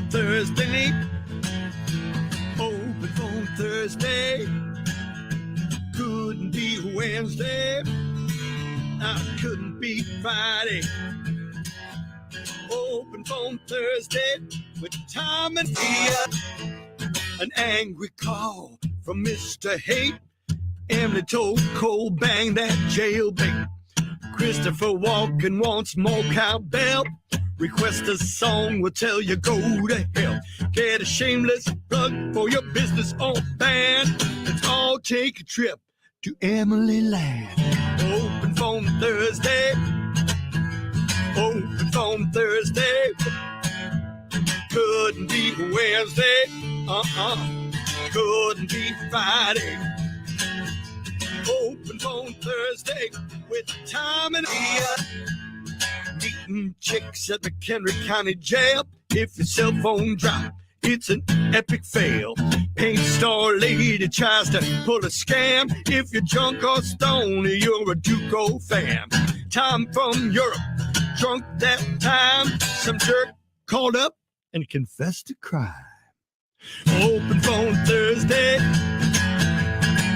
phone Thursday. Open phone Thursday. Couldn't be Wednesday. I couldn't be Friday. Open phone Thursday with Tom and Tia. An angry call from Mr. Hate. Emily told Cole bang that jailbait. Christopher Walken wants more cowbell. Request a song, will tell you go to hell. Get a shameless plug for your business on band. Let's all take a trip to Emily Land. Open phone Thursday. Open phone Thursday. Couldn't be Wednesday. Couldn't be Friday. Open phone Thursday with Tom and Tia. Meeting chicks at McHenry County Jail. If your cell phone drops, it's an epic fail. Paint store lady tries to pull a scam. If you're drunk or stoned, you're a Duco fan. Tom from Europe, drunk that time. Some jerk called up and confessed to crime. Open phone Thursday.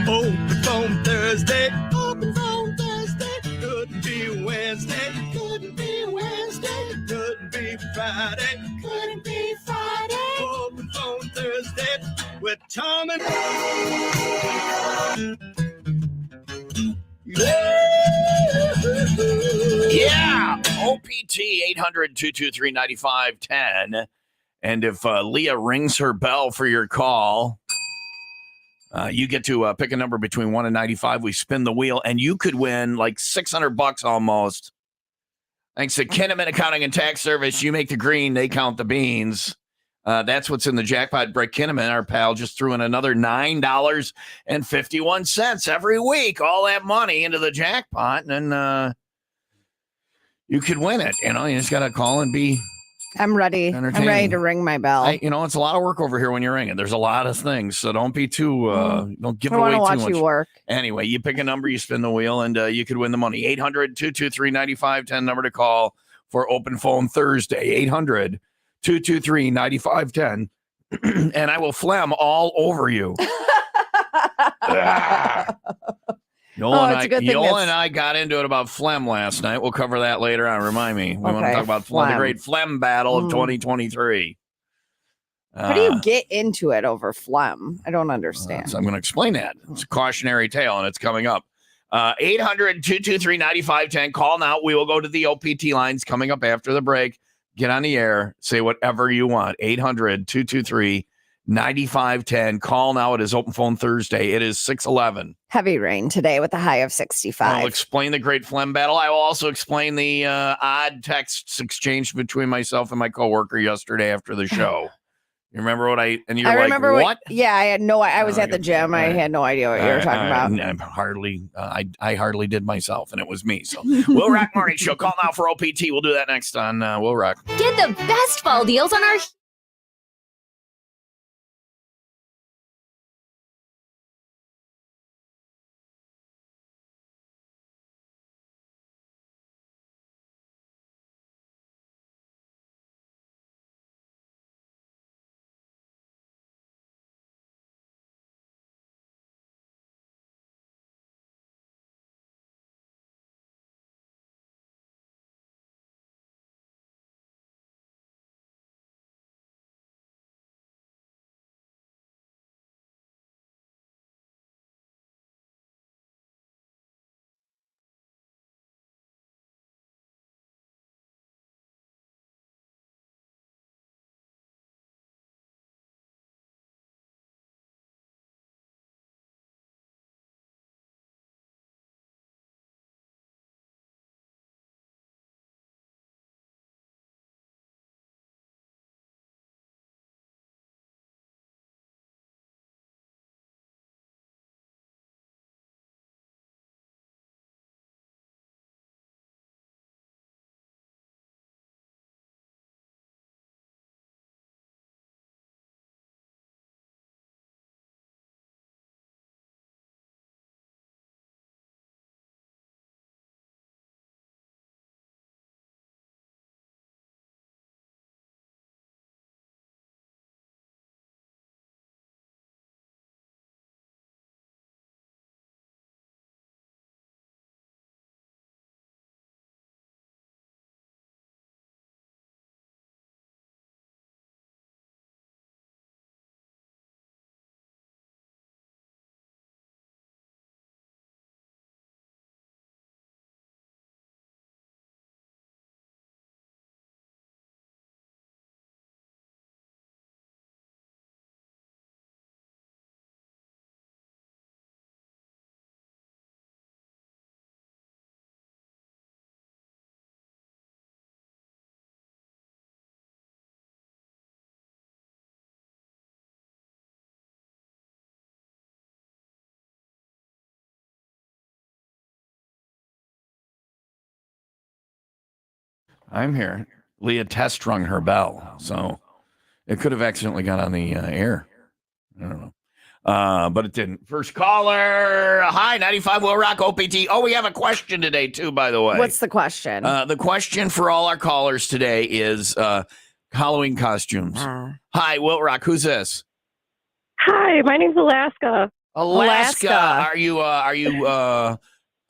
Open phone Thursday. Open phone Thursday. Couldn't be Wednesday. Couldn't be Wednesday. Couldn't be Friday. Couldn't be Friday. Open phone Thursday with Tom and Yeah, OPT 800-223-9510. And if Leah rings her bell for your call, you get to pick a number between 1 and 95. We spin the wheel, and you could win like $600 almost. Thanks to Kinnaman Accounting and Tax Service. You make the green, they count the beans. That's what's in the jackpot break. Kinnaman, our pal, just threw in another $9.51 every week. All that money into the jackpot, and then you could win it. You know, you just got to call and be I'm ready. I'm ready to ring my bell. It's a lot of work over here when you're ringing. There's a lot of things, so don't be too, don't give away too much. I want to watch you work. Anyway, you pick a number, you spin the wheel, and you could win the money. 800-223-9510, number to call for Open Phone Thursday. 800-223-9510, and I will phlegm all over you. Yola and I got into it about phlegm last night. We'll cover that later on. Remind me. We want to talk about phlegm. The great phlegm battle of 2023. How do you get into it over phlegm? I don't understand. So I'm going to explain that. It's a cautionary tale, and it's coming up. 800-223-9510. Call now. We will go to the OPT lines coming up after the break. Get on the air. Say whatever you want. 800-223-9510. 9510. Call now. It is Open Phone Thursday. It is 6:11. Heavy rain today with a high of 65. I'll explain the great phlegm battle. I will also explain the odd texts exchanged between myself and my coworker yesterday after the show. You remember what I remember what? Yeah, I was at the gym. I had no idea what you were talking about. I hardly did myself, and it was me. So Will Rock Morning Show. Call now for OPT. We'll do that next on Will Rock. Get the best fall deals on our I'm here. Leah test rung her bell, so it could have accidentally got on the air. I don't know. But it didn't. First caller. Hi, 95 Will Rock OPT. Oh, we have a question today, too, by the way. What's the question? The question for all our callers today is Halloween costumes. Hi, Will Rock. Who's this? Hi, my name's Alaska. Alaska. Are you where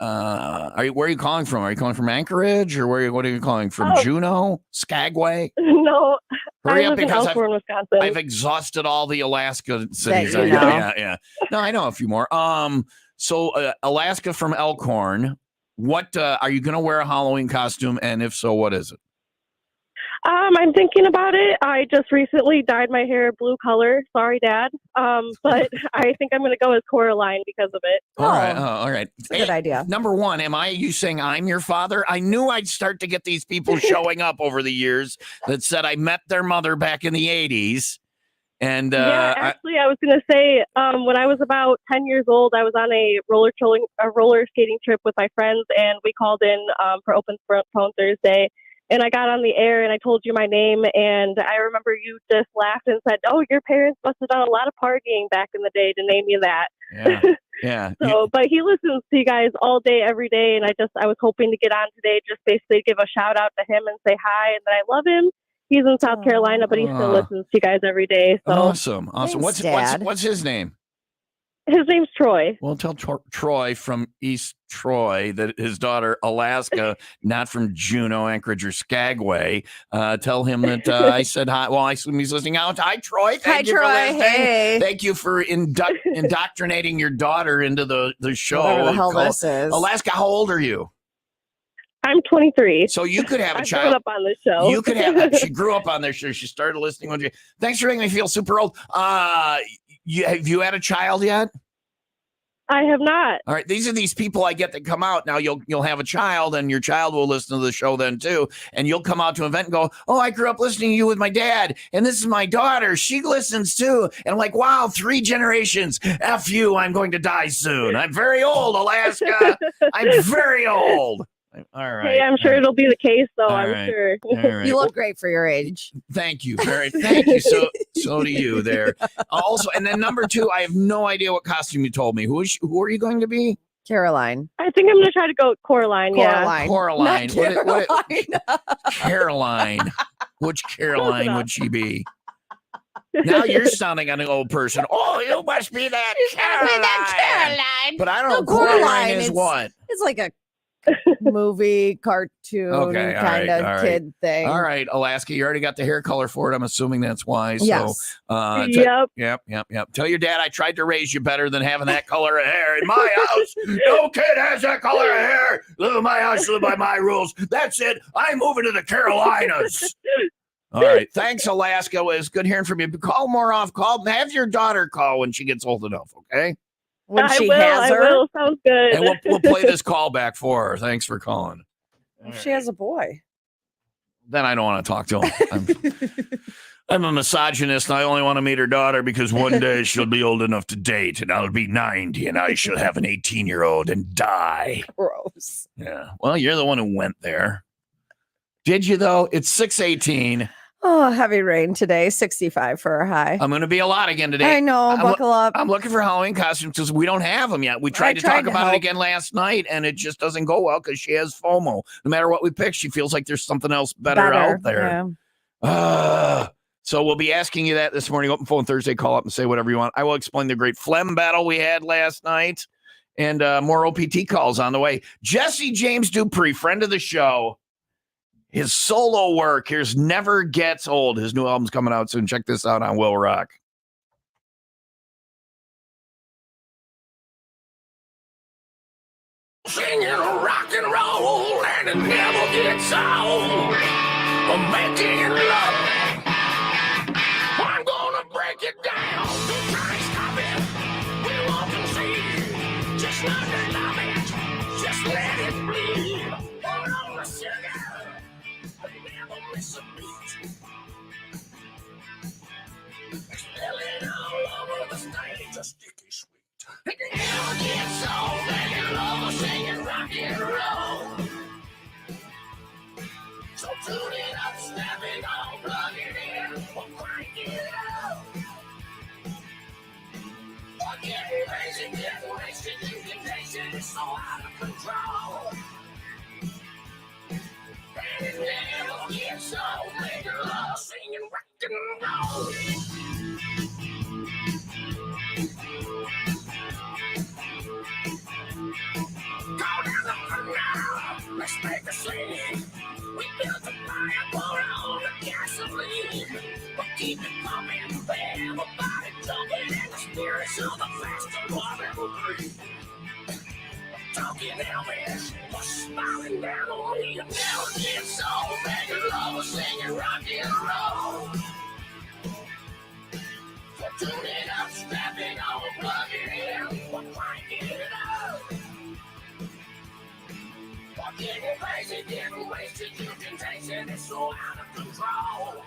are you calling from? Are you calling from Anchorage or what are you calling from? Juneau? Skagway? No, Hurry I up live in because Elkhorn, Wisconsin. I've exhausted all the Alaska cities. That you know. Yeah. No, I know a few more. So Alaska from Elkhorn. What are you going to wear a Halloween costume? And if so, what is it? I'm thinking about it. I just recently dyed my hair blue color. Sorry, Dad. But I think I'm going to go with Coraline because of it. All right. All right. That's a good idea. Number one, you saying I'm your father? I knew I'd start to get these people showing up over the years that said I met their mother back in the 80s. And yeah, actually, I was going to say when I was about 10 years old, I was on a roller skating trip with my friends, and we called in for Open Phone Thursday. And I got on the air and I told you my name, and I remember you just laughed and said, "Oh, your parents must have done a lot of partying back in the day to name you that." Yeah. So, but he listens to you guys all day, every day, and I was hoping to get on today, just basically give a shout out to him and say hi, and that I love him. He's in South Carolina, but he still listens to you guys every day. So awesome. Thanks, Dad. What's his name? His name's Troy. Well, tell Troy from East Troy that his daughter, Alaska, not from Juneau, Anchorage, or Skagway. Tell him that I said hi. Well, I assume he's listening out. Hi, Troy. Thank you Troy. for listening. Hey. Thank you for indoctrinating your daughter into the show. Whatever the hell this is. Alaska, how old are you? I'm 23. So you could have a I child. grew up on this show. You could have. She grew up on this show. She started listening when Thanks for making me feel super old. Have you had a child yet? I have not. All right, these are these people I get that come out. Now you'll have a child, and your child will listen to the show then too. And you'll come out to an event and go, "Oh, I grew up listening to you with my dad, and this is my daughter. She listens too." And I'm like, "Wow, 3 generations. F you. I'm going to die soon. I'm very old, Alaska. I'm very old." All right. Hey, I'm sure it'll be the case, though. All I'm right. sure. All right. You look great for your age. Thank you. Thank you. So do you there. Also, and then number 2, I have no idea what costume you told me. Who are you going to be? Caroline. I think I'm going to try to go with Coraline. Yeah. Coraline. Not Caroline. Which Caroline would she be? Now you're sounding like an old person. Oh, you must be that Caroline. But I don't know. Coraline is what? It's like a movie, cartoon kind of kid thing. All right, Alaska, you already got the hair color for it. I'm assuming that's why. So, yep. Yep. Tell your dad I tried to raise you better than having that color of hair in my house. No kid has that color of hair. Live in my house, live by my rules. That's it. I'm moving to the Carolinas. All right. Thanks, Alaska. It was good hearing from you. Call more off. Have your daughter call when she gets old enough, okay? When I she will. has her. I will. Sounds good. And we'll play this call back for her. Thanks for calling. If she has a boy. Then I don't want to talk to him. I'm a misogynist, and I only want to meet her daughter because one day she'll be old enough to date, and I'll be 90, and I shall have an 18-year-old and die. Gross. Yeah. Well, you're the one who went there. Did you, though? It's 6:18. Oh, heavy rain today. 65 for our high. I'm going to be a lot again today. I know. Buckle up. I'm looking for Halloween costumes because we don't have them yet. We tried to talk about it again last night, and it just doesn't go well because she has FOMO. No matter what we pick, she feels like there's something else better out there. Yeah. So we'll be asking you that this morning. Open Phone Thursday. Call up and say whatever you want. I will explain the great phlegm battle we had last night, and more OPT calls on the way. Jesse James Dupree, friend of the show. His solo work, here's Never Gets Old. His new album's coming out soon. Check this out on Will Rock. Singing rock and roll, and it never gets old. I'm making love. I'm gonna break it down. Don't try to stop it. We want to see. Just let it love it. Just let it bleed. Hold on the sugar. Never miss a beat. Spilling all over the stage, a sticky sweet. It never gets old, making love, singing rock and roll. So tune it up, step it on, plug it in, or crank it up. Or getting lazy, getting wasted, you can taste it, it's so out of control. And it never gets old, making love, singing rock and roll. Go down the canal, let's make a scene. We built a fire, pour on the gasoline. We'll keep it pumping, everybody jumping, and the spirits of the faster one ever breathe. Talking Elvis, was smiling down on me, and never gets old. Making love, singing rock and roll. So tune it up, step it on, plug it in, or crank it up. Or getting crazy, getting wasted, you can taste it, it's so out of control.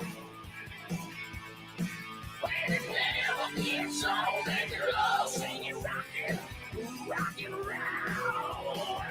When it never gets old, making love, singing rockin', rockin' roll.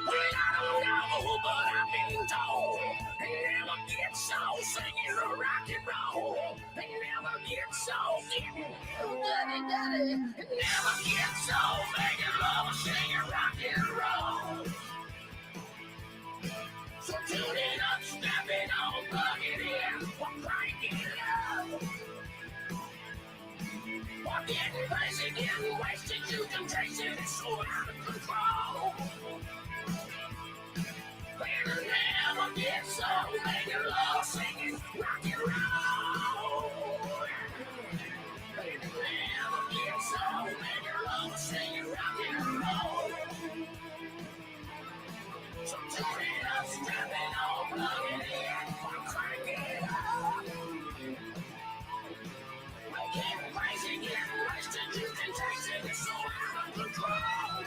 Well, I don't know, but I've been told they never get so singing rock and roll. They never get so getting dirty. They never get so making love, singing rock and roll. So tune it up, step it on, plug it in, or crank it up. Or getting crazy, getting wasted, you can taste it, it's so out of control. When it never gets old, making love, singing rock and roll. When it never gets old, making love, singing rock and roll. So turn it up, step it on, plug it in, or crank it up. We're getting crazy, getting wasted, you can taste it, it's so out of control.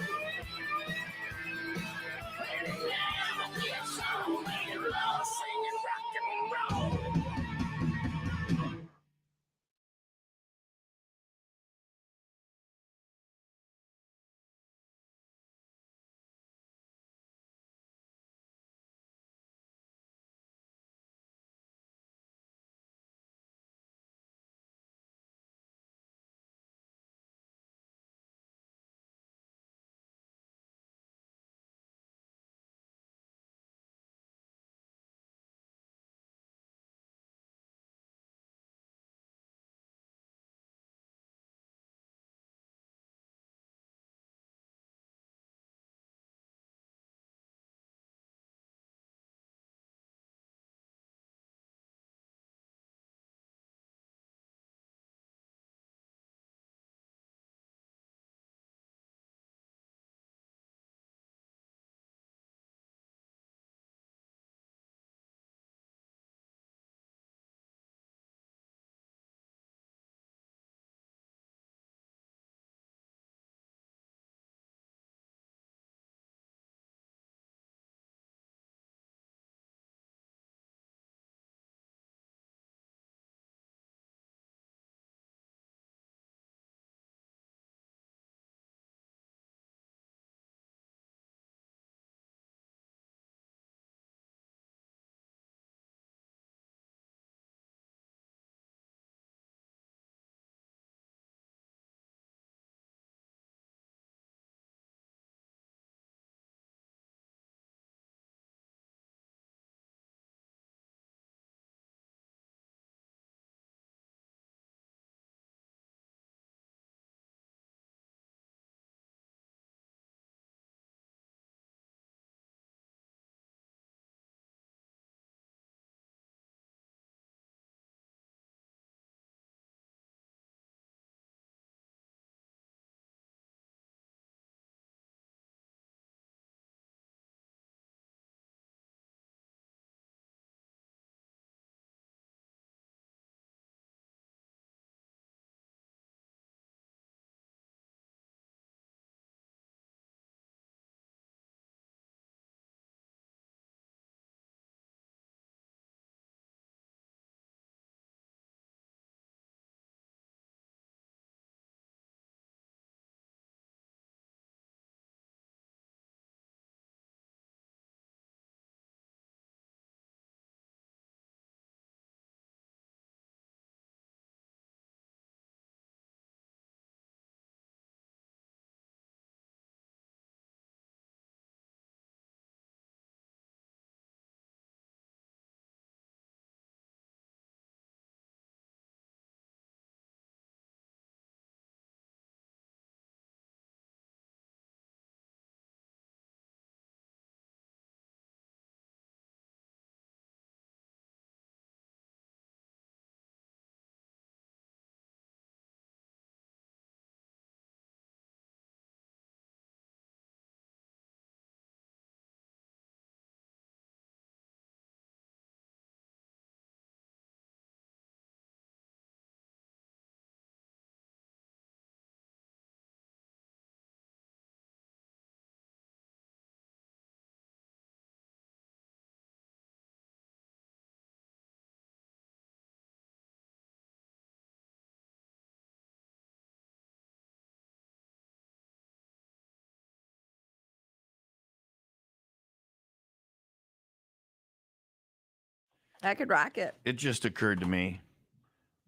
I could rock it. It just occurred to me.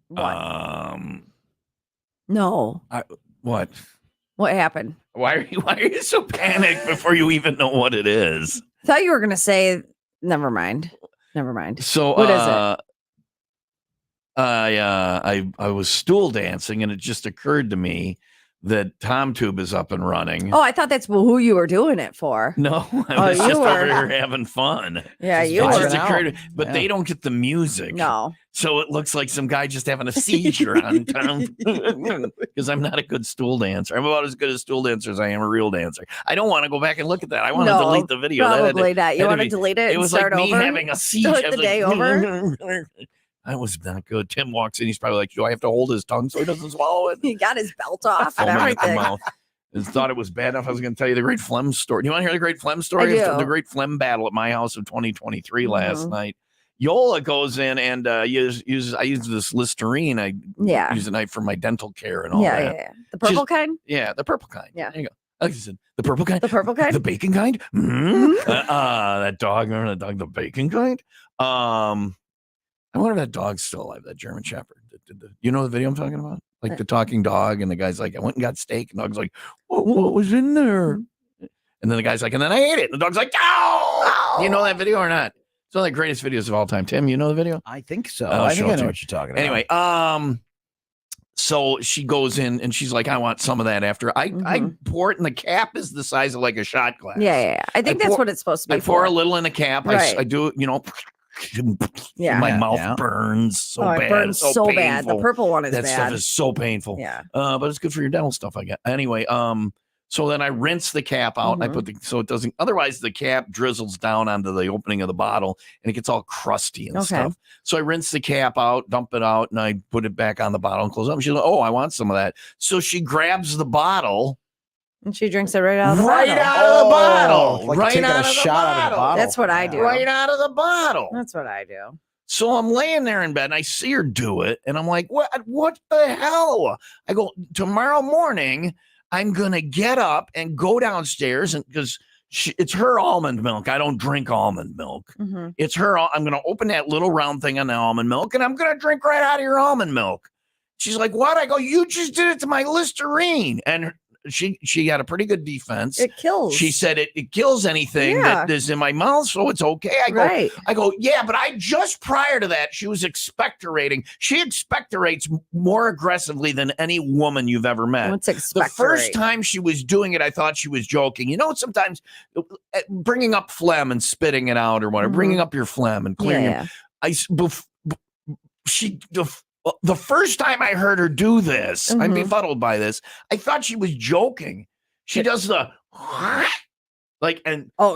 What? No. What? What happened? Why are you so panicked before you even know what it is? I thought you were gonna say. Never mind. So what is it? I was stool dancing, and it just occurred to me that TomTube is up and running. Oh, I thought that's who you were doing it for. No, I was you just were. over here having fun. Yeah, Just you were. just occurred, but they don't get the music. No. So it looks like some guy just having a seizure on Tom because I'm not a good stool dancer. I'm about as good a stool dancer as I am a real dancer. I don't want to go back and look at that. I want to delete the video. Probably not. You want to delete it? It was like me having a seizure. Start the day over. That was not good. Tim walks in. He's probably like, "Do I have to hold his tongue so he doesn't swallow it?" He got his belt off and Foaming at the everything. mouth. And thought it was bad enough. I was going to tell you the great phlegm story. Do you want to hear the great phlegm story? I do. The great phlegm battle at my house of 2023 last night. Yola goes in and I use this Listerine. I use a night for my dental care and all that. Yeah. The purple kind? Yeah, the purple kind. Yeah. There you go. Like I said, the purple kind. The purple kind? The bacon kind. That dog. Remember that dog? The bacon kind. I wonder if that dog's still alive. That German Shepherd. You know the video I'm talking about? Like the talking dog, and the guy's like, "I went and got steak," and the dog's like, "What was in there?" And then the guy's like, "And then I ate it." And the dog's like, "Oh!" You know that video or not? It's one of the greatest videos of all time. Tim, you know the video? I think so. I'll I think show I it know to what you're talking about. Anyway, so she goes in and she's like, "I want some of that." After I pour it, and the cap is the size of like a shot glass. Yeah. I think that's what it's supposed to be. I pour a little in the cap. Right. I do, my mouth burns so bad. It burns so bad. The purple one is that bad. stuff is so painful. Yeah. But it's good for your dental stuff, I guess. Anyway, so then I rinse the cap out and I put so it doesn't, otherwise the cap drizzles down onto the opening of the bottle and it gets all crusty and stuff. So I rinse the cap out, dump it out, and I put it back on the bottle and close it up. And she's like, "Oh, I want some of that." So she grabs the bottle. And she drinks it right out of the bottle. Out of the bottle. Like right taking out a of the shot bottle. out of the bottle. That's what I do. Right out of the bottle. That's what I do. So I'm laying there in bed and I see her do it. And I'm like, what the hell? I go, tomorrow morning, I'm going to get up and go downstairs and because it's her almond milk. I don't drink almond milk. It's her. I'm going to open that little round thing on the almond milk and I'm going to drink right out of your almond milk. She's like, "What?" I go, "You just did it to my Listerine." And she got a pretty good defense. It kills. She said it kills anything that is in my mouth, so it's okay. I go, "Yeah, but I just prior to that, she was expectorating. She expectorates more aggressively than any woman you've ever met." What's expectorate? The first time she was doing it, I thought she was joking. You know, sometimes bringing up phlegm and spitting it out or whatever, bringing up your phlegm and clearing it. The first time I heard her do this, I'm befuddled by this. I thought she was joking. She does the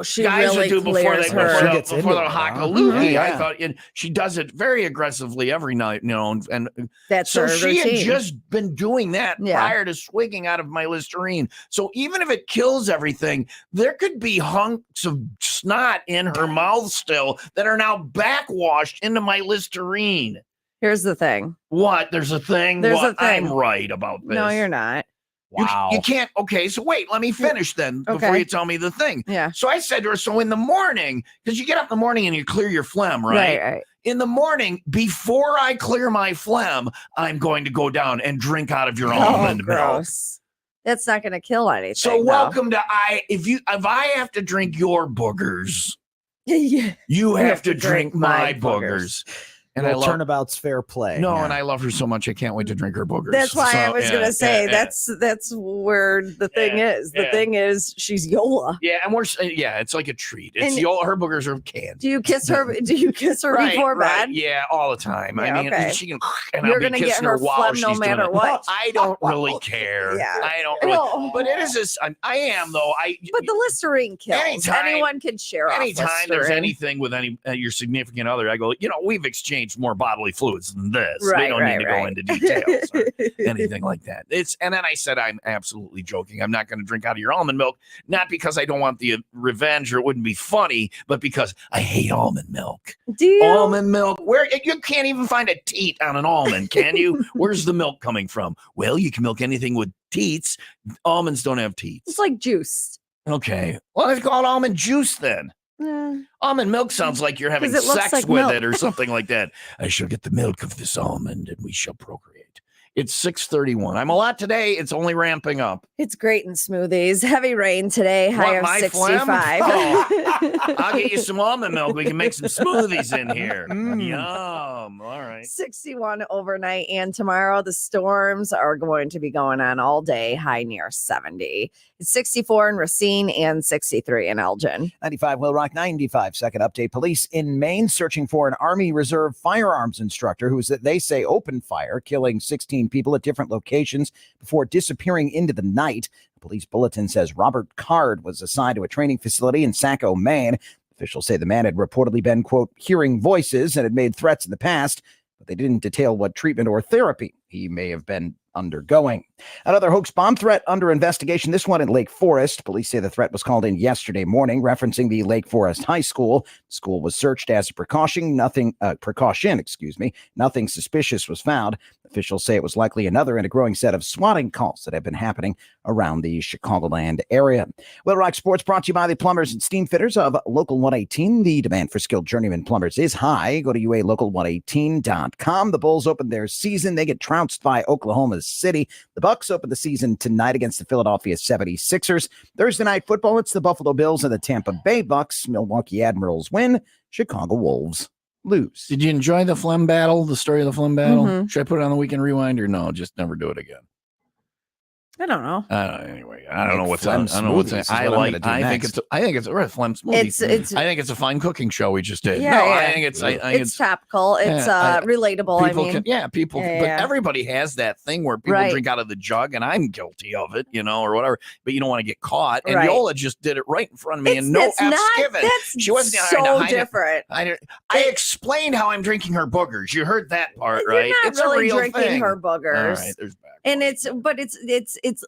she guys really would do before they before the hakaluki. I thought, and she does it very aggressively every night, and that's so her she routine. had just been doing that prior to swigging out of my Listerine. So even if it kills everything, there could be hunks of snot in her mouth still that are now backwashed into my Listerine. Here's the thing. What? There's a thing? There's a thing. I'm right about this. No, you're not. Wow. You can't. Okay, so wait, let me finish then before you tell me the thing. Yeah. So I said to her, so in the morning, because you get up in the morning and you clear your phlegm, right? Right. In the morning, before I clear my phlegm, I'm going to go down and drink out of your almond milk. Gross. That's not going to kill anything. So welcome to if I have to drink your boogers, you have to drink my boogers. And I love turnabout's fair play. No, and I love her so much. I can't wait to drink her boogers. That's why I was going to say that's where the thing is. The thing is she's Yola. Yeah, and it's like a treat. It's Yola. Her boogers are canned. Do you kiss her? Do you kiss her before bed? Yeah, all the time. Yeah, I mean, she can. And you're going to get her phlegm no matter what. I don't really care. Yeah. I don't. Really, but it is this. I am though. But the Listerine kills. Anyone can share. Anytime there's anything with your significant other, I go. We've exchanged more bodily fluids than this. We don't need to go into details or anything like that. And then I said, I'm absolutely joking. I'm not going to drink out of your almond milk, not because I don't want the revenge or it wouldn't be funny, but because I hate almond milk. Do you? Almond milk, where you can't even find a teat on an almond, can you? Where's the milk coming from? Well, you can milk anything with teats. Almonds don't have teats. It's like juice. Okay. Well, it's called almond juice then. Almond milk sounds like you're having 'Cause it looks sex like with milk. it or something like that. I shall get the milk of this almond and we shall procreate. It's 6:31. I'm a lot today. It's only ramping up. It's great in smoothies. Heavy rain today, high What, of my 65. phlegm? Oh, I'll get you some almond milk. We can make some smoothies in here. Yum. All right. 61 overnight, and tomorrow the storms are going to be going on all day, high near 70. It's 64 in Racine and 63 in Elgin. 95 Will Rock 95 second update. Police in Maine searching for an Army Reserve firearms instructor who, they say, opened fire, killing 16 people at different locations before disappearing into the night. The police bulletin says Robert Card was assigned to a training facility in Saco, Maine. Officials say the man had reportedly been, quote, hearing voices and had made threats in the past, but they didn't detail what treatment or therapy he may have been undergoing. Another hoax bomb threat under investigation, this one in Lake Forest. Police say the threat was called in yesterday morning, referencing the Lake Forest High School. The school was searched as a precaution. Nothing suspicious was found. Officials say it was likely another in a growing set of swatting calls that have been happening around the Chicagoland area. Will Rock Sports brought to you by the plumbers and steam fitters of Local 118. The demand for skilled journeyman plumbers is high. Go to UALocal118.com. The Bulls open their season. They get trounced by Oklahoma City. The Bucks open the season tonight against the Philadelphia 76ers. Thursday night football, it's the Buffalo Bills and the Tampa Bay Bucks. Milwaukee Admirals win. Chicago Wolves lose. Did you enjoy the phlegm battle, the story of the phlegm battle? Should I put it on the weekend rewind or no? Just never do it again. I don't know. Anyway, I don't know what's phlegm on. I don't know what's. smoothies I is what I'm like. gonna do I think next. it's. I think it's a phlegm smoothie. It's I think it's a fine cooking show we just did. Yeah, no, yeah. I think it's. I think it's topical. It's relatable. People I mean, can, yeah, people. Yeah, but yeah. everybody has that thing where people Right. drink out of the jug, and I'm guilty of it, or whatever. But you don't want to get caught. And Right. Yola just did it right in front of me, and no that's F's not, given. That's She wasn't so trying to hide it. different. I explained how I'm drinking her boogers. You heard that part, You're right? not It's really a real drinking thing. her boogers. All right, there's back. And it's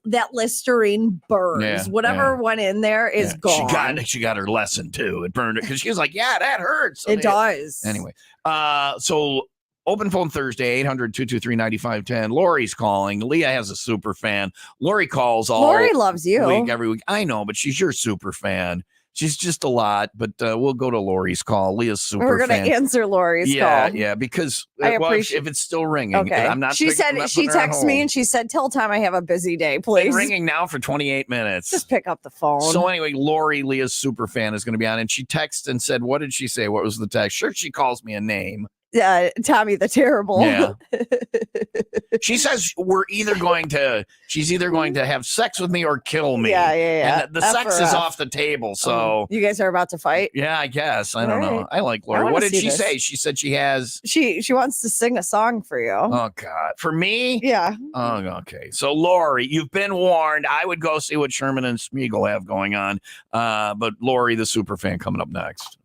that Listerine burns. Yeah, Whatever went in there is gone. She got her lesson too. It burned it because she was like, "Yeah, that hurts." So it does. Anyway, so open phone Thursday 800-223-9510. Lori's calling. Leah has a super fan. Lori calls all Lori loves you. week every week. I know, but she's your super fan. She's just a lot, but we'll go to Lori's call. Leah's super We're fan. going to answer Lori's call. Yeah, because I appreciate- if it's still ringing, Okay. I'm not. She said she texted me and she said, "Tell Tom I have a busy day, It's please." been ringing now for 28 minutes. Just pick up the phone. So anyway, Lori, Leah's super fan, is going to be on, and she texted and said, "What did she say? What was the text?" Sure, she calls me a name. Tommy the Terrible. Yeah. She says she's either going to have sex with me or kill me. Yeah. And the sex is off the table. So you guys are about to fight. yeah, I guess. I don't All know. right. I like I Lori. wanna What did see she this. say? She said she has. She wants to sing a song for you. Oh God, for me? Yeah. Oh, okay. So Lori, you've been warned. I would go see what Sherman and Smeagol have going on. But Lori, the super fan, coming up next.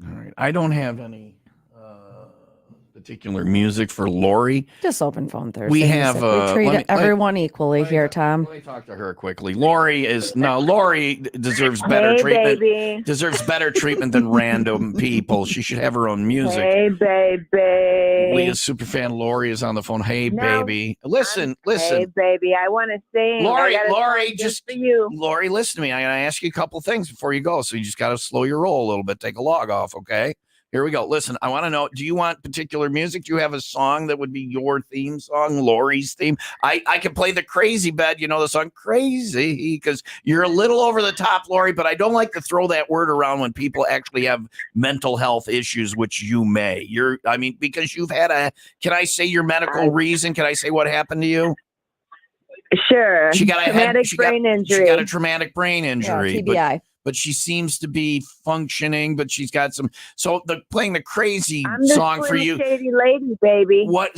All right. I don't have any particular music for Lori. Just open phone Thursday. We have, music. We treat let me- everyone equally here, Tom. Let me talk to her quickly. Lori deserves better Hey, treatment. baby. Deserves better treatment than random people. She should have her own music. Hey, baby. Leah's super fan Lori is on the phone. Hey, No, baby. Listen. Hey, baby. I want to sing. Lori, I got a Lori, song just for you. Lori, listen to me. I'm going to ask you a couple things before you go. So you just got to slow your roll a little bit. Take a log off, okay? Here we go. Listen, I want to know, do you want particular music? Do you have a song that would be your theme song, Lori's theme? I can play the Crazy Bed, you know the song Crazy, because you're a little over the top, Lori, but I don't like to throw that word around when people actually have mental health issues, which you may. Because you've had can I say your medical reason? Can I say what happened to you? Sure. She got traumatic brain injury. She got a traumatic brain injury. Yeah, TBI. But she seems to be functioning, but she's got some. So playing the Crazy I'm the song for Slim you. Shady lady, baby. What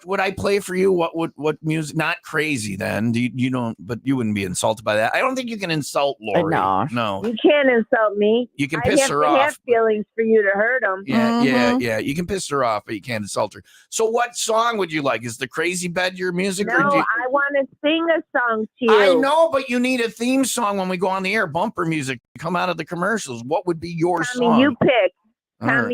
would I play for you? What music? Not Crazy then. You don't, but you wouldn't be insulted by that. I don't think you can insult Lori. No. You can't insult me. You can piss her I off. have feelings for you to hurt them. Yeah. You can piss her off, but you can't insult her. So what song would you like? Is the Crazy Bed your music? No, I want to sing a song to you. I know, but you need a theme song when we go on the air. Bumper music come out of the commercials. What would be your Tommy, song? you pick. All Tommy, right.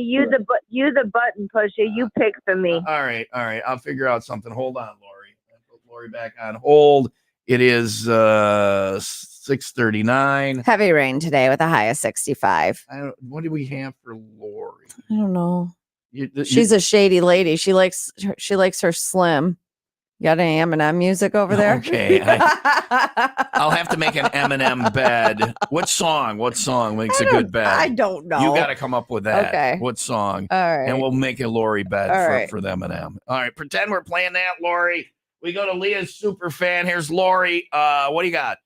you the button pusher. You pick for me. All right. I'll figure out something. Hold on, Lori. I'll put Lori back on hold. It is 6:39. Heavy rain today with a high of 65. What do we have for Lori? I don't know. She's a shady lady. She likes her slim. Got any Eminem music over there? Okay. I'll have to make an Eminem bed. What song makes a good bed? I don't know. You got to come up with that. Okay. What song? All right. And we'll make a Lori bed for the Eminem. All right. Pretend we're playing that, Lori. We go to Leah's super fan. Here's Lori. What do you got?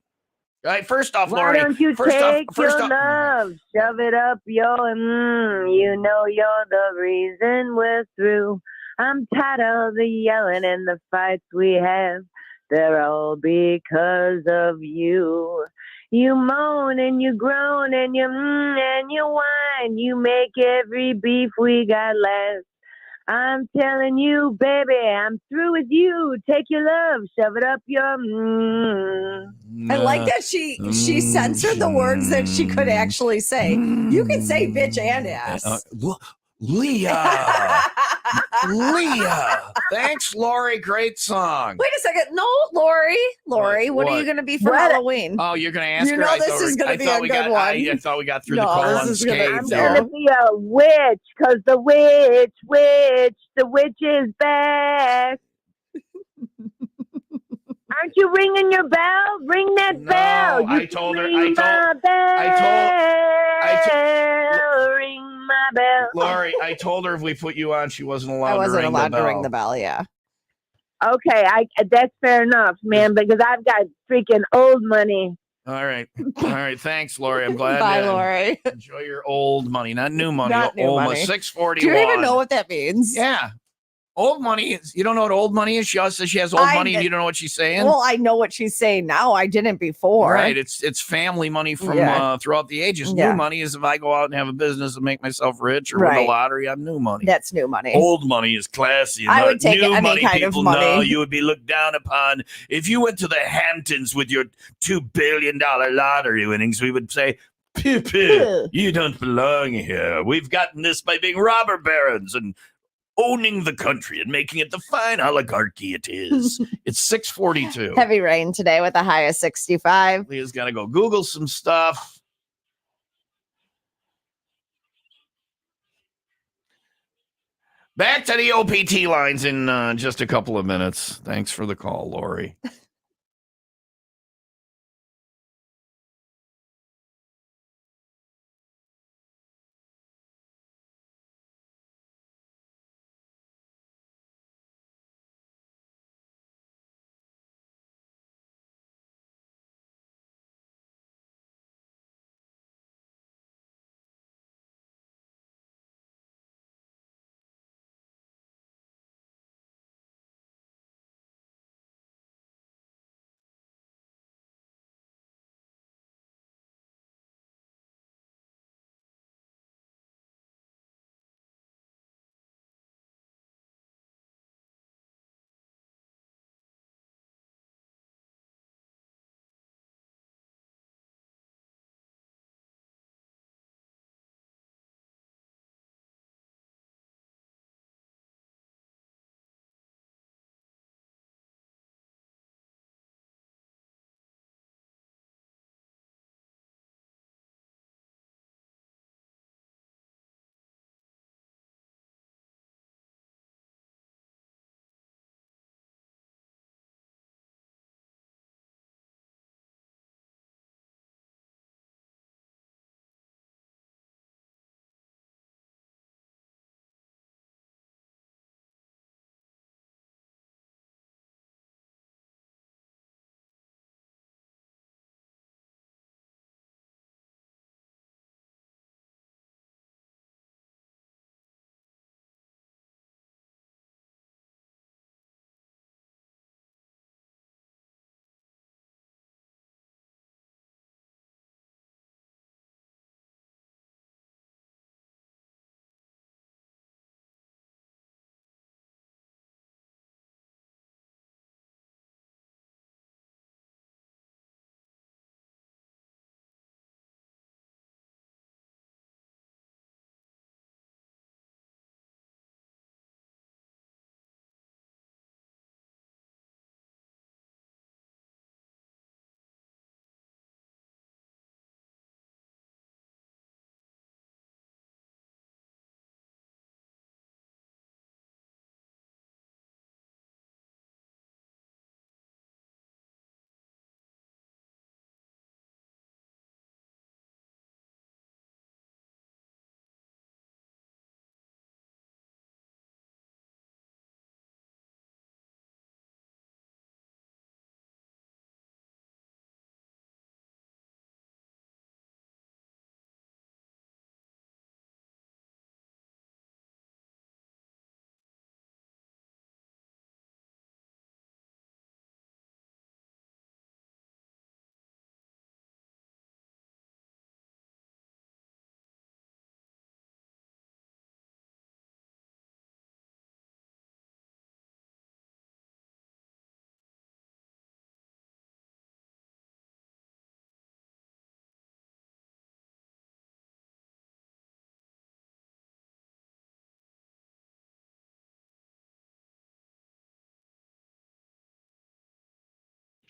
All right. First off, Lori. Why don't you take your love, shove it up your, you know you're the reason we're through. I'm tired of the yelling and the fights we have. They're all because of you. You moan and you groan and you whine. You make every beef we got last. I'm telling you, baby, I'm through with you. Take your love, shove it up your. I like that she censored the words that she could actually say. You can say bitch and ass. Leah. Thanks, Lori. Great song. Wait a second. No, Lori, what are you going to be for Halloween? Oh, you're going to ask her? You know this is going to be a good one. I thought we got through the call unscathed. I'm going to be a witch, because the witch is back. Aren't you ringing your bell? Ring that bell. I told her. Ring my bell. Lori, I told her if we put you on, she wasn't allowed. I wasn't allowed to ring the the bell. Yeah. Okay, that's fair enough, man. Because I've got freaking old money. All right. Thanks, Lori. I'm glad. Bye, Lori. Enjoy your old money, not new money. Not new money. 641. Do you even know what that means? Yeah. Old money is, you don't know what old money is? She also says she has old money and you don't know what she's saying? Well, I know what she's saying now. I didn't before. Right. It's family money from throughout the ages. Yeah. New money is if I go out and have a business and make myself rich or win the lottery, I'm new money. That's new money. Old money is classy. I would take new any money kind of people money. know you would be looked down upon. If you went to the Hamptons with your $2 billion lottery winnings, we would say, you don't belong here. We've gotten this by being robber barons and owning the country and making it the fine oligarchy it is. It's 6:42. Heavy rain today with a high of 65. Leah's got to go Google some stuff. Back to the OPT lines in just a couple of minutes. Thanks for the call, Lori.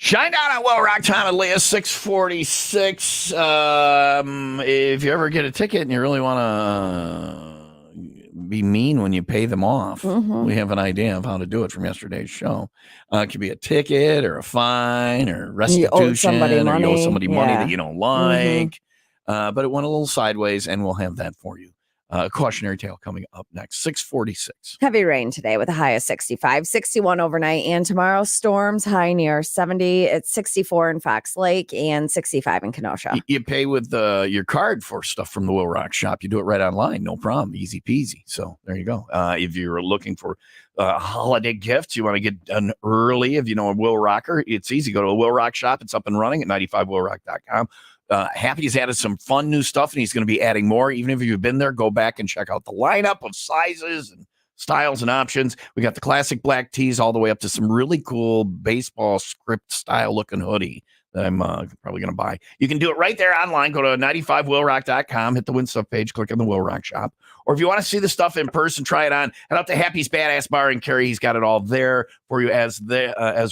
Shine down on Will Rock, Tom and Leah, 646. If you ever get a ticket and you really want to be mean when you pay them off, we have an idea of how to do it from yesterday's show. It could be a ticket or a fine or restitution. You owe somebody money. You owe somebody money Yeah. that you don't like. But it went a little sideways, and we'll have that for you. Cautionary tale coming up next, 646. Heavy rain today with a high of 65, 61 overnight, and tomorrow storms high near 70. It's 64 in Fox Lake and 65 in Kenosha. You pay with your card for stuff from the Will Rock shop. You do it right online, no problem, easy peasy. So there you go. If you're looking for holiday gifts, you want to get done early. If you know a Will Rocker, it's easy. Go to a Will Rock shop. It's up and running at 95willrock.com. Happy's added some fun new stuff, and he's going to be adding more. Even if you've been there, go back and check out the lineup of sizes and styles and options. We got the classic black tees all the way up to some really cool baseball script style looking hoodie that I'm probably going to buy. You can do it right there online. Go to 95willrock.com, hit the Win Stuff page, click on the Will Rock shop. Or if you want to see the stuff in person, try it on. Head up to Happy's Badass Bar in Cary. He's got it all there for you as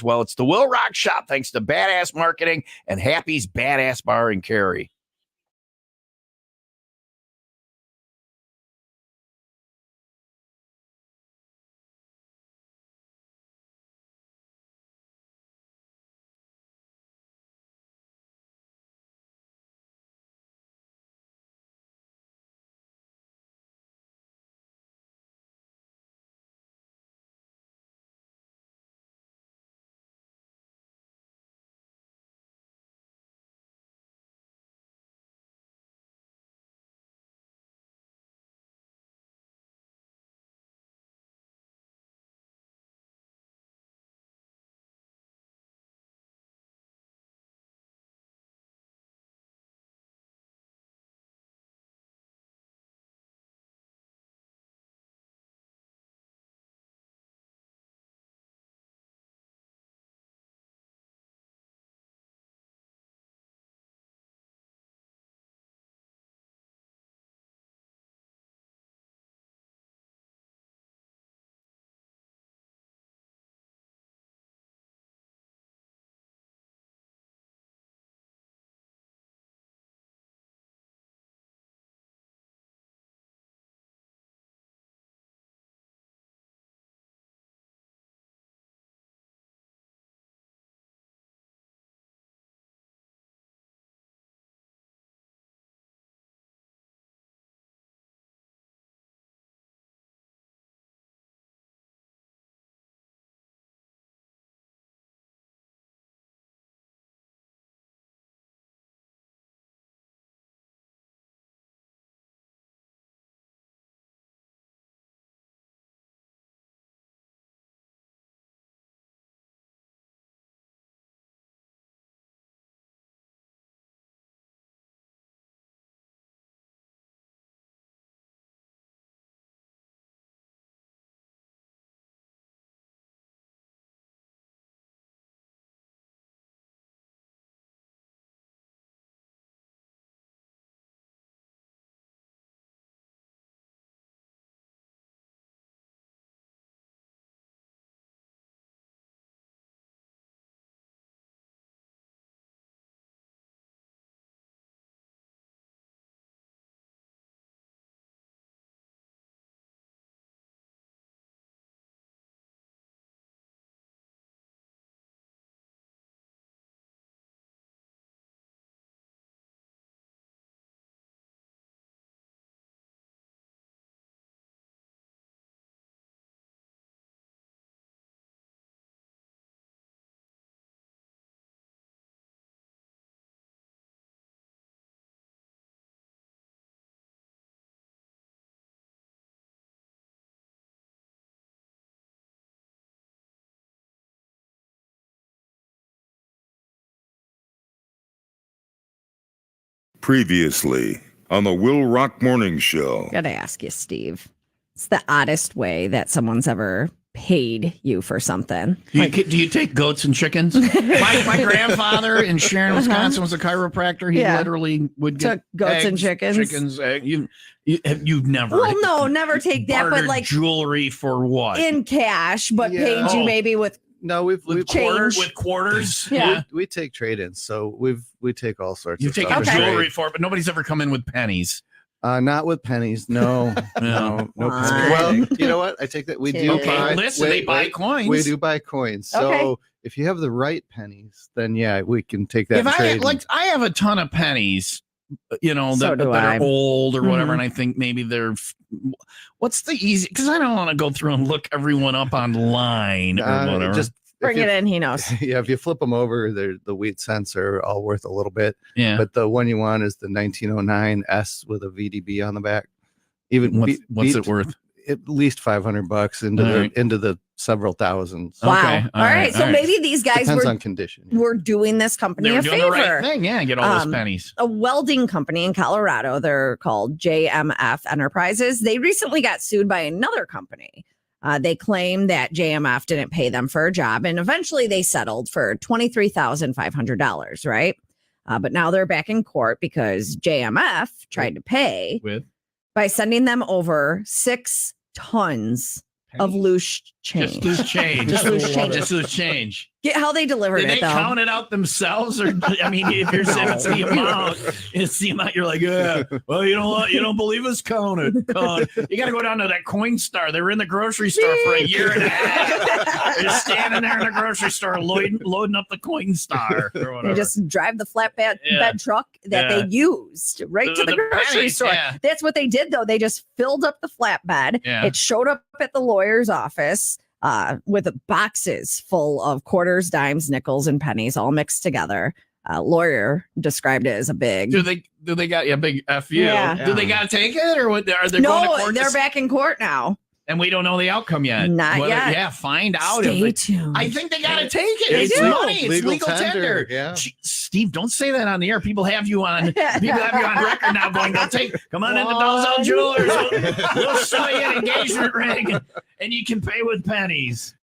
well. It's the Will Rock shop, thanks to Badass Marketing and Happy's Badass Bar in Cary. Previously on the Will Rock Morning Show. Gotta ask you, Steve. It's the oddest way that someone's ever paid you for something. Do you take goats and chickens? my grandfather in Sharon, Wisconsin was a chiropractor. He literally would get took goats eggs, and chickens. You've never. Well, no, never take that, but bartered like jewelry for what? in cash, but paid you maybe with No, we've with quarters. Yeah. we take trade-ins, so we take all sorts. You've of taken stuff. jewelry for it, but nobody's ever come in with pennies. Not with pennies. No, no pennies. One, Well, you know what? I take that. We do two. buy. Listen, they buy coins. We do buy coins. So Okay. if you have the right pennies, then yeah, we can take that. If and trade. I have a ton of pennies, So that do I. are old or whatever, Mhm. and I think maybe they're. What's the easy? Because I don't want to go through and look everyone up online or whatever. Just Bring it in. He knows. Yeah, if you flip them over, the wheat cents are all worth a little bit. Yeah. But the one you want is the 1909 S with a VDB on the back. Even what's it worth? At least $500 into the several thousands. Wow. Okay, All right. So maybe these guys Depends on condition. were doing this company They were a doing favor. the right thing. Yeah, get all those pennies. A welding company in Colorado, they're called JMF Enterprises. They recently got sued by another company. They claim that JMF didn't pay them for a job, and eventually they settled for $23,500, right? But now they're back in court because JMF tried to pay by sending them over 6 tons of loose change. Just loose change. Just loose change. Get how they delivered Did it, they though. count it out themselves, or I mean, if you're saying it's the amount, you're like, yeah. Well, you know what? You don't believe us? Count it. You got to go down to that Coinstar. They were in the grocery store for a year and a half. They're standing there in the grocery store loading up the Coinstar or whatever. They just drive the flatbed bed truck that they used right to the grocery pennies, store. yeah. That's what they did, though. They just filled up the flatbed. Yeah. It showed up at the lawyer's office with boxes full of quarters, dimes, nickels, and pennies all mixed together. Lawyer described it as a big. Do they got a big FU? Yeah. Do they got to take it, or what? Are they going to No, court? they're back in court now. And we don't know the outcome yet. Not yet. Yeah, find out. Stay tuned. I think they got to take it. They It's do. money. It's legal tender. Yeah. Steve, don't say that on the air. People have you on. People have you on record now. Going, they'll take. Come on into Dalzell Jewelers. We'll sell you an engagement ring, and you can pay with pennies.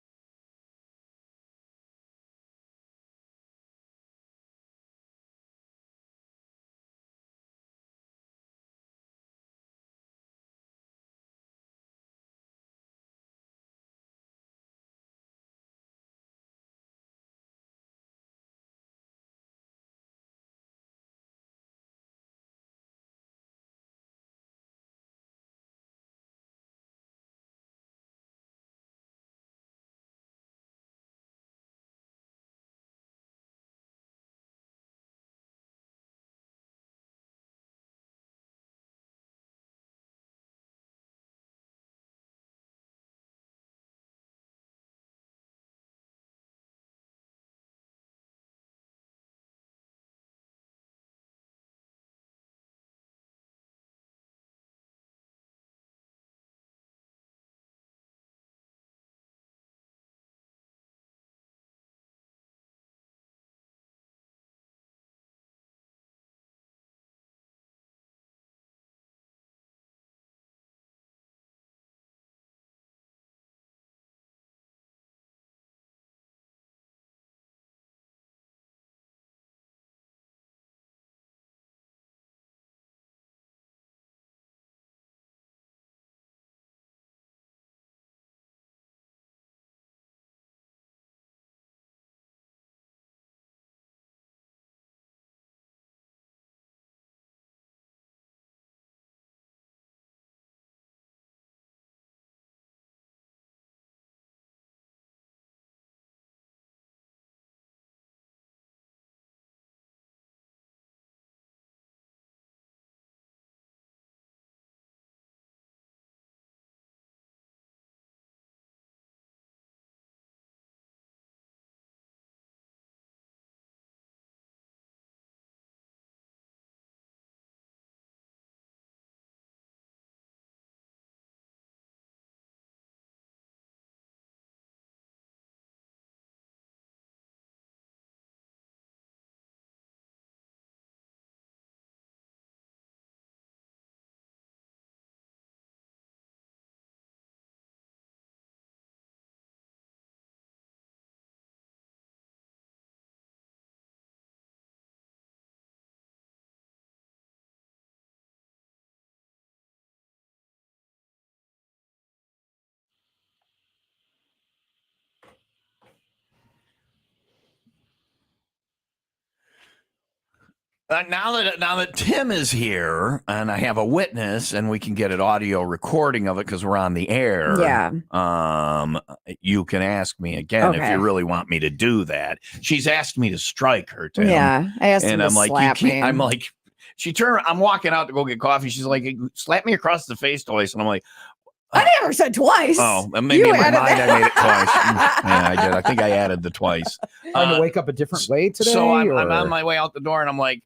Now that Tim is here and I have a witness and we can get an audio recording of it because we're on the air. Yeah. You can ask me again if Okay. you really want me to do that. She's asked me to strike her, Tim. Yeah. I asked him And to I'm like, slap me. I'm like, I'm walking out to go get coffee. She's like, slap me across the face twice. And I'm like, I never said twice. oh, maybe in my mind I made it twice. Yeah, I did. I think I added the twice. Trying to wake up a different way today? So I'm or- on my way out the door and I'm like,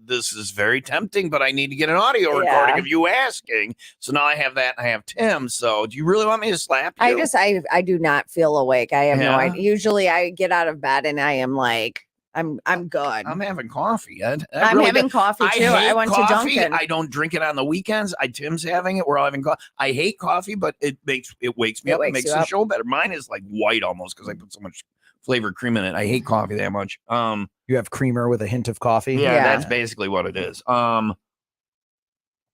this is very tempting, but I need to get an audio recording of you asking. So now I have that and I have Tim. So do you really want me to slap you? I do not feel awake. I have no idea. Usually I get out of bed and I am like, I'm good. I'm having coffee. I'm having coffee too. I went to Dunkin'. I don't drink it on the weekends. Tim's having it. We're all having coffee. I hate coffee, but it wakes me up. It makes the show better. Mine is like white almost because I put so much flavored cream in it. I hate coffee that much. You have creamer with a hint of coffee? Yeah, that's basically what it is.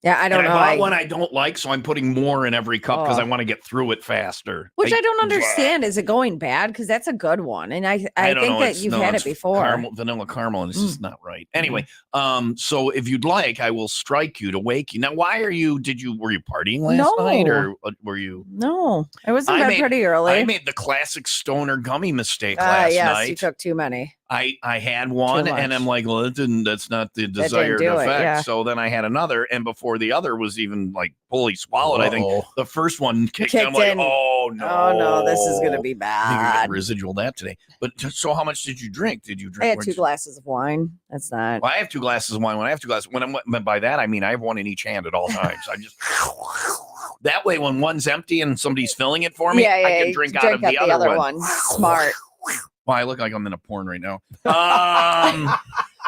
Yeah, I don't know. I bought one I don't like, so I'm putting more in every cup because I want to get through it faster. Which I don't understand. Is it going bad? Because that's a good one, and I think that you've had it before. Vanilla caramel, and it's just not right. Anyway, so if you'd like, I will strike you to wake you. Now, why are you? Were you partying last night, or were you? No, I was in bed pretty early. I made the classic stoner gummy mistake last night. You took too many. I had one and I'm like, well, that's not the desired effect. So then I had another, and before the other was even like fully swallowed, I think the first one kicked in. I'm like, oh no, this is gonna be bad. Residual that today. But so how much did you drink? Did you drink? I had 2 glasses of wine. That's not. Well, I have 2 glasses of wine. When I have 2 glasses, by that I mean I have one in each hand at all times. I just that way when one's empty and somebody's filling it for me, I can drink out of the other one. Smart. Well, I look like I'm in a porn right now.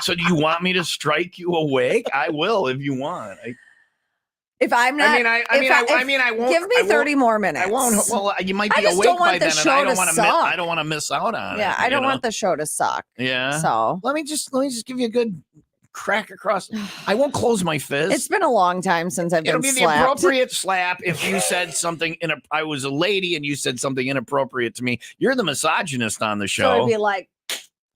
So do you want me to strike you awake? I will if you want. If I'm not, I won't. Give me 30 more minutes. I won't. Well, you might be awake by then, and I don't want to miss out on it. Yeah, I don't want the show to suck. Yeah. So let me just give you a good crack across. I won't close my fist. It's been a long time since I've been slapped. It'll be the appropriate slap if you said something I was a lady and you said something inappropriate to me. You're the misogynist on the show. So it'd be like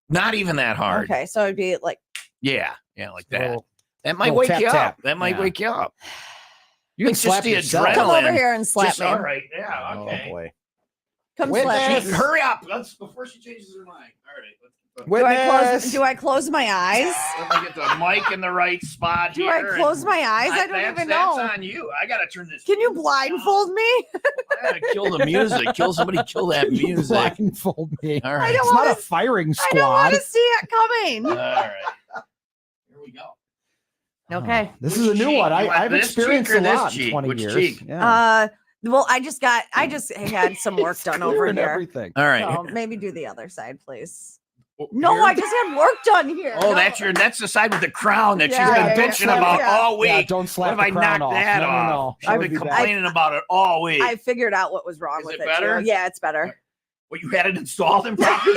not even that hard. Okay, so it'd be like yeah, like that. That might wake you up. That might wake you up. You can slap the yourself. adrenaline. Come over here and slap me. All right. Yeah. Okay. Oh boy. Come slap me. Hurry up. Before she changes her mind. All right. Do I close my eyes? Let me get the mic in the right spot. Do I close my eyes? I don't even know. That's on you. I gotta turn this. Can you blindfold me? I gotta kill the music. Kill that music. Blindfold me. All right. It's not a firing squad. I don't want to see it coming. All right. Here we go. Okay. This is a new one. I've experienced a lot in 20 years. Cheek? Yeah. Well, I just had some work done over here. Everything. All right. So maybe do the other side, please. No, I just had work done here. Oh, no. that's the side with the crown that she's been bitching about all week. Yeah, don't slap what if the I crown knock off? that off? No. I've been complaining about it all week. I figured out what was wrong with it. Better? Yeah, it's better. Well, you had it installed and proper.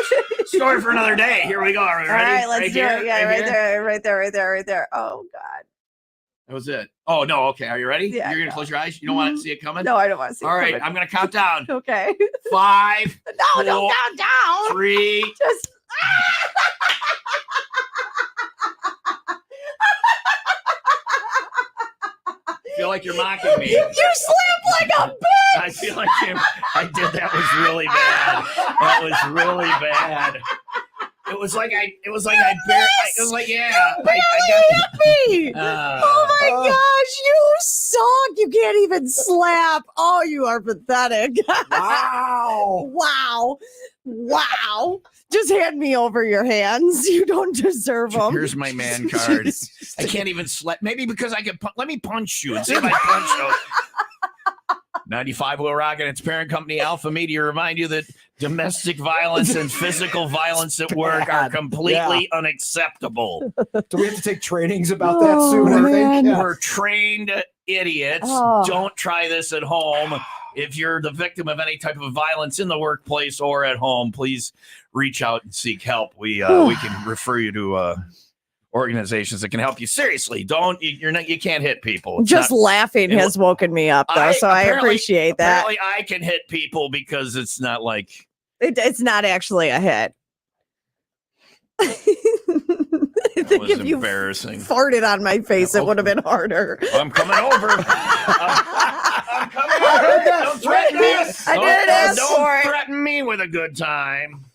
Story for another day. Here we go. Are we ready? All right, let's do it. Yeah, right there. Oh God. That was it. Oh no. Okay. Are you ready? Yeah, You're gonna close your eyes. You don't want to see it coming. No, I don't want to see all it right. coming. I'm gonna count down. Okay. 5. No, don't count down. 3. Just. I feel like you're mocking me. You slap like a bitch. I feel like I did. That was really bad. That was really bad. It was like I got me. Oh my gosh, you suck. You can't even slap. Oh, you are pathetic. Wow. Just hand me over your hands. You don't deserve them. Here's my man card. I can't even slap. Maybe because I can. Let me punch you and see if I punch you. 95 WIIL Rock and its parent company Alpha Media remind you that domestic violence and physical violence at work are completely unacceptable. Do we have to take trainings about that soon? We're trained idiots. Don't try this at home. If you're the victim of any type of violence in the workplace or at home, please reach out and seek help. We can refer you to organizations that can help you. Seriously, you can't hit people. Just laughing has woken me up though, so I appreciate that. Apparently I can hit people because it's not like it's not actually a hit. I think was if you embarrassing. farted on my face, it would have been harder. I'm coming over. I'm coming over. I heard that. Don't threaten me. I did ask for Don't it. threaten me with a good time.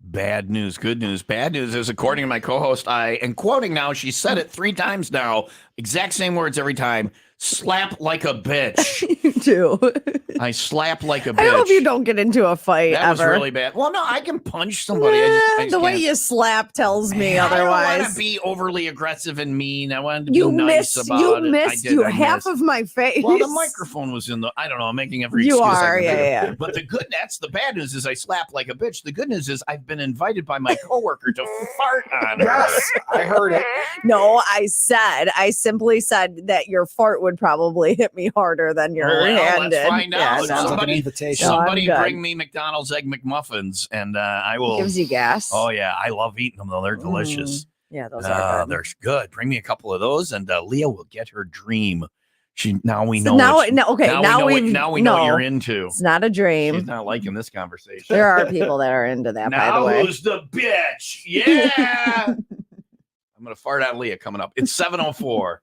Bad news, good news. Bad news is, according to my co-host, and quoting now, she said it 3 times now, exact same words every time, slap like a bitch. You do. I slap like a bitch. I hope you don't get into a fight That was ever. really bad. Well, no, I can punch somebody. I just the way can't. you slap tells me I don't want otherwise. to be overly aggressive and mean. I wanted to You be nice missed. about You it. missed. I did. You I half missed. of my face. Well, the microphone was in the. I don't know. I'm making every You excuse I are. can think of. Yeah. But that's the bad news is I slap like a bitch. The good news is I've been invited by my coworker to fart on her. Yes, I heard it. No, I simply said that your fart would probably hit me harder than your hand let's did. find out. Sounds like an Somebody, invitation. No, I'm somebody good. bring me McDonald's Egg McMuffins, and I will. Gives you gas. Oh yeah, I love eating them though. They're delicious. Yeah, those are good. They're good. Bring me a couple of those, and Leah will get her dream. Now we So know. now, what she- no, okay, now we know what you're into. It's not a dream. She's not liking this conversation. There are people that are into that, by Now the way. who's the bitch? Yeah. I'm gonna fart on Leah coming up. It's 7:04.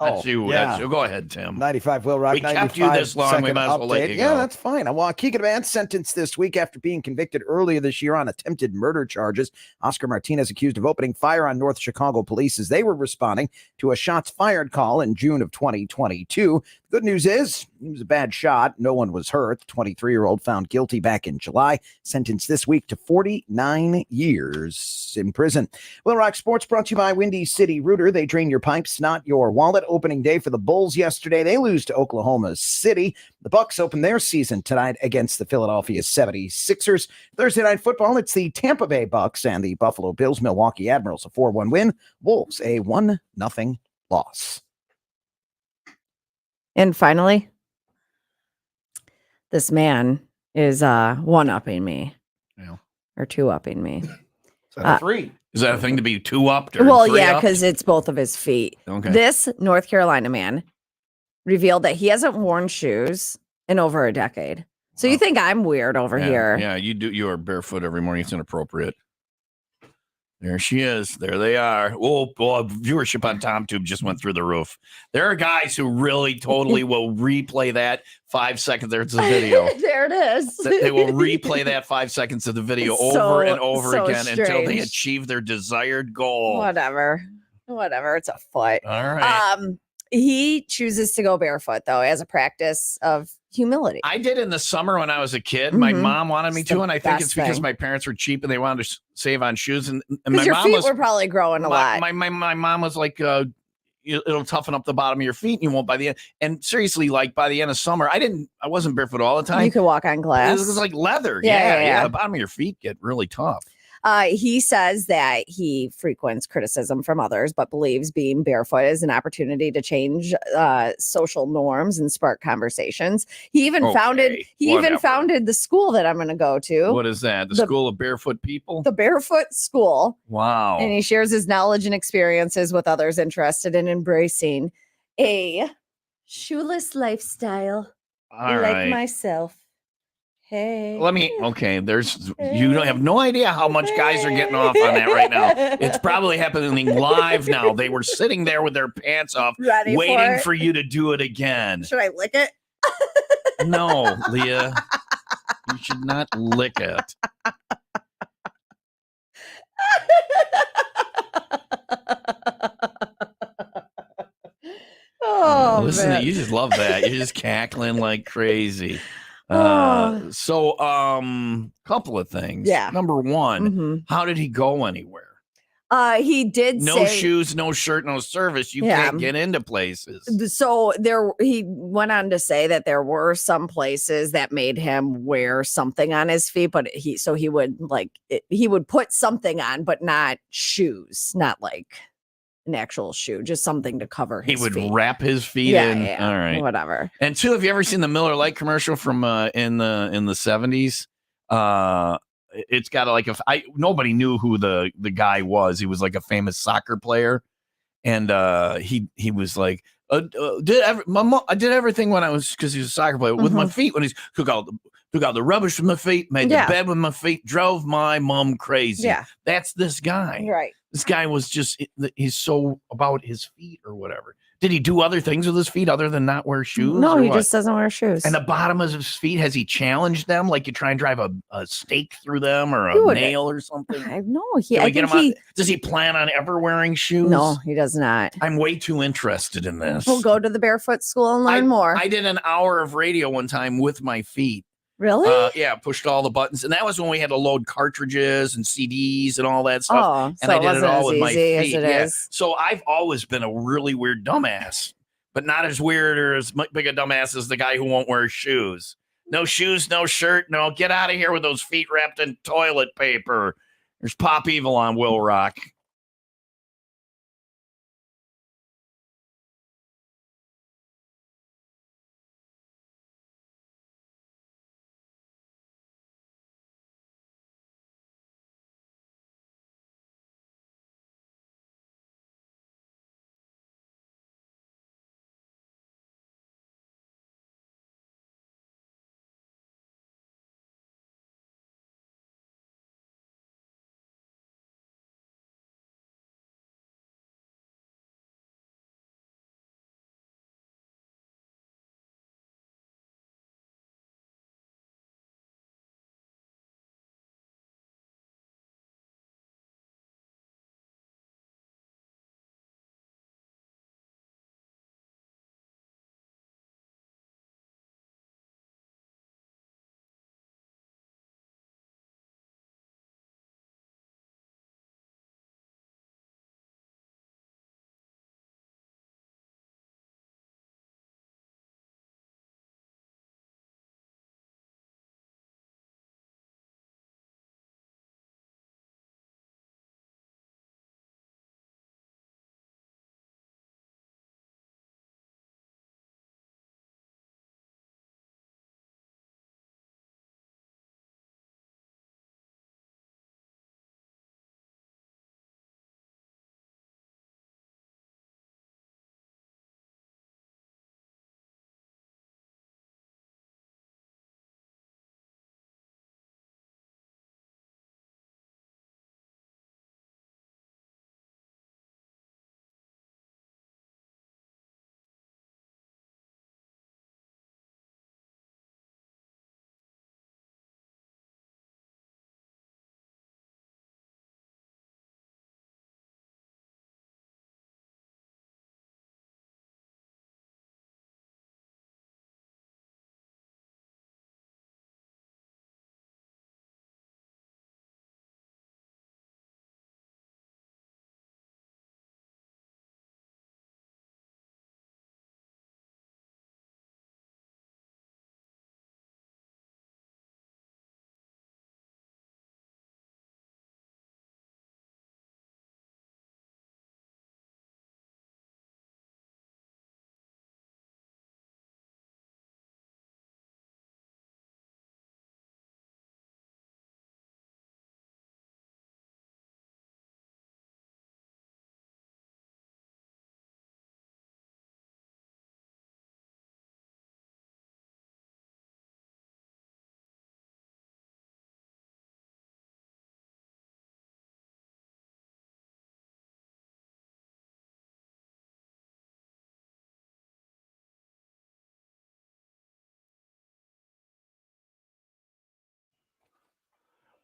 That's you. yeah. That's you. Go ahead, Tim. 95 Will Rock. We kept 95 you this long, we second might as well let update. you Yeah, go. that's fine. Well, Keegan Vance sentenced this week after being convicted earlier this year on attempted murder charges. Oscar Martinez accused of opening fire on North Chicago police as they were responding to a shots fired call in June of 2022. Good news is he was a bad shot. No one was hurt. The 23-year-old found guilty back in July, sentenced this week to 49 years in prison. Will Rock Sports brought to you by Windy City Rooter. They drain your pipes, not your wallet. Opening day for the Bulls yesterday. They lose to Oklahoma City. The Bucks open their season tonight against the Philadelphia 76ers. Thursday night football, it's the Tampa Bay Bucks and the Buffalo Bills. Milwaukee Admirals a 4-1 win. Wolves a 1-0 loss. And finally, this man is one-upping me. Yeah. Or two-upping me. Three. Is that a thing to be two up? Or Well, three yeah, up? because it's both of his feet. Okay. This North Carolina man revealed that he hasn't worn shoes in over a decade. So you think I'm weird over here. Yeah, you do. You are barefoot every morning. It's inappropriate. There she is. There they are. Oh, boy, viewership on TomTube just went through the roof. There are guys who really totally will replay that 5 seconds. There's the video. There it is. They will replay that 5 seconds of the video It's over so- and over so again until they strange. achieve their desired goal. Whatever. It's a foot. All right. He chooses to go barefoot though as a practice of humility. I did in the summer when I was a kid. My mom wanted me It's to, the and I think it's best because thing. my parents were cheap and they wanted to save on shoes. And my Because your mom feet was were probably growing a lot. my mom was like, it'll toughen up the bottom of your feet, and you won't by the end. And seriously, like by the end of summer, I wasn't barefoot all the time. You could walk on glass. It was like leather. Yeah. Yeah. The bottom of your feet get really tough. He says that he frequents criticism from others, but believes being barefoot is an opportunity to change social norms and spark conversations. He even founded the school that I'm going to go to. What is that? The School of Barefoot People? The Barefoot School. Wow. And he shares his knowledge and experiences with others interested in embracing a shoeless lifestyle myself. Hey. You don't have no idea how much guys are getting off on that right now. It's probably happening live now. They were sitting there with their pants off, waiting for you to do it again. Should I lick it? No, Leah. You should not lick it. Oh, listen, man. you just love that. You're just cackling like crazy. So, couple of things. Yeah. Number one, how did he go anywhere? He did no shoes, no shirt, no service. You can't get into places. So he went on to say that there were some places that made him wear something on his feet, but he would put something on, but not shoes, not like an actual shoe, just something to cover his feet. He would wrap his feet in. Yeah, all right, whatever. And two, have you ever seen the Miller Lite commercial from in the 70s? It's got nobody knew who the guy was. He was like a famous soccer player, and he was like, I did everything when I was, because he was a soccer player, with my feet. When he took out the rubbish from my feet, made the bed with my feet, drove my mom crazy. Yeah, that's this guy. Right. This guy was he's so about his feet or whatever. Did he do other things with his feet other than not wear shoes? No, he just doesn't wear shoes. And the bottom of his feet, has he challenged them? Like you try and drive a stake through them or a nail or something? I know. Does he plan on ever wearing shoes? No, he does not. I'm way too interested in this. We'll go to the Barefoot School and learn more. I did an hour of radio one time with my feet. Really? Yeah, pushed all the buttons. And that was when we had to load cartridges and CDs and all that stuff. Oh, and so I did it all with my feet. As it is. So I've always been a really weird dumbass, but not as weird or as big a dumbass as the guy who won't wear shoes. No shoes, no shirt. No, get out of here with those feet wrapped in toilet paper. There's Pop Evil on Will Rock.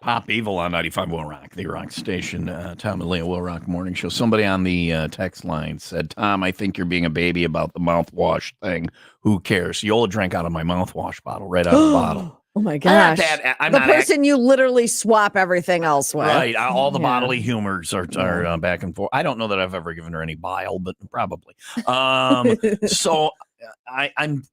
Pop Evil on 95 Will Rock, the rock station. Tom and Leah Will Rock Morning Show. Somebody on the text line said, Tom, I think you're being a baby about the mouthwash thing. Who cares? Yola drank out of my mouthwash bottle, right out of the bottle. Oh my gosh. I'm the not person you literally swap everything else with. Right. All the bodily humors are back and forth. I don't know that I've ever given her any bile, but probably. So I'm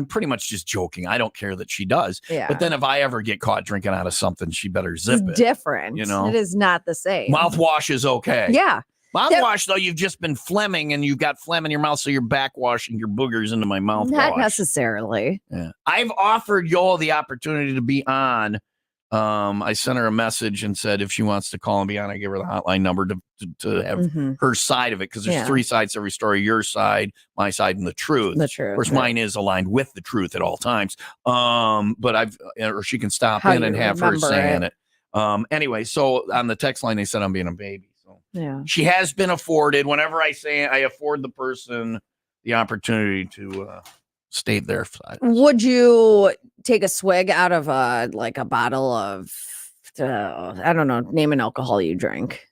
pretty much just joking. I don't care that she does. Yeah. But then if I ever get caught drinking out of something, she better zip it. It's different. You know? It is not the same. Mouthwash is okay. Yeah. Mouthwash, though, you've just been phlegming and you've got phlegm in your mouth, so you're backwashing your boogers into my mouthwash. Not necessarily. Yeah. I've offered Yola the opportunity to be on. I sent her a message and said if she wants to call and be on, I give her the hotline number to have her side of it, because there's three sides to every story: your side, my side, and the truth. The truth. Of course, mine is aligned with the truth at all times. But or she can stop in and have her saying it. Anyway, so on the text line, they said I'm being a baby. So yeah, she has been afforded. Whenever I say it, I afford the person the opportunity to state their side. Would you take a swig out of a bottle of I don't know, name an alcohol you drink?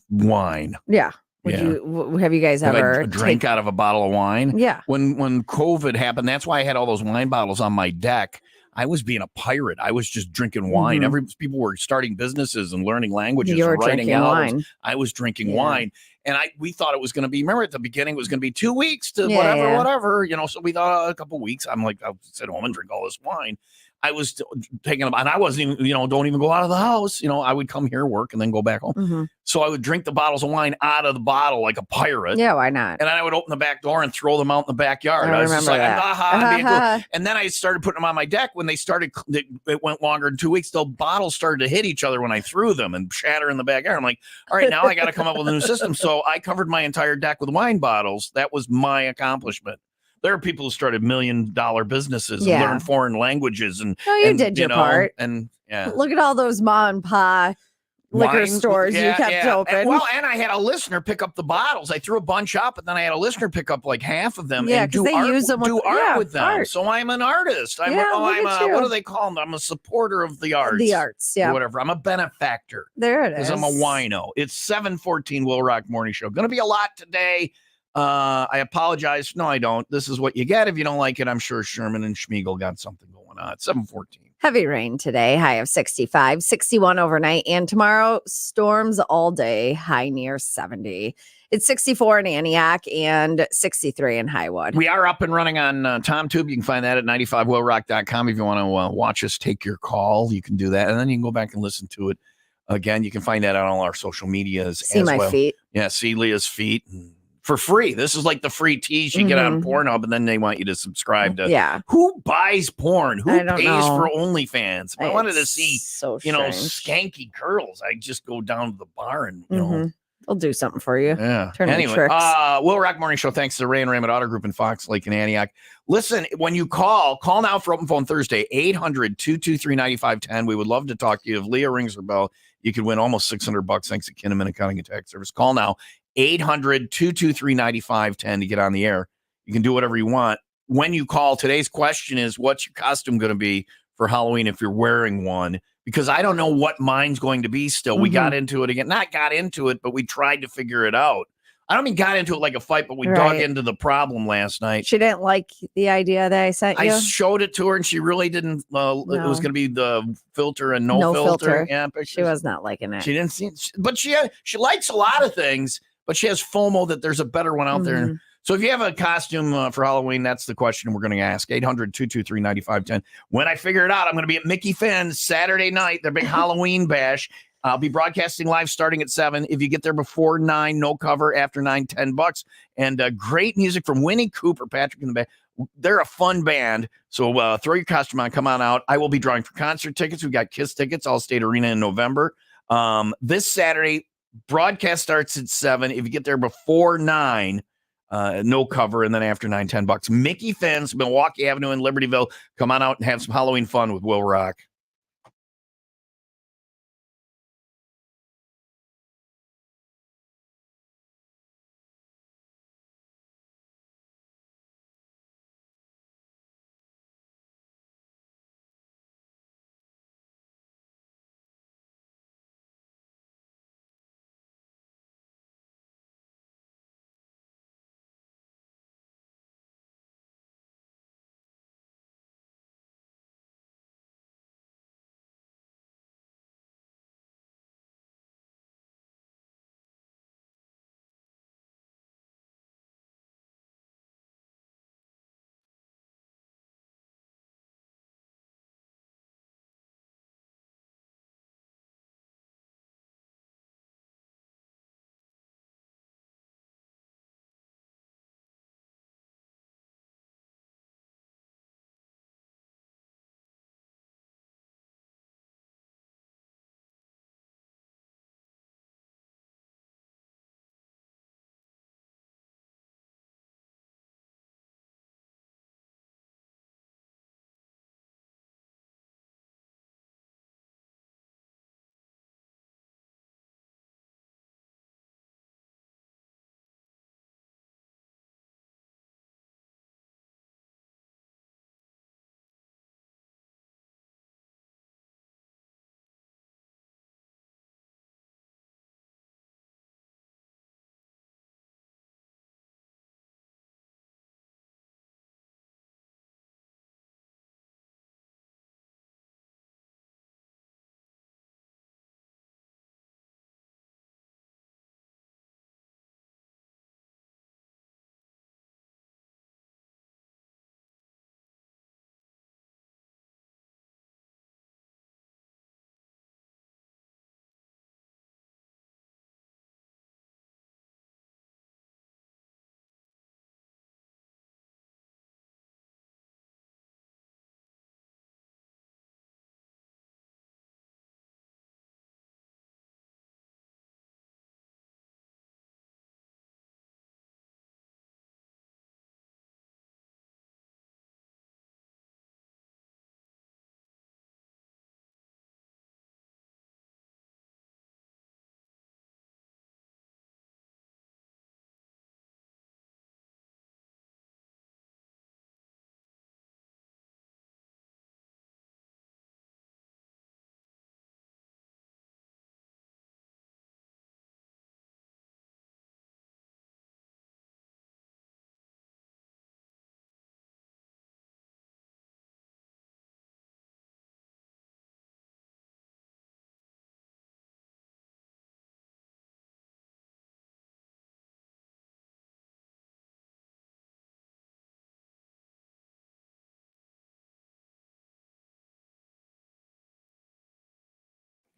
Wine. Yeah. Have you guys ever drank out of a bottle of wine? Yeah. When COVID happened, that's why I had all those wine bottles on my deck. I was being a pirate. I was just drinking wine. People were starting businesses and learning languages, you were writing drinking albums. wine. I was drinking wine. And we thought it was going to be, remember at the beginning, it was going to be 2 weeks to whatever, so we thought a couple weeks. I'm like, I'll sit home and drink all this wine. I was taking them, and I wasn't even, don't even go out of the house. I would come here, work, and then go back home. So I would drink the bottles of wine out of the bottle like a pirate. Yeah, why not? And then I would open the back door and throw them out in the backyard. I was just like, that. I'm being cool. And then I started putting them on my deck. When it went longer than 2 weeks, the bottles started to hit each other when I threw them and shatter in the backyard. I'm like, all right, now I got to come up with a new system. So I covered my entire deck with wine bottles. That was my accomplishment. There are people who started $1 million businesses and learned foreign languages. You did your part. And look at all those mom and pa liquor stores you kept open. And I had a listener pick up the bottles. I threw a bunch up, and then I had a listener pick up like half of them and do art with them. Art. So I'm an artist. What do they call them? I'm a supporter of the arts. The arts, yeah. Or whatever. I'm a benefactor. There it is. Because I'm a wino. It's 7:14 Will Rock Morning Show. Going to be a lot today. I apologize. No, I don't. This is what you get. If you don't like it, I'm sure Sherman and Schmiegel got something going on. 7:14. Heavy rain today, high of 65, 61 overnight, and tomorrow storms all day, high near 70. It's 64 in Antioch and 63 in Highwood. We are up and running on TomTube. You can find that at 95willrock.com. If you want to watch us take your call, you can do that. And then you can go back and listen to it again. You can find that on all our social medias. See my feet. Yeah, see Leah's feet. For free. This is like the free tease you get on Pornhub, and then they want you to subscribe to. Yeah. Who buys porn? Who pays know. For OnlyFans? If I wanted to see, so skanky girls, I just go down to the bar and, I'll do something for you. Yeah. Turn anyway, tricks. Will Rock Morning Show. Thanks to Ray and Raymond Auto Group in Fox Lake and Antioch. Listen, when you call now for Open Phone Thursday, 800-223-9510. We would love to talk to you. If Leah rings her bell, you could win almost $600 thanks to Kinnaman Accounting and Tax Service. Call now. 800-223-9510 to get on the air. You can do whatever you want. When you call, today's question is, what's your costume going to be for Halloween if you're wearing one? Because I don't know what mine's going to be still. We got into it again. Not got into it, but we tried to figure it out. I don't mean got into it like a fight, but we dug into the problem last night. She didn't like the idea that I sent you? I showed it to her, and she really didn't. No. It was going to be the filter and no filter. Yeah, she was not liking it. She didn't see it. But she likes a lot of things. But she has FOMO that there's a better one out there. So if you have a costume for Halloween, that's the question we're going to ask. 800-223-9510. When I figure it out, I'm going to be at Mickey Finn's Saturday night, their big Halloween bash. I'll be broadcasting live starting at 7. If you get there before 9, no cover. After 9, $10. And great music from Winnie Cooper, Patrick in the band. They're a fun band. So throw your costume on. Come on out. I will be drawing for concert tickets. We've got KISS tickets, Allstate Arena in November. This Saturday, broadcast starts at 7. If you get there before 9, no cover, and then after 9, $10. Mickey Finn's, Milwaukee Avenue in Libertyville. Come on out and have some Halloween fun with Will Rock.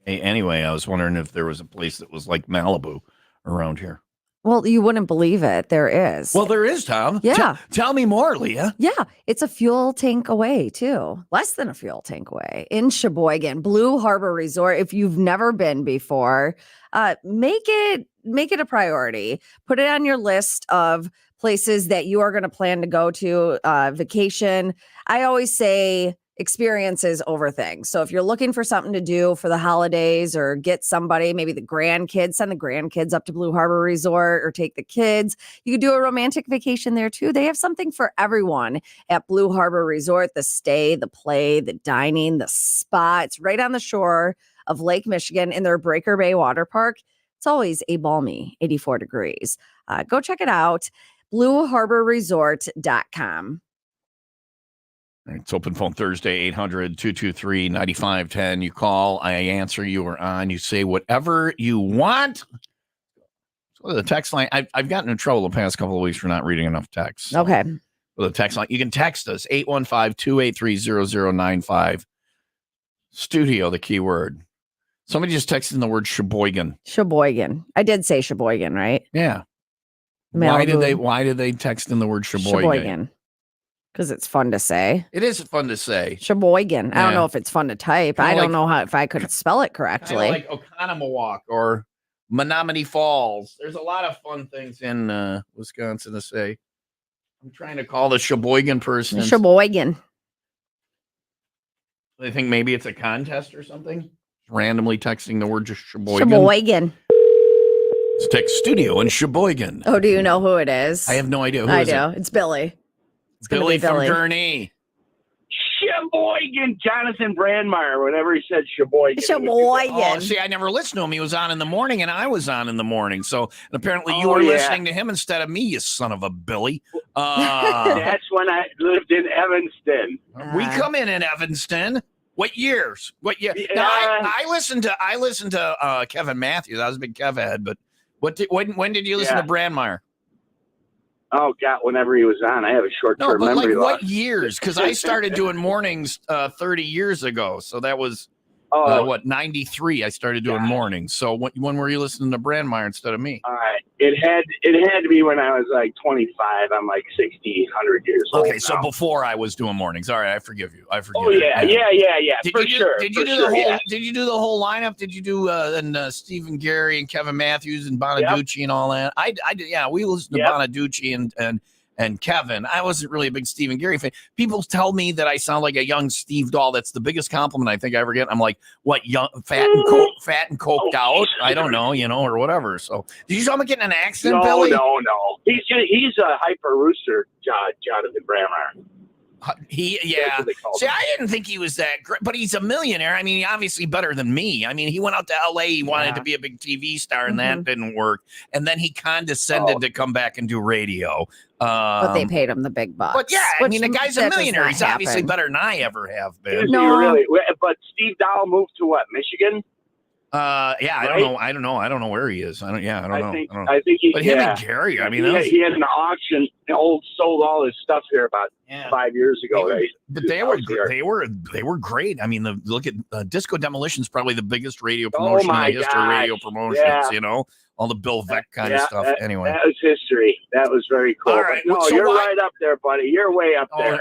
Hey, anyway, I was wondering if there was a place that was like Malibu around here. Well, you wouldn't believe it. There is. Well, there is, Tom. Yeah. Tell me more, Leah. Yeah, it's a fuel tank away too. Less than a fuel tank away in Sheboygan, Blue Harbor Resort. If you've never been before, make it a priority. Put it on your list of places that you are going to plan to go to vacation. I always say experiences over things. So if you're looking for something to do for the holidays or get somebody, maybe the grandkids, send the grandkids up to Blue Harbor Resort or take the kids. You could do a romantic vacation there too. They have something for everyone at Blue Harbor Resort, the stay, the play, the dining, the spa. It's right on the shore of Lake Michigan in their Breaker Bay Water Park. It's always a balmy 84 degrees. Go check it out, blueharborresort.com. All right, it's open phone Thursday, 800-223-9510. You call, I answer, you are on. You say whatever you want. So the text line, I've gotten in trouble the past couple of weeks for not reading enough texts. So Okay. the text line, you can text us, 815-283-0095. Studio, the keyword. Somebody just texted in the word Sheboygan. Sheboygan. I did say Sheboygan, right? Yeah. Malibu. Why did they text in the word Sheboygan? Because it's fun to say. It is fun to say. Sheboygan. I don't Yeah. know if it's fun to type. Kinda I don't like- know if I could spell it correctly. Like Oconomowoc or Menominee Falls. There's a lot of fun things in Wisconsin to say. I'm trying to call the Sheboygan person. Sheboygan. They think maybe it's a contest or something. Randomly texting the word just Sheboygan. Sheboygan. Let's text studio in Sheboygan. Oh, do you know who it is? I have no idea. Who I is do. it? It's Billy. It's gonna Billy be from Billy. Gurnee. Sheboygan, Jonathan Brandmeier, whenever he said Sheboygan. Sheboygan. Oh, see, I never listened to him. He was on in the morning, and I was on in the morning. So apparently you Oh, were yeah. listening to him instead of me, you son of a Billy. That's when I lived in Evanston. We come in Evanston. What years? What year? Yeah. Now, I listened to Kevin Matthews. I was a big Kev head, but when did you listen Yeah. to Brandmeier? Oh, God, whenever he was on. I have a No, short-term but memory like loss. what years? Because I started doing mornings 30 years ago. So that was Oh, 93. I started doing mornings. So when were you listening to Brandmeier instead of me? all right. It had to be when I was like 25. I'm like 60, 100 years old Okay, so now. before I was doing mornings. All right, I forgive you. I forgive Oh, you. yeah. Did For you do, sure. Did you for do sure, the whole? yeah. Did you do the whole lineup? Did you do Stephen Gary and Kevin Matthews and Bonaducci and all that? I did. Yeah, we listened to Yep. Bonaducci and Kevin. I wasn't really a big Stephen Gary fan. People tell me that I sound like a young Steve Dahl. That's the biggest compliment I think I ever get. I'm like, what, young, fat and coked out? I don't know, or whatever. So, did you saw me getting an accent, No, Billy? no. He's a hyper rooster, Jonathan Brandmeier. Yeah. That's what they call See, him. I didn't think he was that great, but he's a millionaire. I mean, obviously better than me. I mean, he went out to LA. He wanted to be a big TV star, and that didn't work. And then he condescended to come back and do radio. But they paid him the big bucks. But yeah, I which mean, the guy's a that does millionaire. not He's obviously happen. better than I ever have been. No. Really. But Steve Dahl moved to what? Michigan? Yeah, I don't know. I don't know where he is. I don't know. I think he. But him yeah. and Gary, I mean, he had an auction. Sold all his stuff here about 5 years ago. But they were great. I mean, look at Disco Demolition's probably the biggest radio promotion in the history of radio promotions. Yeah. All the Bill Veck kind of stuff. Anyway, that was history. That was very cool. All right, But no, so you're why- right up there, buddy. You're way up there.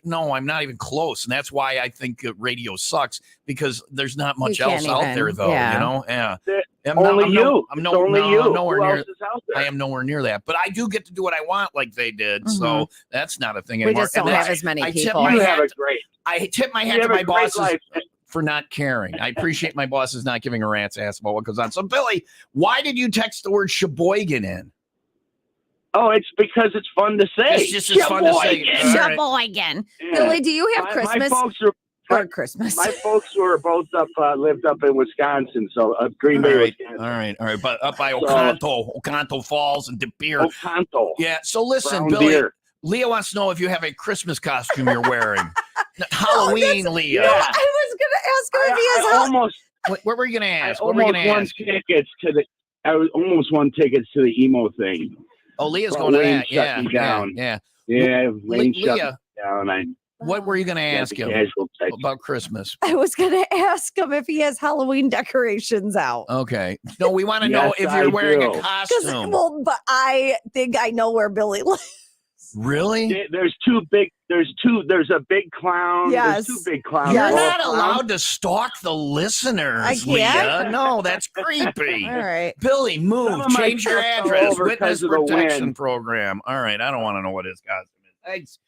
No, I'm not even close, and that's why I think radio sucks because there's not much You else can't out even- there, though. yeah. Yeah. Only you. I'm It's only you. nowhere Who near. else is out there? I am nowhere near that, but I do get to do what I want, like they did. So that's not a thing We anymore. just don't And have that's- as many I tip people. my You have hat- a great. I tip my You hat to have a my great bosses life. for not caring. I appreciate my bosses not giving a rat's ass about what goes on. So, Billy, why did you text the word Sheboygan in? Oh, it's because it's fun to say. It's just as fun to say. Sheboygan. All right. Sheboygan. Yeah. Billy, do you have My Christmas folks were. or Christmas? My folks were both lived up in Wisconsin, so Green Bay, Wisconsin. All right. But up by So- Oconto Falls and De Pere. Oconto. Yeah. So listen, Brown Billy. deer. Leah wants to know if you have a Christmas costume you're wearing. Halloween, Leah. Yeah. I was going to ask her if he has I almost. What were you going to I ask? What were you almost going to won ask? tickets to the. I almost won tickets to the emo thing. Oh, Leah's Well, going to Wayne that. shut me down. Yeah. Yeah, Wayne shut me Leah, down. What were you going to ask him Casual type. about Christmas? I was going to ask him if he has Halloween decorations out. Okay. No, we want to know Yes, if you're I wearing do. a costume. Well, but I think I know where Billy lives. Really? There's a big clown. Yes. There's two big clowns. You're Little not clown. allowed to stalk the listeners, I can't? Leah. No, that's creepy. All right. Billy, Some move. of my Change your stuff fell address. over Witness 'cause of the protection wind. program. All right. I don't want to know what his costume is. Thanks,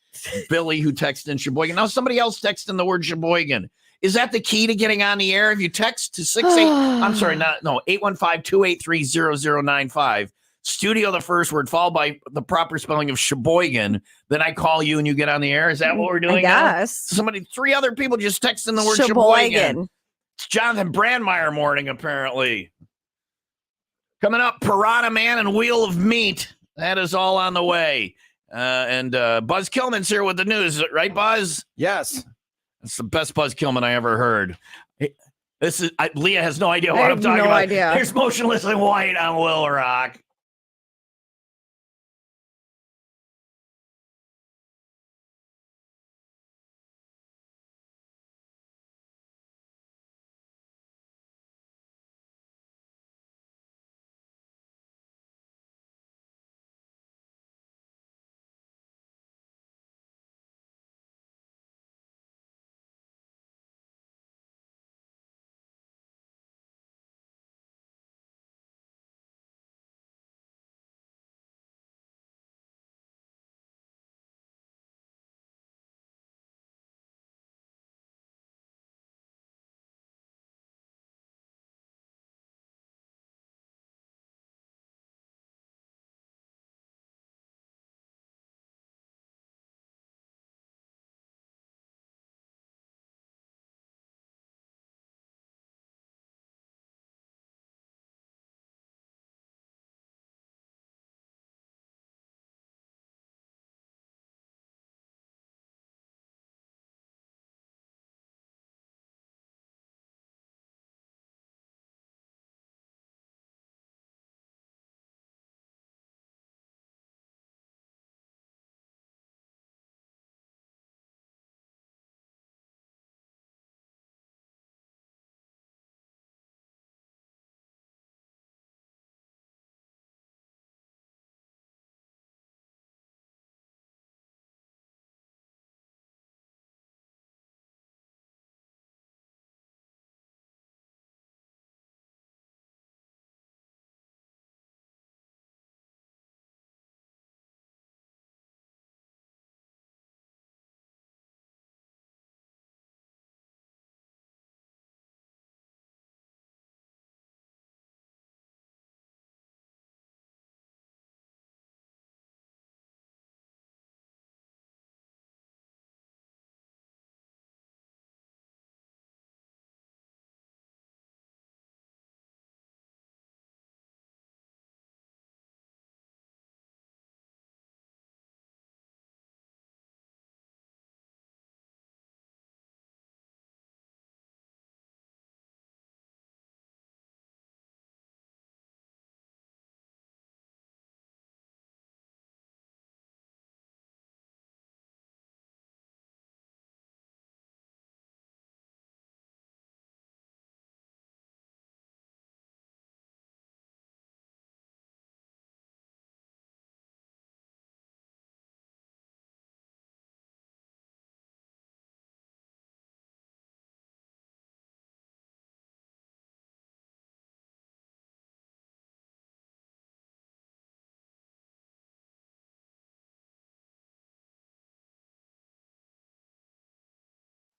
Billy, who texted in Sheboygan. Now, somebody else texted in the word Sheboygan. Is that the key to getting on the air? If you text to 815-283-0095, studio the first word, followed by the proper spelling of Sheboygan, then I call you and you get on the air. Is that what we're doing now? Yes. Three other people just texted in the word Sheboygan. It's Jonathan Brandmeier morning, apparently. Coming up, Piranha Man and Wheel of Meat. That is all on the way. And Buzz Killman's here with the news, right, Buzz? Yes. That's the best Buzz Killman I ever heard. Leah has no idea what I'm talking no about. idea. Here's Motionless in White on Will Rock.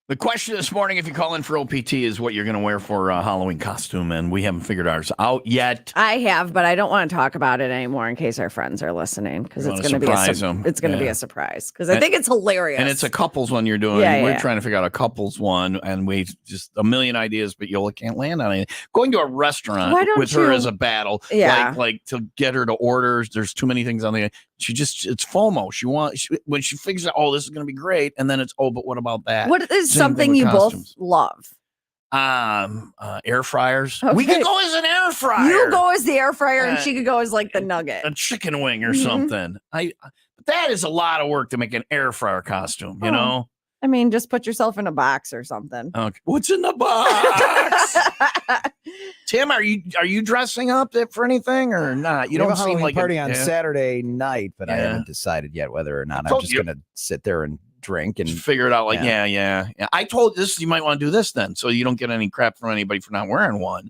The question this morning, if you call in for OPT, is what you're going to wear for a Halloween costume, and we haven't figured ours out yet. I have, but I don't want to talk about it anymore in case our friends are listening because it's going to be a surprise because I think it's hilarious. And it's a couples one you're doing. We're trying to figure out a couples one, and we just a million ideas, but Yola can't land on anything. Going to a restaurant with her is a battle. Like to get her to order. There's too many things on the. It's FOMO. When she figures out, oh, this is going to be great, and then it's but what about that? What is something you both love? Air fryers. Okay. We could go as an air fryer. You go as the air fryer, and she could go as like the nugget, a chicken wing or something. But that is a lot of work to make an air fryer costume. You know. I mean, just put yourself in a box or something. Okay. What's in the box? Tim, are you dressing up for anything or not? You We have don't a seem Halloween like party on Saturday night, but I Yeah. haven't decided yet whether or not. I'm told just you. going to sit there and drink and Just figure it out. Like, yeah. I told this, you might want to do this then, so you don't get any crap from anybody for not wearing one.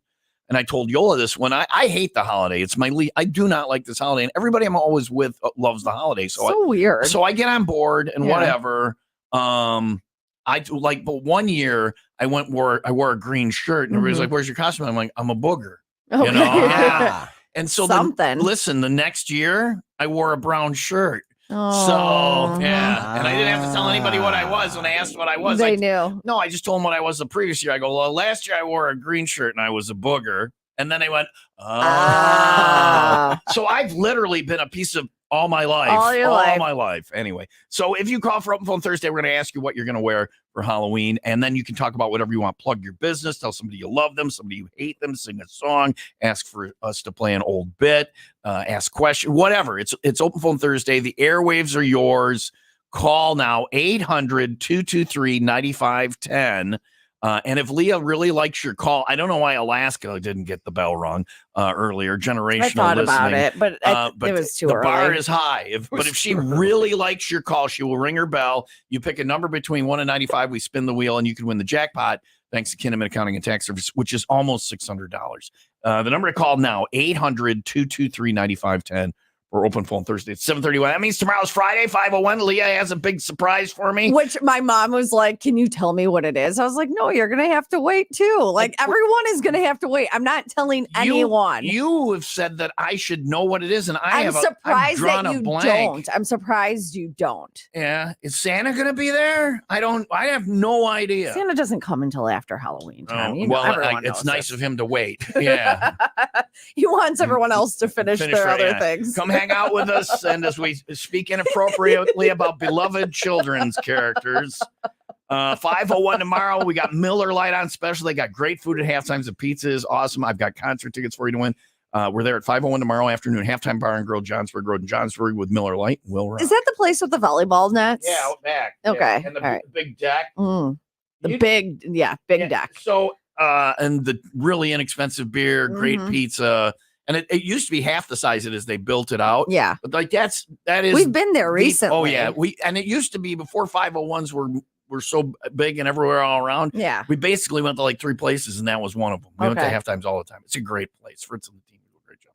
And I told Yola this one. I hate the holiday. It's my I do not like this holiday, and everybody I'm always with loves the holiday. So weird. So I get on board and whatever. I do like, but one year I wore a green shirt, and everybody's like, "Where's your costume?" I'm like, "I'm a booger." Okay. You know. And so Something. the next year I wore a brown shirt. Oh. So yeah, and I didn't have to tell anybody what I was when I asked what I was. They knew. No, I just told them what I was the previous year. I go, well, last year I wore a green shirt and I was a booger, and then they went, oh. So I've literally been a piece of all my life, all my life. Anyway, so if you call for Open Phone Thursday, we're going to ask you what you're going to wear for Halloween, and then you can talk about whatever you want. Plug your business, tell somebody you love them, somebody you hate them, sing a song, ask for us to play an old bit, ask questions, whatever. It's Open Phone Thursday. The airwaves are yours. Call now, 800-223-9510. And if Leah really likes your call, I don't know why Alaska didn't get the bell rung earlier. Generational I thought listening. about it, but it was too early. The bar is high. But if she really likes your call, she will ring her bell. You pick a number between 1 and 95. We spin the wheel, and you can win the jackpot thanks to Kinnaman Accounting and Tax Service, which is almost $600. The number to call now, 800-223-9510. Or Open Phone Thursday at 7:31. That means tomorrow's Friday, 5:01. Leah has a big surprise for me. Which my mom was like, can you tell me what it is? I was like, no, you're going to have to wait too. Like everyone is going to have to wait. I'm not telling anyone. You have said that I should know what it is, and I'm surprised that you blank. don't. I'm surprised you don't. Yeah. Is Santa going to be there? I have no idea. Santa doesn't come until after Halloween time. It's nice of him to wait. Yeah. He wants everyone else to finish their other things. Come hang out with us, and as we speak inappropriately about beloved children's characters. 5:01 tomorrow. We got Miller Lite on special. They got great food at halftime. The pizza is awesome. I've got concert tickets for you to win. We're there at 5:01 tomorrow afternoon. Halftime Bar and Grill, Johnsburg Road in Johnsburg with Miller Lite. WIIL Rock. Is that the place with the volleyball nets? Yeah, out back. Okay. Yeah. And the big deck. Big deck. So, and the really inexpensive beer, great pizza. And it used to be half the size it is. They built it out. Yeah. But like that is. We've been there recently. Oh yeah. And it used to be before 501s were so big and everywhere all around. Yeah. We basically went to like 3 places and that was one of them. We went to half times all the time. It's a great place. Fritz and the team do a great job.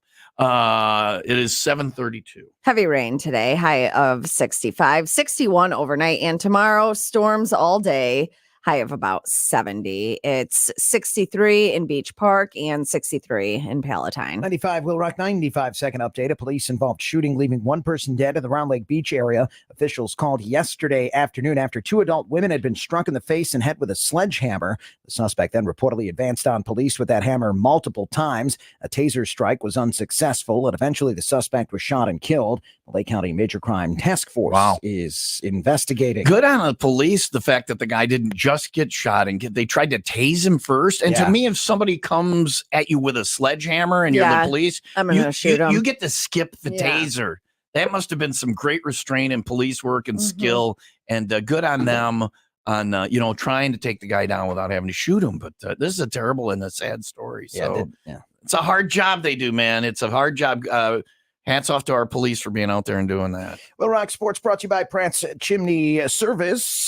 It is 7:32. Heavy rain today, high of 65, 61 overnight, and tomorrow storms all day. High of about 70. It's 63 in Beach Park and 63 in Palatine. 95 WIIL Rock 95-second update. A police-involved shooting leaving one person dead in the Round Lake Beach area. Officials called yesterday afternoon after 2 adult women had been struck in the face and head with a sledgehammer. The suspect then reportedly advanced on police with that hammer multiple times. A taser strike was unsuccessful, and eventually the suspect was shot and killed. The Lake County Major Crime Task Force is investigating. Good on the police, the fact that the guy didn't just get shot and they tried to tase him first. And to me, if somebody comes at you with a sledgehammer and you're the police, I'm going to shoot him. You get to skip the taser. That must have been some great restraint and police work and skill, and good on them on trying to take the guy down without having to shoot him. But this is a terrible and a sad story. So it's a hard job they do, man. It's a hard job. Hats off to our police for being out there and doing that. WIIL Rock Sports brought to you by Pratt's Chimney Service.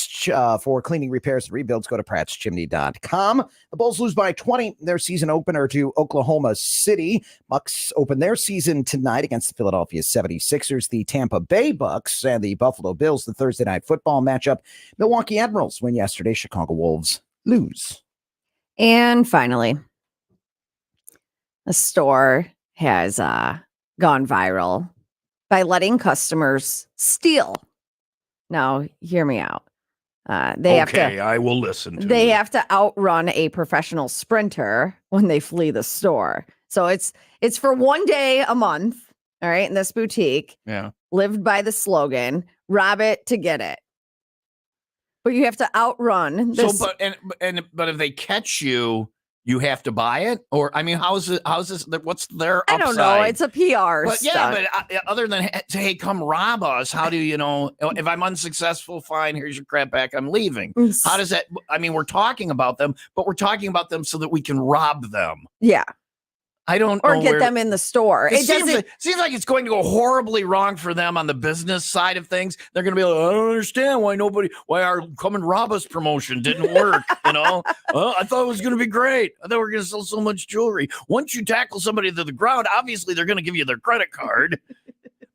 For cleaning, repairs, and rebuilds, go to prattschimney.com. The Bulls lose by 20 their season opener to Oklahoma City. Bucks open their season tonight against the Philadelphia 76ers, the Tampa Bay Bucks, and the Buffalo Bills, the Thursday night football matchup. Milwaukee Admirals win yesterday. Chicago Wolves lose. And finally, a store has gone viral by letting customers steal. Now, hear me out. I will listen to They have to outrun a professional sprinter when they flee the store. So it's for one day a month, all right, in this boutique. Yeah. Lived by the slogan, rob it to get it. But you have to outrun this. So, but if they catch you, You have to buy it, or I mean, how's this? What's their I upside? don't know. It's a PR But stunt. but other than hey, come rob us. How do you know if I'm unsuccessful? Fine, here's your crap back. I'm leaving. How does that? I mean, we're talking about them, but we're talking about them so that we can rob them. Yeah. I don't or know get them in the store. It seems like it's going to go horribly wrong for them on the business side of things. They're going to be like, I don't understand why our come and rob us promotion didn't work. I thought it was going to be great. I thought we were going to sell so much jewelry. Once you tackle somebody to the ground, obviously they're going to give you their credit card.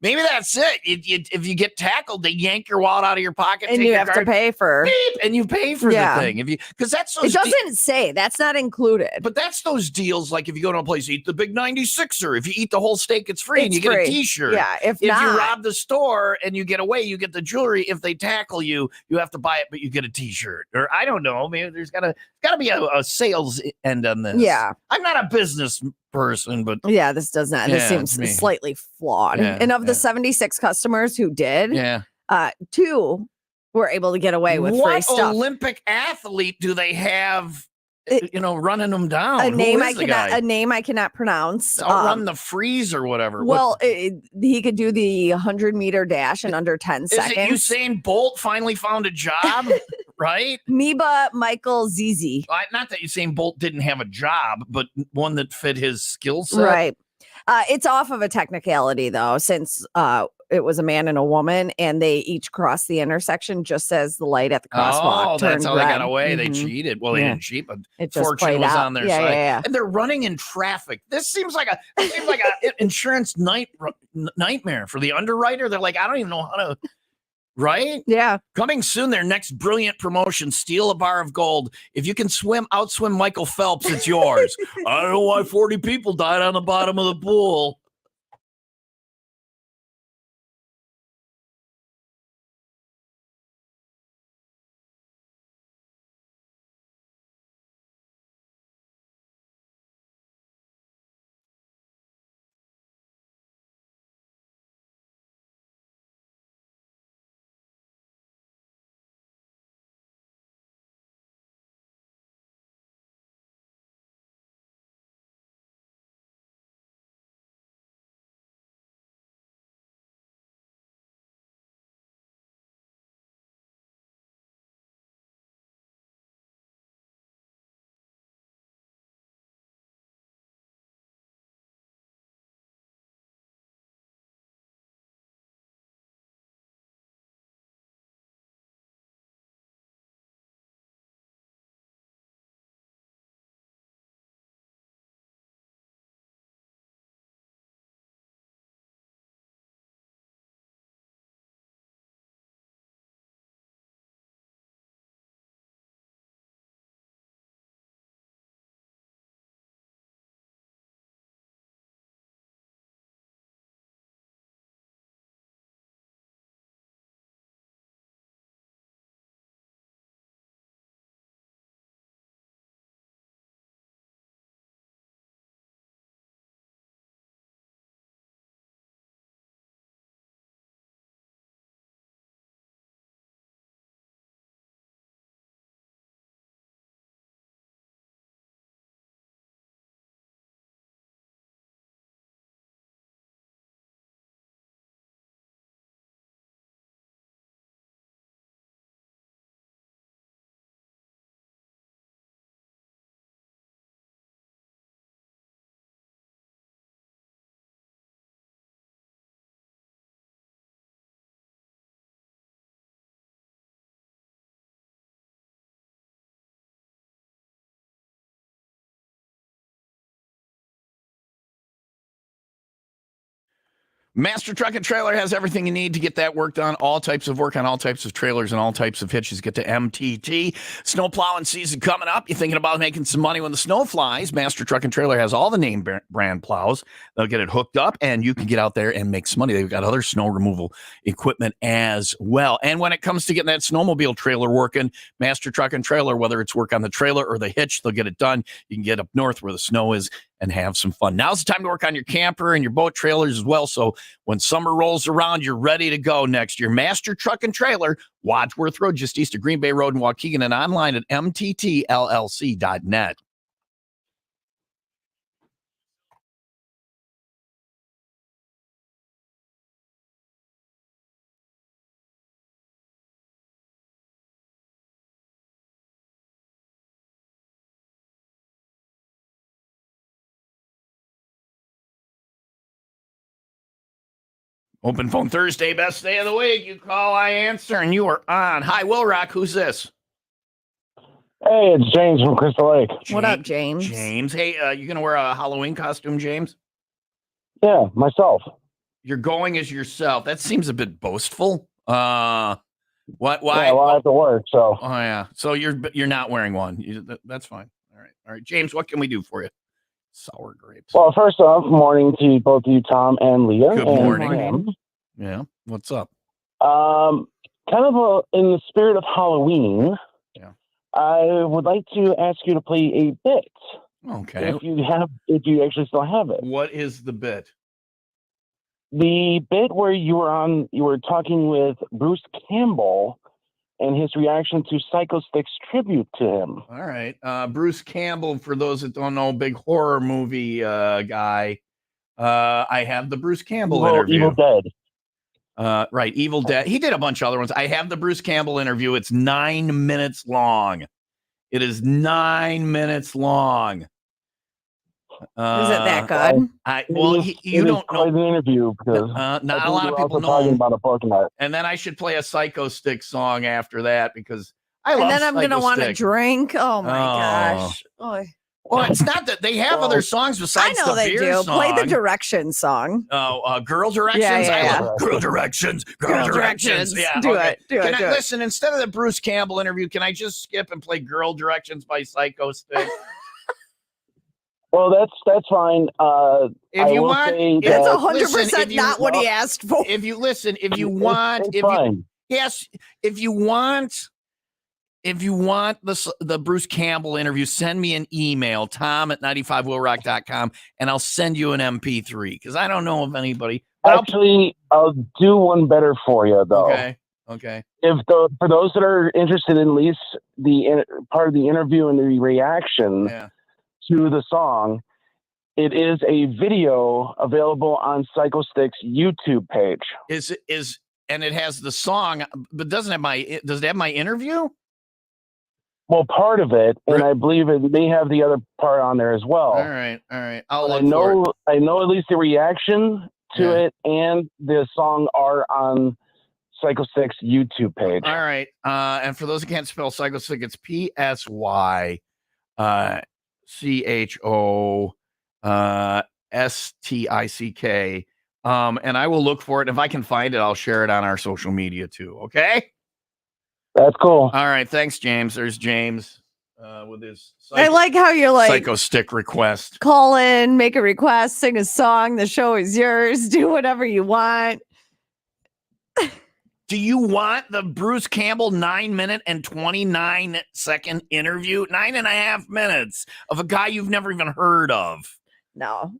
Maybe that's it. If you get tackled, they yank your wallet out of your pocket, and you have to pay for beep, and you pay for the thing. Because that's those it doesn't say that's not included. But that's those deals like if you go to a place, eat the big 96er. If you eat the whole steak, it's free, and you get a T-shirt. Yeah. If you not, rob the store and you get away, you get the jewelry. If they tackle you, you have to buy it, but you get a T-shirt. Or I don't know. Maybe there's gotta be a sales end on this. Yeah. I'm not a business person, but yeah, this does not. This seems slightly flawed. Yeah, and of the 76 customers who did, 2 were able to get away with free stuff. What Olympic athlete do they have? Running them down. A name I cannot pronounce. Run the freeze or whatever. Well, he could do the 100-meter dash in under 10 seconds. Is it Usain Bolt finally found a job? Right? Meba Michael Zizi. Not that Usain Bolt didn't have a job, but one that fit his skill set. Right. It's off of a technicality, though, since it was a man and a woman, and they each crossed the intersection just as the light at the crosswalk turned that's how red. they got away. Mm-hmm. They cheated. Well, they didn't cheat, but it just fortune was out. on their side. Yeah. And they're running in traffic. This seems like a insurance nightmare for the underwriter. They're like, I don't even know how to. Right? Yeah. Coming soon, their next brilliant promotion, steal a bar of gold. If you can outswim Michael Phelps, it's yours. I don't know why 40 people died on the bottom of the pool. Master Truck and Trailer has everything you need to get that work done. All types of work on all types of trailers and all types of hitches. Get to MTT. Snow plowing season coming up. You're thinking about making some money when the snow flies. Master Truck and Trailer has all the name brand plows. They'll get it hooked up, and you can get out there and make some money. They've got other snow removal equipment as well. And when it comes to getting that snowmobile trailer working, Master Truck and Trailer, whether it's work on the trailer or the hitch, they'll get it done. You can get up north where the snow is and have some fun. Now's the time to work on your camper and your boat trailers as well. So when summer rolls around, you're ready to go next year. Master Truck and Trailer, Wadsworth Road, just east of Green Bay Road in Waukegan, and online at mttllc.net. Open Phone Thursday, best day of the week. You call, I answer, and you are on. Hi, Will Rock. Who's this? Hey, it's James from Crystal Lake. What up, James? James. Hey, you going to wear a Halloween costume, James? Yeah, myself. You're going as yourself. That seems a bit boastful. What? Why? Yeah, well, I have to work, so. Oh, yeah. So you're not wearing one. That's fine. All right. James, what can we do for you? Sour grapes. Well, first off, morning to both you, Tom and Leah. Good and morning. Pam. Yeah. What's up? Kind of in the spirit of Halloween, Yeah. I would like to ask you to play a bit. Okay. If you actually still have it. What is the bit? The bit where you were talking with Bruce Campbell and his reaction to Psycho Stick's tribute to him. All right. Bruce Campbell, for those that don't know, big horror movie guy. I have the Bruce Campbell interview. Evil Dead. Right. Evil Dead. He did a bunch of other ones. I have the Bruce Campbell interview. It's 9 minutes long. It is 9 minutes long. Is it that good? You don't know the interview because not a lot of people know talking about a book in that. And then I should play a Psycho Stick song after that because I love. And then I'm Psycho gonna want to Stick. drink. Oh my gosh! Oy. Well, it's not that they have other songs besides I know the they beer do. song. Play the direction song. Girl Directions. Yeah. I love Girl Directions. Girl Directions. Yeah, Do okay. it. Can I listen instead of the Bruce Campbell interview? Can I just skip and play Girl Directions by Psycho Stick? Well, that's fine. If you want, that's 100% not what he asked for. If you listen, if you want, if you want the Bruce Campbell interview, send me an email, tom@95willrock.com, and I'll send you an MP3 because I don't know of anybody. Actually, I'll do one better for you though. Okay. For those that are interested in at least the part of the interview and the reaction to the song, it is a video available on Psycho Stick's YouTube page. And it has the song, but does it have my interview? Well, part of it, and I believe it may have the other part on there as well. All right. I know at least the reaction to it and the song are on Psycho Stick's YouTube page. All right. And for those who can't spell Psycho Stick, it's PSY CHOSTICK. And I will look for it. If I can find it, I'll share it on our social media too. Okay. That's cool. All right. Thanks, James. There's James with his I like how you're like Psycho Stick request. Call in, make a request, sing a song. The show is yours. Do whatever you want. Do you want the Bruce Campbell 9-minute and 29-second interview? 9.5 minutes of a guy you've never even heard of. No.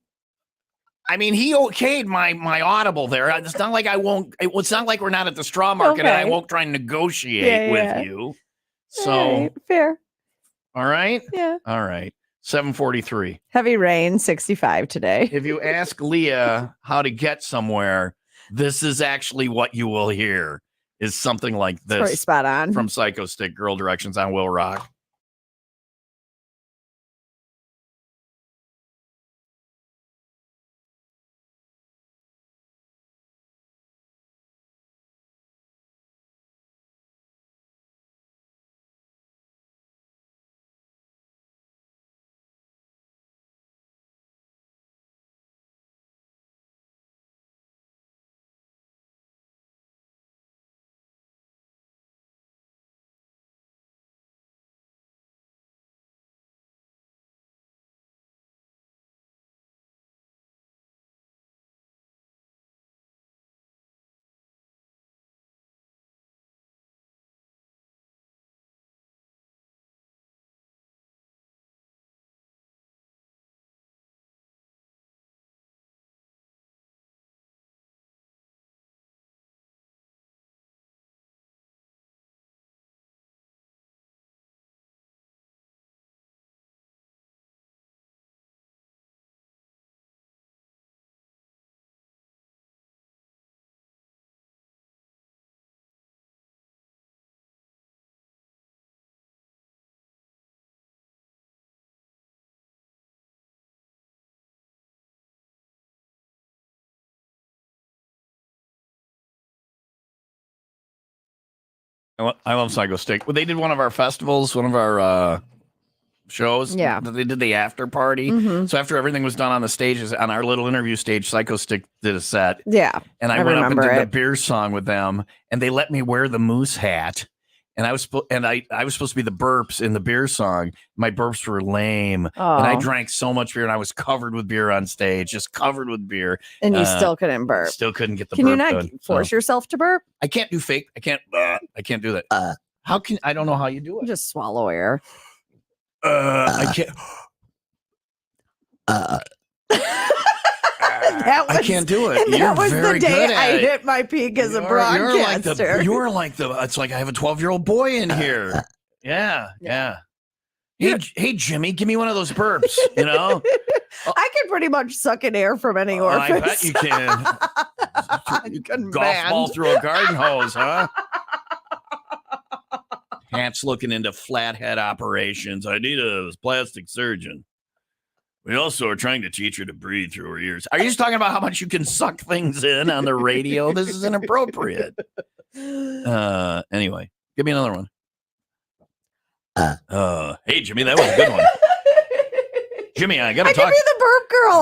I mean, he okayed my Audible there. It's not like it's not like we're not at the straw market and I won't try and negotiate with you. So right, fair. All right. Yeah. All right. 7:43. Heavy rain, 65 today. If you ask Leah how to get somewhere, this is actually what you will hear. Is something like this. Pretty spot on. From Psycho Stick, Girl Directions on Will Rock. I love Psycho Stick. Well, they did one of our festivals, one of our shows. Yeah. They did the after party. Mhm. So after everything was done on the stages, on our little interview stage, Psycho Stick did a set. Yeah. And I went up and remember did the it. beer song with them, and they let me wear the moose hat. And I was supposed to be the burps in the beer song. My burps were lame, and I Oh. drank so much beer, and I was covered with beer on stage, just covered with beer. And you still couldn't burp. Still couldn't get the Can burp you not done. force yourself to burp? I can't do fake. I can't do that. How can I don't know how you do it? Just swallow air. I can't. I can't do it. And that You're was very the day good at I it. hit my peak as a broadcaster. You're like the. It's like I have a 12-year-old boy in here. Yeah. Hey, Jimmy, give me one of those burps. You know, I can pretty much suck in air from any orifice. I bet you can. You couldn't Golf band. ball through a garden hose, huh? Hant's looking into flathead operations. I need a plastic surgeon. We also are trying to teach her to breathe through her ears. Are you just talking about how much you can suck things in on the radio? This is inappropriate. Anyway, give me another one. Hey, Jimmy, that was a good one. Jimmy, I got to talk. I could be the burp girl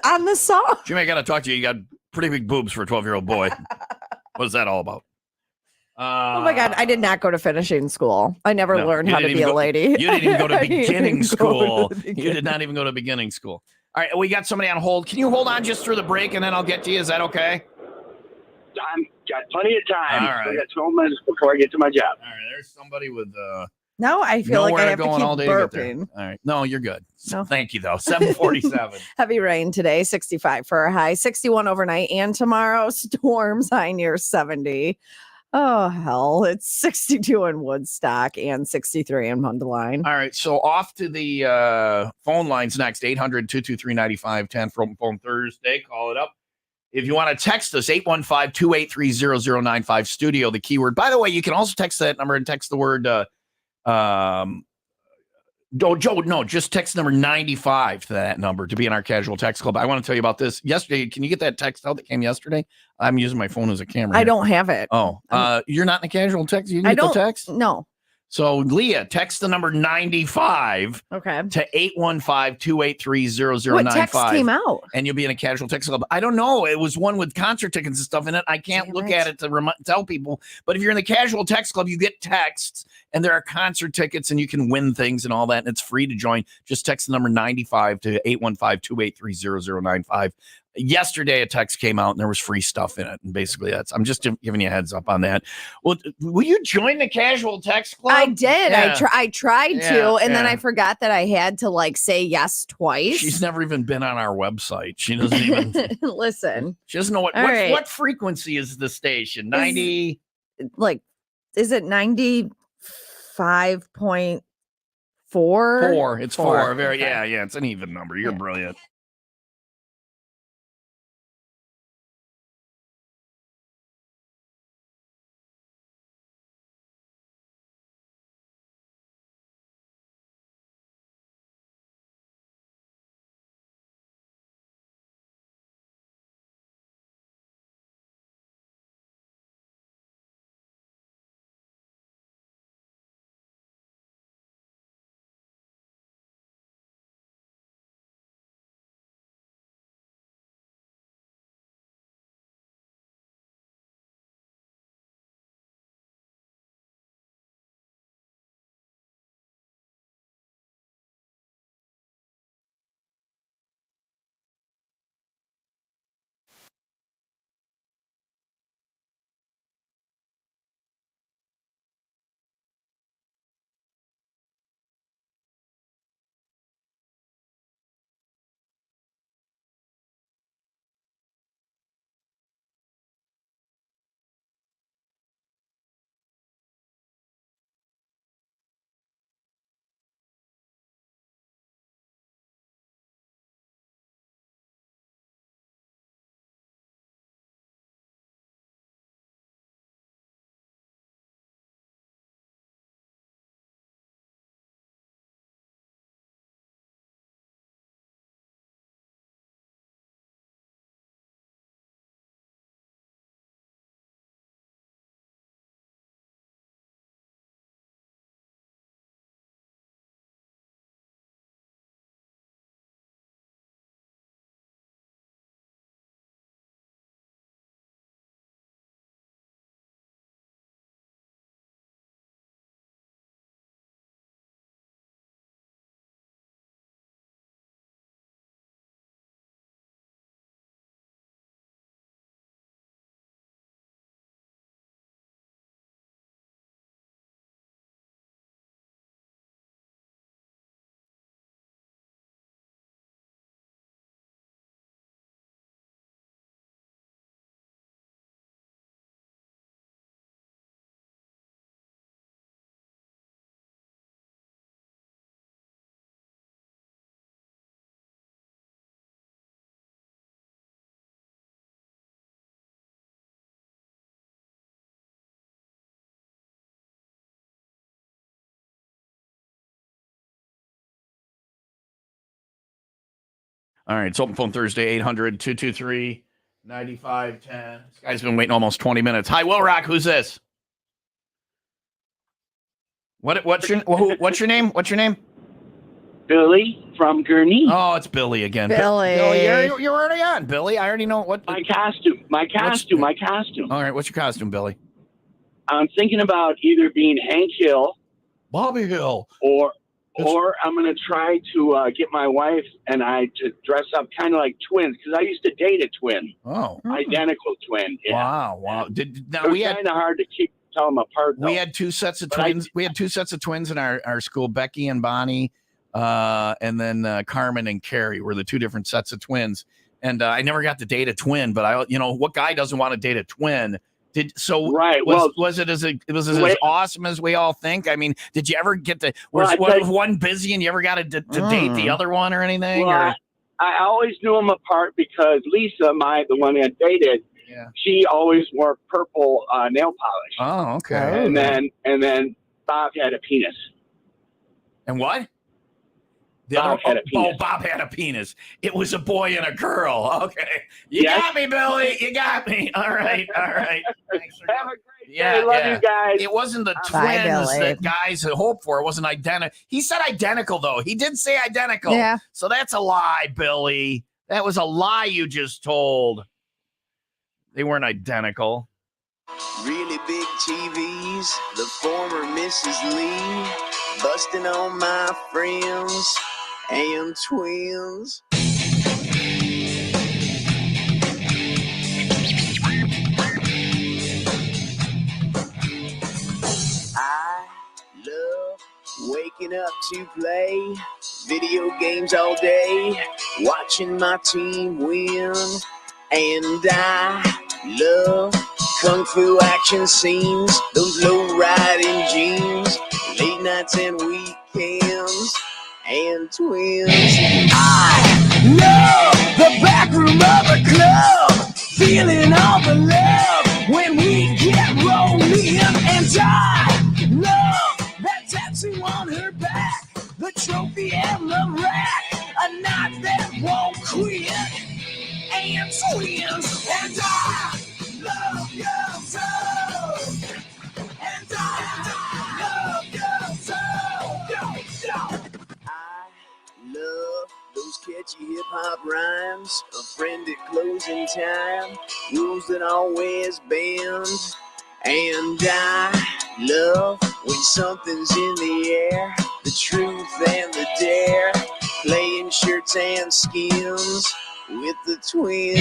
on the song. Jimmy, I got to talk to you. You got pretty big boobs for a 12-year-old boy. What is that all about? Oh my God, I did not go to finishing school. I never learned how to be a lady. You didn't even go to beginning school. You You did not even go to beginning school. All right, we got somebody on hold. Can you hold on just through the break and then I'll get to you? Is that okay? I'm got plenty of time. All right. I got 12 minutes before I get to my job. All right, there's somebody with No, I feel like I have to keep all day to get there. burping. All right, no, you're good. No. Thank you though. 7:47. Heavy rain today, 65 for a high, 61 overnight, and tomorrow storms high near 70. Oh, hell. It's 62 in Woodstock and 63 in Mundelein. All right, so off to the phone lines next. 800-223-9510 from Phone Thursday. Call it up. If you want to text us, 815-283-0095 studio, the keyword. By the way, you can also text that number and text the word just text number 95 to that number to be in our casual text club. I want to tell you about this. Yesterday, can you get that text out that came yesterday? I'm using my phone as a camera. I don't have it. Oh, you're not in a casual text? You didn't get the text? No. So, Leah, text the number 95 Okay. to 815-283-0095. What text came out? And you'll be in a casual text club. I don't know. It was one with concert tickets and stuff in it. I can't look at it to tell people. But if you're in the casual text club, you get texts and there are concert tickets and you can win things and all that. And it's free to join. Just text the number 95 to 815-283-0095. Yesterday, a text came out and there was free stuff in it. And basically, I'm just giving you a heads up on that. Well, will you join the casual text club? I did. Yeah. I tried to, and then yeah. I forgot that I had to say yes twice. She's never even been on our website. She doesn't even listen. She doesn't know what frequency is the station. 90 is it 95.4? Four. It's four. Very Okay. yeah. It's an even number. You're brilliant. All right, it's Open Phone Thursday, 800-223-9510. This guy's been waiting almost 20 minutes. Hi, Will Rock. Who's this? What's your name? What's your name? Billy from Gurnee. Oh, it's Billy again. Billy. Billy, you're already on, Billy. I already know what. My costume. All right, what's your costume, Billy? I'm thinking about either being Hank Hill, Bobby Hill, or I'm going to try to get my wife and I to dress up kind of like twins, because I used to date a twin. Oh, identical twin. Yeah. Wow. We had kind of hard to tell them apart. Though. We had two sets of twins. We had two sets of twins in our school. Becky and Bonnie, and then Carmen and Carrie were the two different sets of twins. And I never got to date a twin, but what guy doesn't want to date a twin? Was it as awesome as we all think? I mean, did you ever get to was one busy and you ever got to date the other one or anything? Well, I always knew them apart because Lisa, the one I dated, she always wore purple nail polish. Oh, okay. And then Bob had a penis. And what? Bob had a penis. Oh, Bob had a penis. It was a boy and a girl. Okay. You got me, Billy. You got me. All right. Thanks for Have a great day. I love you guys. It wasn't the twins that guys had hoped for. It wasn't identical. He said identical, though. He did say identical. Yeah. So that's a lie, Billy. That was a lie you just told. They weren't identical. Really big TVs, the former Mrs. Lee, busting on my friends and twins. I love waking up to play video games all day, watching my team win, and I love kung fu action scenes, those low-riding jeans, late nights and weekends, and twins. I love the back room of a club, feeling all the love when we get rolling. And I love that tattoo on her back, the trophy and the rack, a knot that won't quit, and twins. And I love you so, and I love you so. I love those catchy hip-hop rhymes, a friend at closing time, rules that always bend. And I love when something's in the air, the truth and the dare, playing shirts and skins with the twins.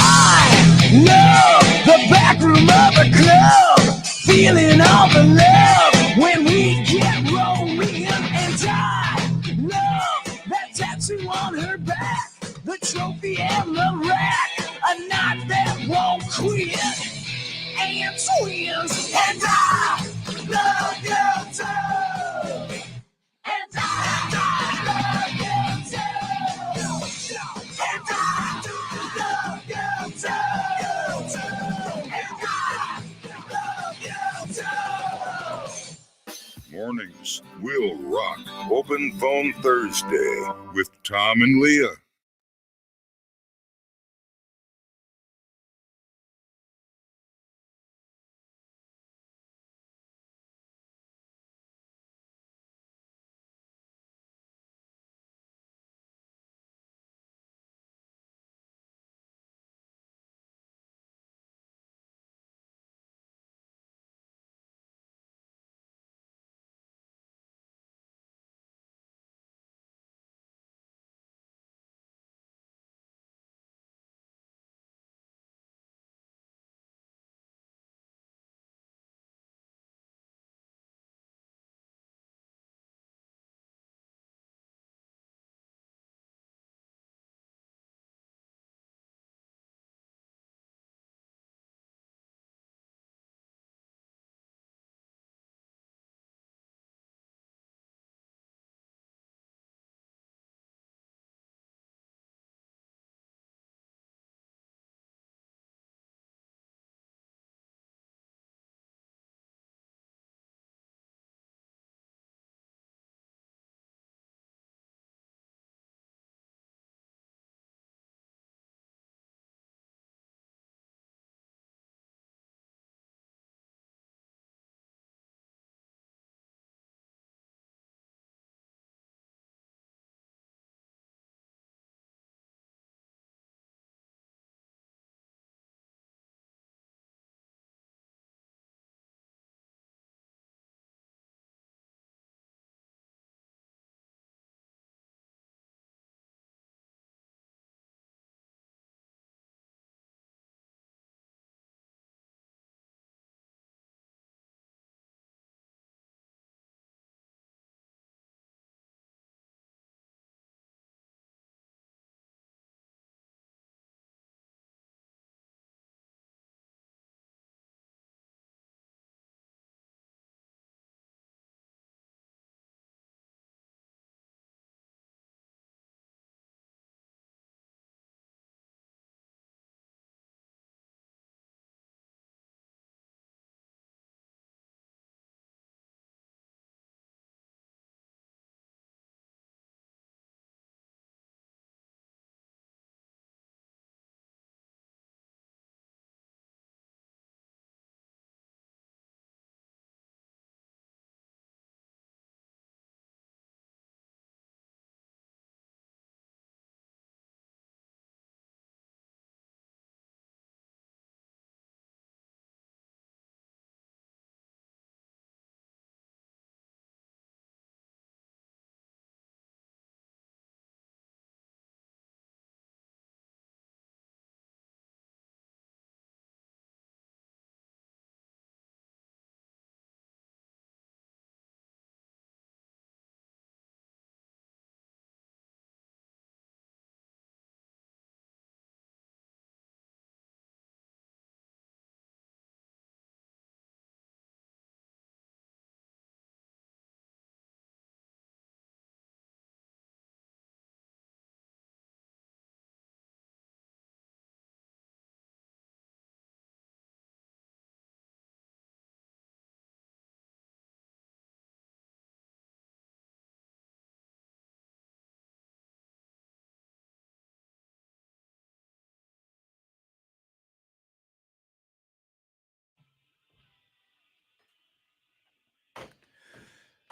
I love the back room of a club, feeling all the love when we get rolling. And I love that tattoo on her back, the trophy and the rack, a knot that won't quit, and twins. And I love you too, and I love you too, and I love you too, and I love you too. Mornings will rock. Open Phone Thursday with Tom and Leah.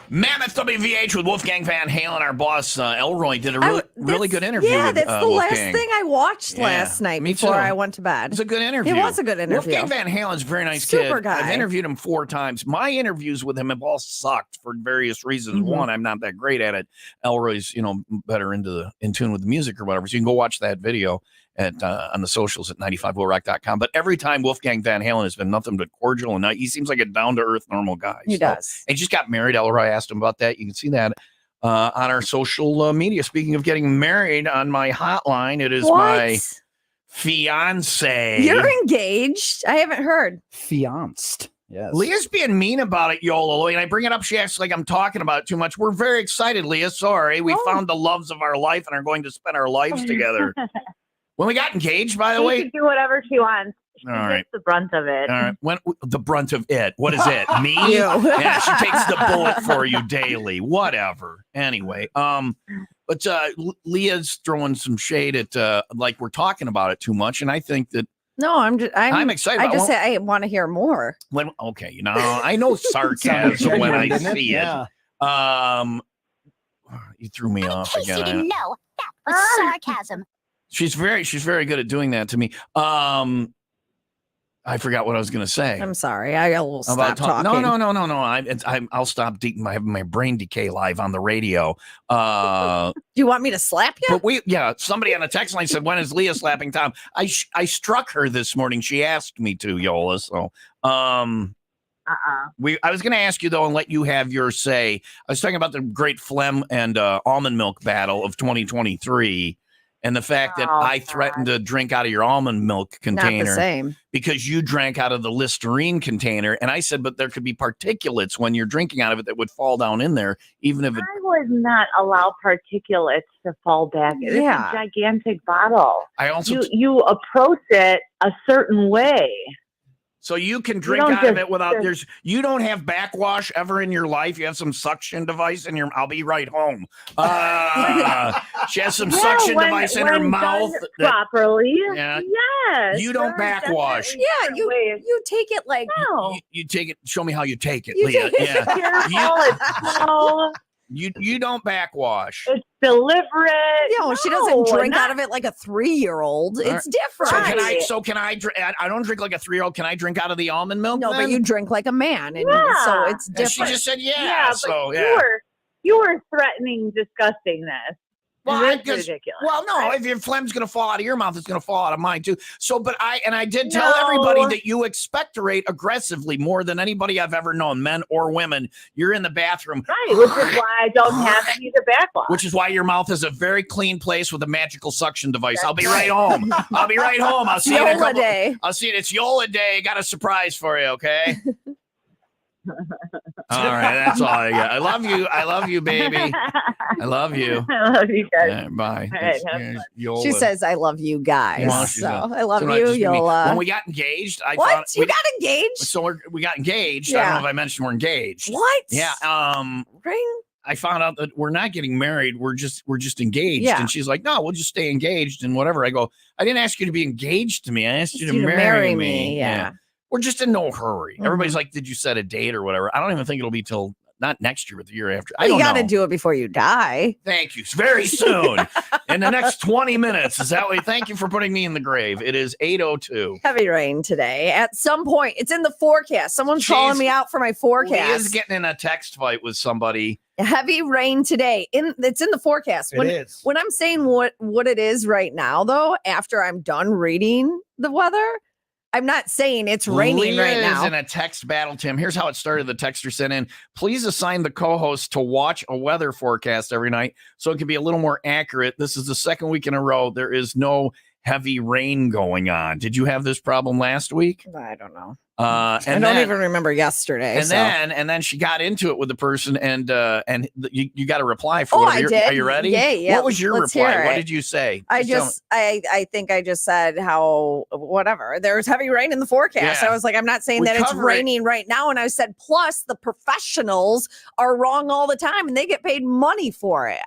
Mammoth WVH with Wolfgang Van Halen. Our boss, Elroy, did a really good interview. Yeah, with, that's the Wolfgang. last thing I watched last night before I went to bed. It was a good interview. It was a good interview. Wolfgang Van Halen's a very nice Super kid. guy. I've interviewed him 4 times. My interviews with him have all sucked for various reasons. Mm-hmm. One, I'm not that great at it. Elroy's, better in tune with the music or whatever. So you can go watch that video at on the socials at 95willrock.com. But every time Wolfgang Van Halen has been nothing but cordial and nice. He seems like a down-to-earth, normal guy. He does. And he just got married. Elroy asked him about that. You can see that on our social media. Speaking of getting married, on my hotline, it is my fiance. You're engaged? I haven't heard. Fianced. Yes. Leah's being mean about it, Yola. And I bring it up. She acts like I'm talking about it too much. We're very excited, Leah. Sorry. We found the loves of our life and are going to spend our lives together. When we got engaged, by the way. She can do whatever she wants. She All right. gets the brunt of it. All right. When the brunt of it. What is it? Me? You. Yeah, she takes the bullet for you daily. Whatever. Anyway, but Leah's throwing some shade at like we're talking about it too much, and I think that No, I'm excited. I just say I want to hear more. Okay, I know sarcasm when I see it. You threw me off In case again. you didn't know, that was sarcasm. She's very good at doing that to me. I forgot what I was going to say. I'm sorry. I will stop talking. No. I'll stop. I have my brain decay live on the radio. Do you want me to slap you? But somebody on a text line said, "When is Leah slapping Tom?" I struck her this morning. She asked me to, Yola. So, I was going to ask you though, and let you have your say. I was talking about the great phlegm and almond milk battle of 2023. And the fact that I threatened to drink out of your almond milk container. Not the same. Because you drank out of the Listerine container. And I said, but there could be particulates when you're drinking out of it that would fall down in there, even if it. I would not allow particulates to fall back. It's a gigantic bottle. I also. You approach it a certain way. So you can drink out of it without you don't have backwash ever in your life. You have some suction device in your. I'll be right home. She has some suction device in her mouth. Properly. Yeah. Yes. You don't backwash. Yeah. You take it like. No. You take it. Show me how you take it, You Leah. take it. It's slow. You don't backwash. It's deliberate. She doesn't drink out of it like a 3-year-old. It's different. So can I drink? I don't drink like a 3-year-old. Can I drink out of the almond milk? No, then? but you drink like a man, and so it's different. She just said You were threatening disgustingness. Well, it's ridiculous. Well, no, if your phlegm's going to fall out of your mouth, it's going to fall out of mine too. So, but I did tell everybody that you expectorate aggressively more than anybody I've ever known, men or women. You're in the bathroom. Right, which is why I don't have any to backwash. Which is why your mouth is a very clean place with a magical suction device. I'll be right home. I'll be right home. I'll see you in a couple. I'll see you. It's Yola Day. Got a surprise for you, okay? All right, that's all I got. I love you. I love you, baby. I love you. I love you guys. Yeah, bye. All right, Yola. She says, "I love you guys." Well, so I love you, just Yola. When we got engaged, I what? thought You got engaged? So we got engaged. I don't know if I mentioned we're engaged. What? Yeah. Ring. I found out that we're not getting married. We're just engaged. Yeah. And she's like, "No, we'll just stay engaged and whatever." I go, "I didn't ask you to be engaged to me. I asked you to marry me." Yeah. We're just in no hurry. Everybody's like, "Did you set a date or whatever?" I don't even think it'll be till not next year, but the year after. I don't know. You got to do it before you die. Thank you. Very soon. In the next 20 minutes. Is that way? Thank you for putting me in the grave. It is 8:02. Heavy rain today. At some point, it's in the forecast. Someone's calling me out for my forecast. He is getting in a text fight with somebody. Heavy rain today. It's in the forecast. It is. When I'm saying what it is right now, though, after I'm done reading the weather, I'm not saying it's raining Leah right now. is in a text battle, Tim. Here's how it started. The texter sent in, "Please assign the co-host to watch a weather forecast every night so it can be a little more accurate. This is the second week in a row. There is no heavy rain going on." Did you have this problem last week? I don't know. I don't even remember yesterday. And then she got into it with the person, and you got a reply for. I did. Are you ready? Yeah. What was your Let's reply? hear What it. did you say? I think I just said how whatever. There's heavy rain in the forecast. Yeah. I was like, I'm not saying that it's raining right now. And I said, plus the professionals are wrong all the time, and they get paid money for it.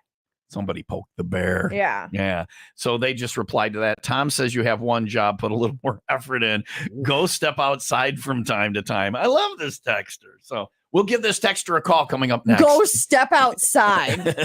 Somebody poked the bear. Yeah. Yeah. So they just replied to that. "Tom says you have one job. Put a little more effort in. Go step outside from time to time." I love this texter. So We'll give this texter a call coming up next. Go step outside.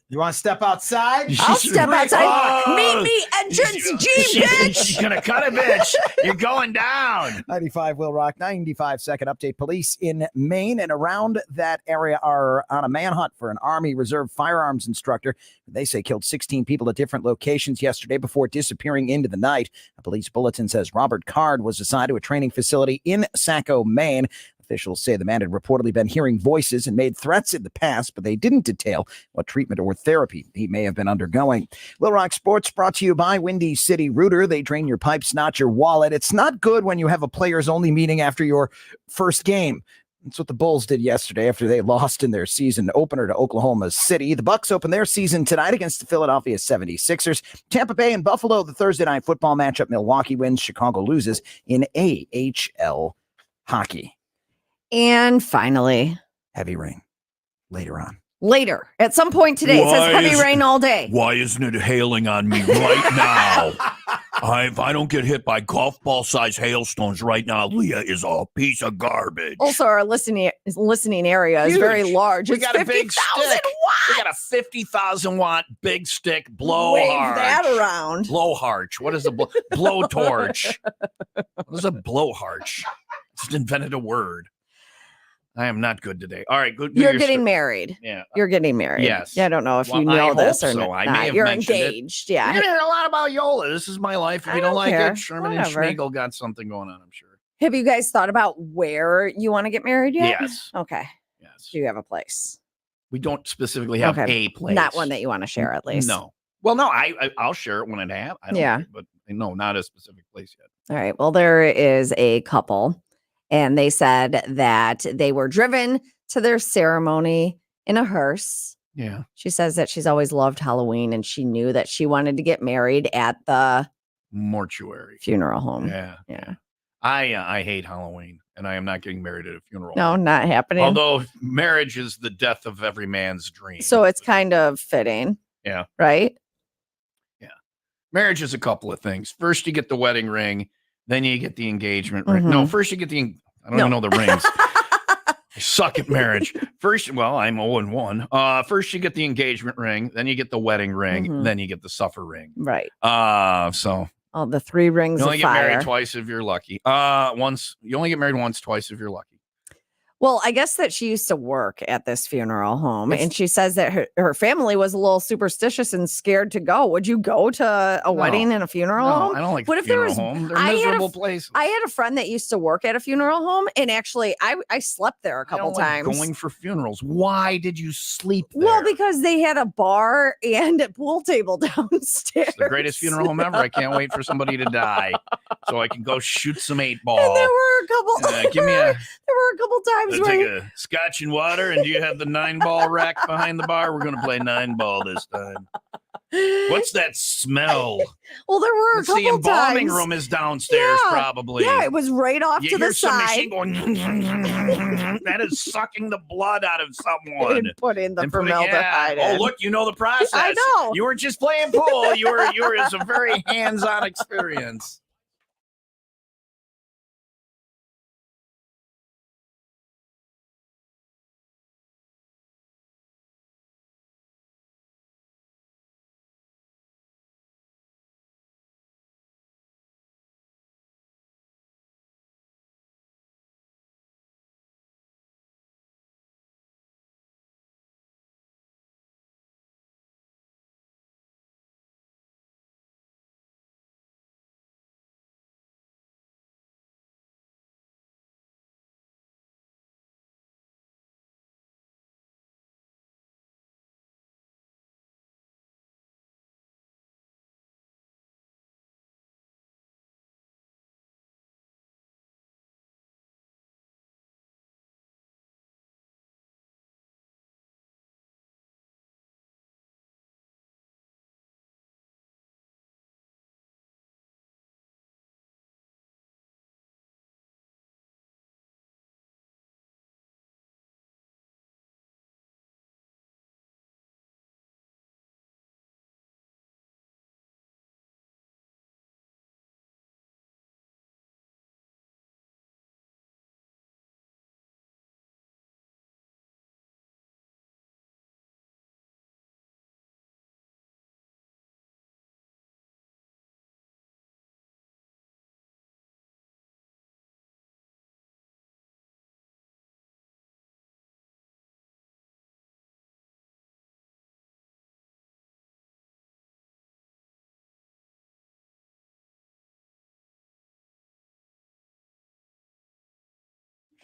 You want to step outside? I'll step outside. Oh. Meet me entrance G, bitch. She's going to cut it, bitch. You're going down. 95 Will Rock, 95-second update. Police in Maine and around that area are on a manhunt for an Army Reserve firearms instructor. They say killed 16 people at different locations yesterday before disappearing into the night. A police bulletin says Robert Card was assigned to a training facility in Saco, Maine. Officials say the man had reportedly been hearing voices and made threats in the past, but they didn't detail what treatment or therapy he may have been undergoing. Will Rock Sports brought to you by Windy City Rooter. They drain your pipes, not your wallet. It's not good when you have a players-only meeting after your first game. That's what the Bulls did yesterday after they lost in their season opener to Oklahoma City. The Bucks open their season tonight against the Philadelphia 76ers. Tampa Bay and Buffalo, the Thursday night football matchup. Milwaukee wins. Chicago loses in AHL hockey. And finally, heavy rain later on. Later, at some point today, it says heavy rain all day. Why isn't it hailing on me right now? If I don't get hit by golf ball size hailstones right now, Leah is a piece of garbage. Also, our listening area is very large. We It's got a big 50,000 stick. watts. We got a 50,000 watt big stick blow Wave harch. that around. Blow harch. What is a blow torch? What is a blow harch? Just invented a word. I am not good today. All right, good. You're getting married. Yeah. You're getting married. Yes. Yeah, I don't know if you Well, know I this hope or so. not. I may have You're mentioned it. engaged. Yeah. You're going to hear a lot about Yola. This is my life. If I you don't don't like care. it, Sherman Whatever. and Schmeigel got something going on, I'm sure. Have you guys thought about where you want to get married yet? Yes. Okay. Yes. Do you have a place? We don't specifically have a place. Not one that you want to share, at least. No. Well, no, I'll share it when it happens. I don't Yeah. care, but no, not a specific place yet. All right. Well, there is a couple, and they said that they were driven to their ceremony in a hearse. Yeah. She says that she's always loved Halloween, and she knew that she wanted to get married at the Mortuary. funeral home. Yeah. Yeah. I hate Halloween, and I am not getting married at a funeral. No, not happening. Although marriage is the death of every man's dream. So it's kind of fitting. Yeah. Right? Marriage is a couple of things. First, you get the wedding ring, then you get the engagement ring. No, first you get the. I don't even know the rings. I suck at marriage. First, well, I'm 0-1. First, you get the engagement ring, then you get the wedding ring, then you get the suffer ring. Right. So All the 3 rings you of only get fire. married twice if you're lucky. Once you only get married once, twice if you're lucky. Well, I guess that she used to work at this funeral home, and she says that her family was a little superstitious and scared to go. Would you go to a wedding and a funeral home? I don't like What if there funeral was? home. They're I had a miserable f- places. I had a friend that used to work at a funeral home, and actually, I slept there a I couple don't like times. going for funerals. Why did you sleep there? Well, because they had a bar and a pool table downstairs. It's the greatest funeral home ever. I can't wait for somebody to die so I can go shoot some 8-ball. And there were a couple. Give me a. There were a couple times I'll where take a scotch and water, and do you have the 9-ball rack behind the bar? We're going to play 9-ball this time. What's that smell? Well, there were a It's the couple embalming times. room is downstairs, Yeah. probably. Yeah, it was right off You to hear the some side. machine going. That is sucking the blood out of someone. And put in the And putting- formaldehyde. Oh, in. look, you know the process. I know. You weren't just playing pool. You were. It's a very hands-on experience.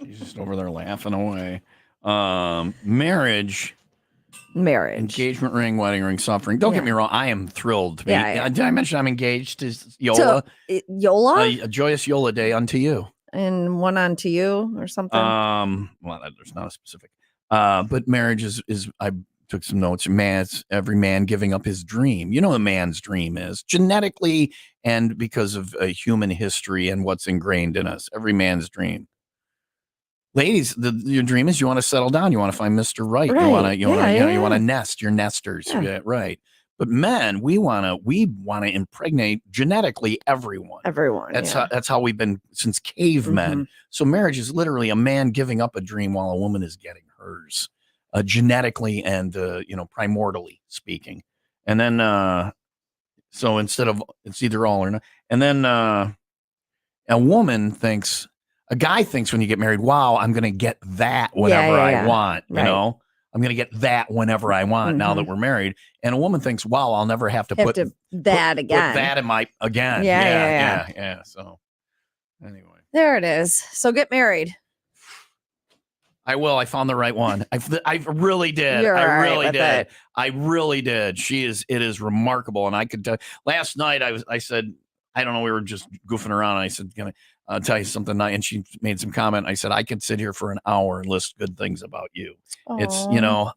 She's just over there laughing away. Marriage. Engagement ring, wedding ring, soft ring. Don't get me wrong. I am thrilled to be. Yeah. Did I mention I'm engaged to Yola? Yola? A joyous Yola day unto you. And one on to you or something? Well, there's not a specific. But marriage is I took some notes. Every man giving up his dream. You know what a man's dream is genetically and because of human history and what's ingrained in us. Every man's dream. Ladies, your dream is you want to settle down. You want to find Mr. Right. You want to nest. You're nesters. Yeah, right. But men, we want to impregnate genetically everyone. Everyone. That's how we've been since cavemen. Mhm. So marriage is literally a man giving up a dream while a woman is getting hers, genetically and primordially speaking. And then so instead of it's either all or not. And then a guy thinks when you get married, wow, I'm going to get that whenever I want, you know, I'm going to get that whenever I want now that we're married. And a woman thinks, wow, I'll never have to put that again. Put that in my again. Yeah. So anyway, there it is. So get married. I will. I found the right one. I really did. You're I all right really with did. it. I really did. It is remarkable. And I could tell last night I said, I don't know, we were just goofing around. And I said, can I tell you something? And she made some comment. I said, I could sit here for an hour and list good things about you. Aww. It's,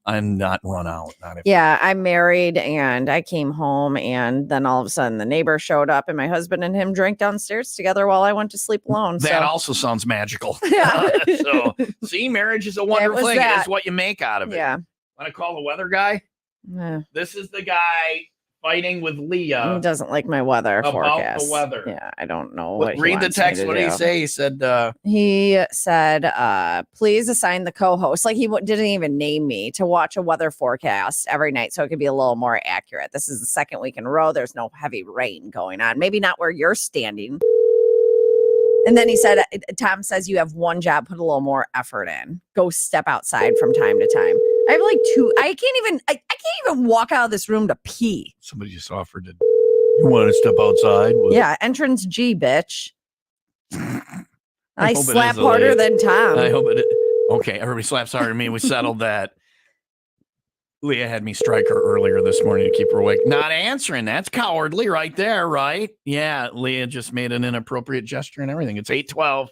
I'm not run out. I'm married and I came home and then all of a sudden the neighbor showed up and my husband and him drank downstairs together while I went to sleep alone. That also sounds magical. Yeah. So see, marriage is a wonderful thing. It is what you make out of it. Yeah. Want to call the weather guy? Yeah. This is the guy fighting with Leah. He doesn't like my weather about forecast. The weather. Yeah, I don't know what he read the wants me text. to What did he do. say? He said, please assign the co-host. Like he didn't even name me to watch a weather forecast every night so it could be a little more accurate. This is the second week in a row. There's no heavy rain going on. Maybe not where you're standing. And then he said, Tom says you have one job, put a little more effort in. Go step outside from time to time. I have like I can't even walk out of this room to pee. Somebody just offered to. You want to step outside? Yeah, entrance G, bitch. I hope it slap is, harder Leah. than Tom. I hope it. Okay, everybody slaps harder than me. We settled that. Leah had me strike her earlier this morning to keep her awake. Not answering. That's cowardly right there, right? Yeah, Leah just made an inappropriate gesture and everything. It's 8:12.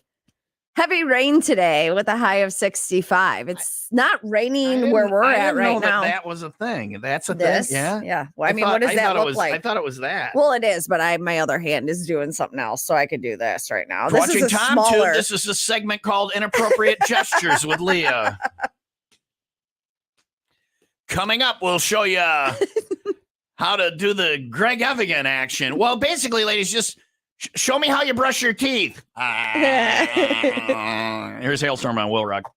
Heavy rain today with a high of 65. It's not raining where we're at right now. That was a thing. That's a thing. Yeah. Yeah. Well, what does that look like? I thought it was that. Well, it is, but my other hand is doing something else, so I could do this right now. This Watching is a Tom smaller. Tube. This is a segment called Inappropriate Gestures with Leah. Coming up, we'll show you how to do the Greg Evigan action. Well, basically, ladies, just show me how you brush your teeth. Here's Hailstorm on Will Rock.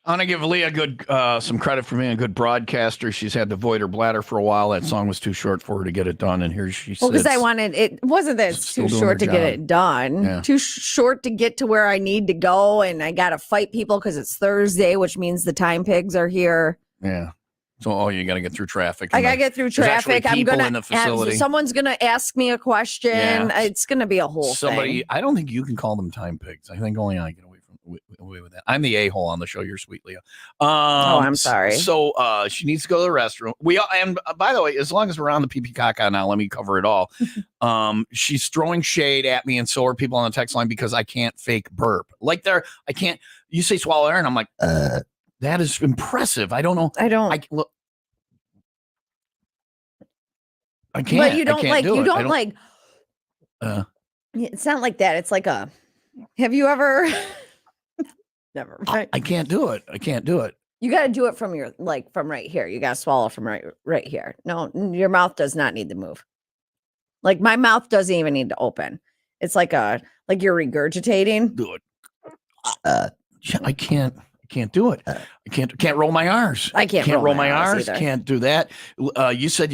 I want to give Leah some credit for being a good broadcaster. She's had to void her bladder for a while. That song was too short for her to get it done, and here she Well, because sits. I wanted it wasn't that it's Still too doing short her to get job. it done. Yeah. Too short to get to where I need to go, and I got to fight people because it's Thursday, which means the time pigs are here. Yeah. So, you got to get through traffic. I got to get through there's actually traffic. I'm people gonna in the facility. someone's gonna ask me a question. Yeah. It's gonna be a whole thing. I don't think you can call them time pigs. I think only I get away with that. I'm the a-hole on the show. You're sweet, Leah. I'm sorry. So she needs to go to the restroom. And by the way, as long as we're on the pee caca now, let me cover it all. She's throwing shade at me, and so are people on the text line because I can't fake burp. I can't. You say swallow air, and I'm like, that is impressive. I don't know. I can't. But you don't it's not like that. It's like have you ever never mind. I can't do it. I can't do it. You got to do it from from right here. You got to swallow from right here. No, your mouth does not need to move. Like my mouth doesn't even need to open. It's like you're regurgitating. Do it. I can't do it. I can't roll my R's. I can't roll my R's. either. Can't do that. You said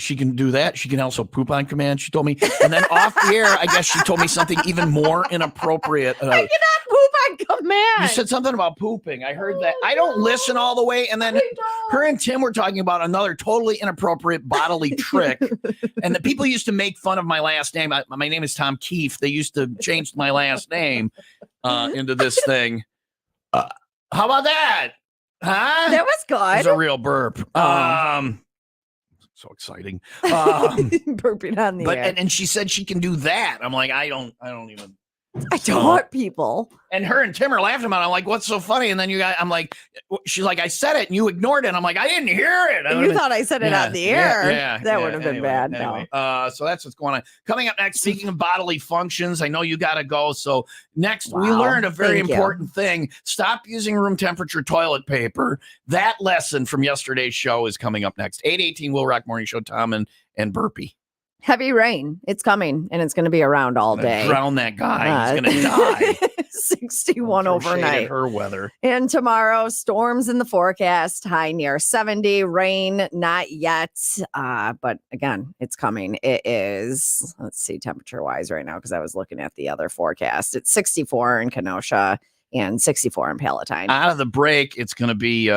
she can do that. She can also poop on command. She told me, and then off the air, I guess she told me something even more inappropriate. I cannot poop on command. You said something about pooping. I heard that. I don't listen all the way. And then her and Tim were talking about another totally inappropriate bodily trick. And the people used to make fun of my last name. My name is Tom Keefe. They used to change my last name into this thing. How about that? Huh? That was good. It's a real burp. So exciting. Burping on the air. And she said she can do that. I'm like, I don't even. I taught people. And her and Tim are laughing about it. I'm like, what's so funny? And then I'm like, she's like, I said it and you ignored it. And I'm like, I didn't hear it. You thought I said it on the air. Yeah, that would have been bad. Anyway, so that's what's going on. Coming up next, speaking of bodily functions, I know you got to go. So next, we learned a very important thing. Stop using room temperature toilet paper. That lesson from yesterday's show is coming up next. 8:18 Will Rock Morning Show, Tom and Burpee. Heavy rain. It's coming, and it's going to be around all day. Drown that guy. He's going to die. 61 overnight. Her weather. And tomorrow, storms in the forecast. High near 70. Rain, not yet. But again, it's coming. It is, let's see, temperature-wise right now, because I was looking at the other forecast. It's 64 in Kenosha and 64 in Palatine. Out of the break, it's going to be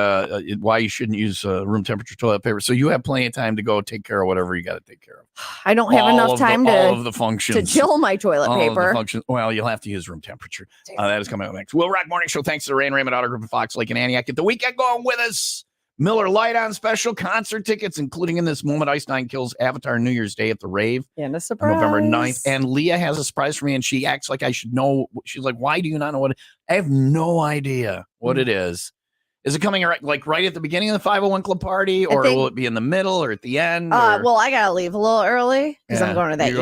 why you shouldn't use room temperature toilet paper. So you have plenty of time to go take care of whatever you got to take care of. I don't have enough time all of the functions to chill my toilet paper. Well, you'll have to use room temperature. That is coming up next. Will Rock Morning Show. Thanks to the Rain Raymond Auto Group of Fox Lake and Antioch. Get the weekend going with us. Miller Lite on special, concert tickets, including in this moment, Ice Nine Kills Avatar New Year's Day at the Rave. And a surprise. November 9th. And Leah has a surprise for me, and she acts like I should know. She's like, why do you not know what? I have no idea what it is. Is it coming right at the beginning of the 501 Club party, or will it be in the middle or at the end? Well, I got to leave a little early because I'm going to that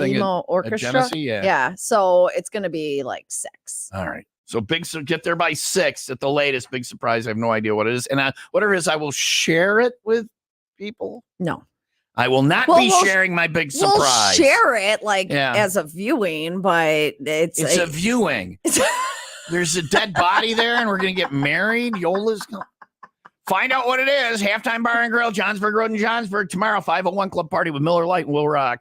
emo orchestra. Genesee? Yeah. So it's going to be like 6. All right. So get there by 6 at the latest. Big surprise. I have no idea what it is. And whatever it is, I will share it with people. No. I will not be sharing my big surprise. We'll share it as a viewing, but it's a viewing. There's a dead body there, and we're going to get married. Yola's going find out what it is. Halftime Bar and Grill, Johnsburg Road in Johnsburg. Tomorrow, 501 Club Party with Miller Lite and Will Rock.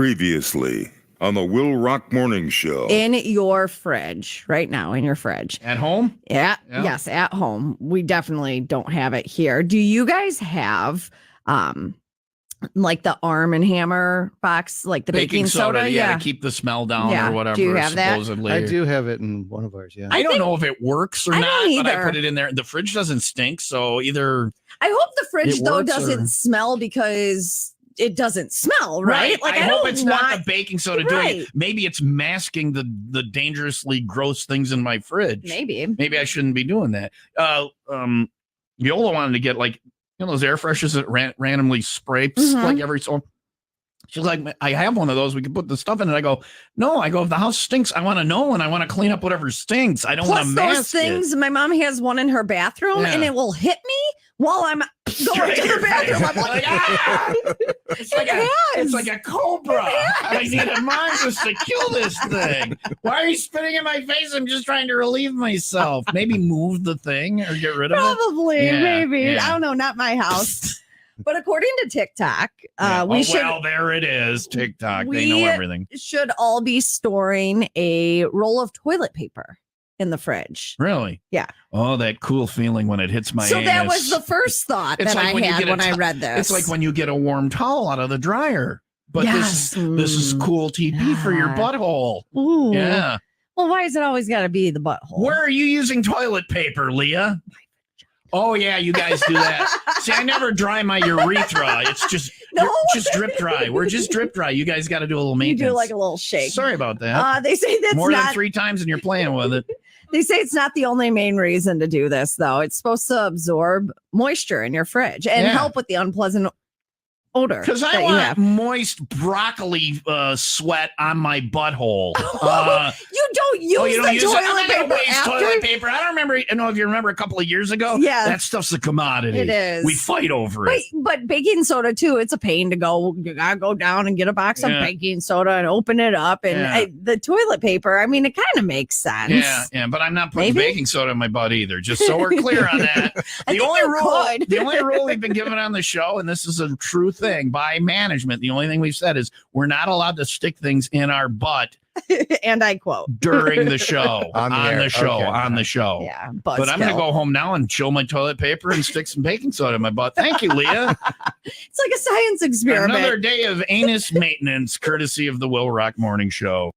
Previously on the Will Rock Morning Show. In your fridge right now, in your fridge. At home? Yeah. Yes, at home. We definitely don't have it here. Do you guys have like the Arm and Hammer box, like the baking soda? Yeah, to keep the smell down Yeah. or whatever. Do you have that? Supposedly. I do have it in one of ours. Yeah. I don't know if it works or I not, don't but I either. put it in there. The fridge doesn't stink, so either I hope the fridge it though works doesn't or- smell because it doesn't smell, right? Like I hope don't it's not want- the baking soda doing Right. it. Maybe it's masking the dangerously gross things in my fridge. Maybe I shouldn't be doing that. Viola wanted to get like those air freshers that randomly spray like every so. She's like, I have one of those. We can put the stuff in it. I go, no. I go, if the house stinks, I want to know and I want to clean up whatever stinks. I don't want to Plus mask those things, my mom has one in her bathroom and it will hit me while I'm going to the bathroom. I'm like, ah! It's like a cobra. I need a mongoose to kill this thing. Why are you spitting in my face? I'm just trying to relieve myself. Maybe move the thing or get rid of it. Probably, Yeah, maybe. yeah. I don't know, not my house. But according to TikTok, we should well, there it is. TikTok. They we know everything. should all be storing a roll of toilet paper in the fridge. Really? Yeah. Oh, that cool feeling when it hits my So that anus. was the first thought It's that like I when you had get a when I read this. It's like when you get a warm towel out of the dryer. But Yes. this is cool TP for your Yeah. butthole. Ooh. Yeah. Well, why is it always got to be the butthole? Where are you using toilet paper, Leah? Oh yeah, you guys do that. See, I never dry my urethra. It's just just drip dry. We're just drip dry. You guys got to do a little You maintenance. do like a little shake. Sorry about that. They say that's more not than 3 times, and you're playing with it. They say it's not the only main reason to do this, though. It's supposed to absorb moisture in your fridge and Yeah. help with the unpleasant odor. Because I that you want have. moist broccoli sweat on my butthole. You don't use you don't the use it? toilet I'm not gonna paper waste after? toilet paper. I don't remember. I don't know if you remember a couple of years ago. Yeah. that stuff's a commodity. It is. We fight over it. But baking soda too. It's a pain to go. You gotta go down and get a box of Yeah. baking soda and open it up. And Yeah. the toilet paper. I mean, it kind of makes sense. Yeah, but I'm not putting Maybe? baking soda in my butt either. Just so we're clear on that. I think you could. The only rule we've been given on the show, and this is a true thing by management. The only thing we've said is we're not allowed to stick things in our butt And I quote during the show. On the show. Yeah, But I'm going to buzzkill. go home now and chill my toilet paper and stick some baking soda in my butt. Thank you, Leah. It's like a science experiment. Another day of anus maintenance, courtesy of the Will Rock Morning Show.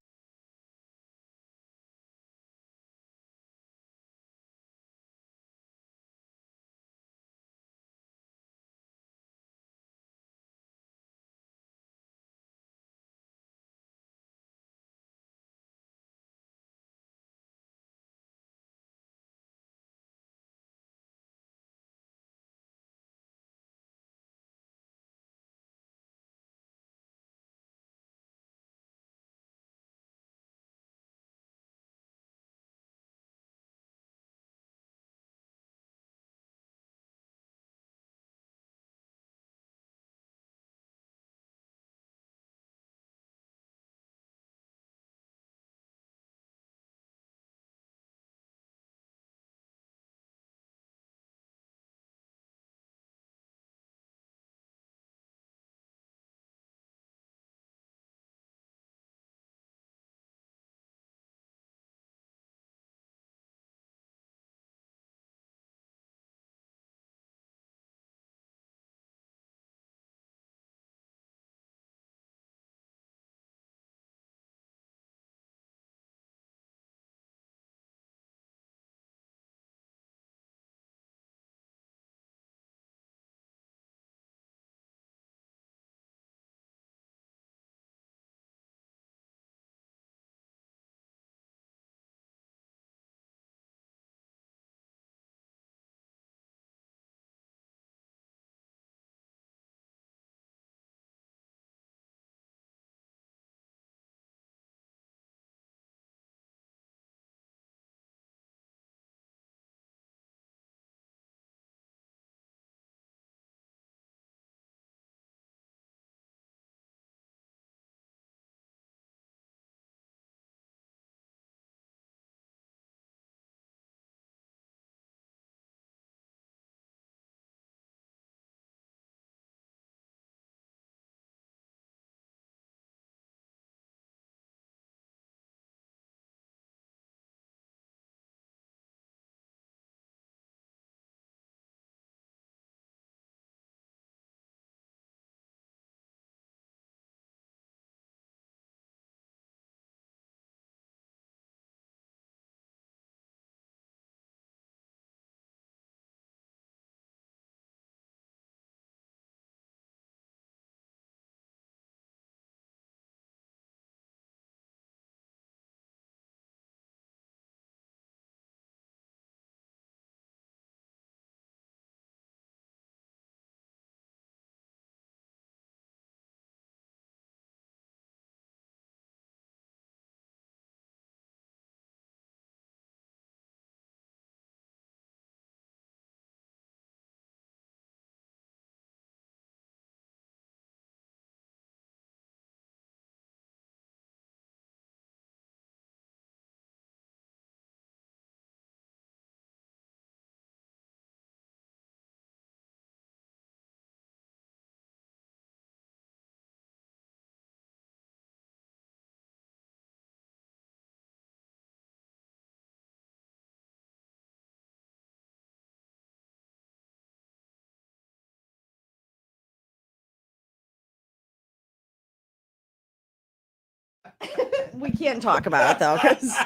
We can't talk about it though, because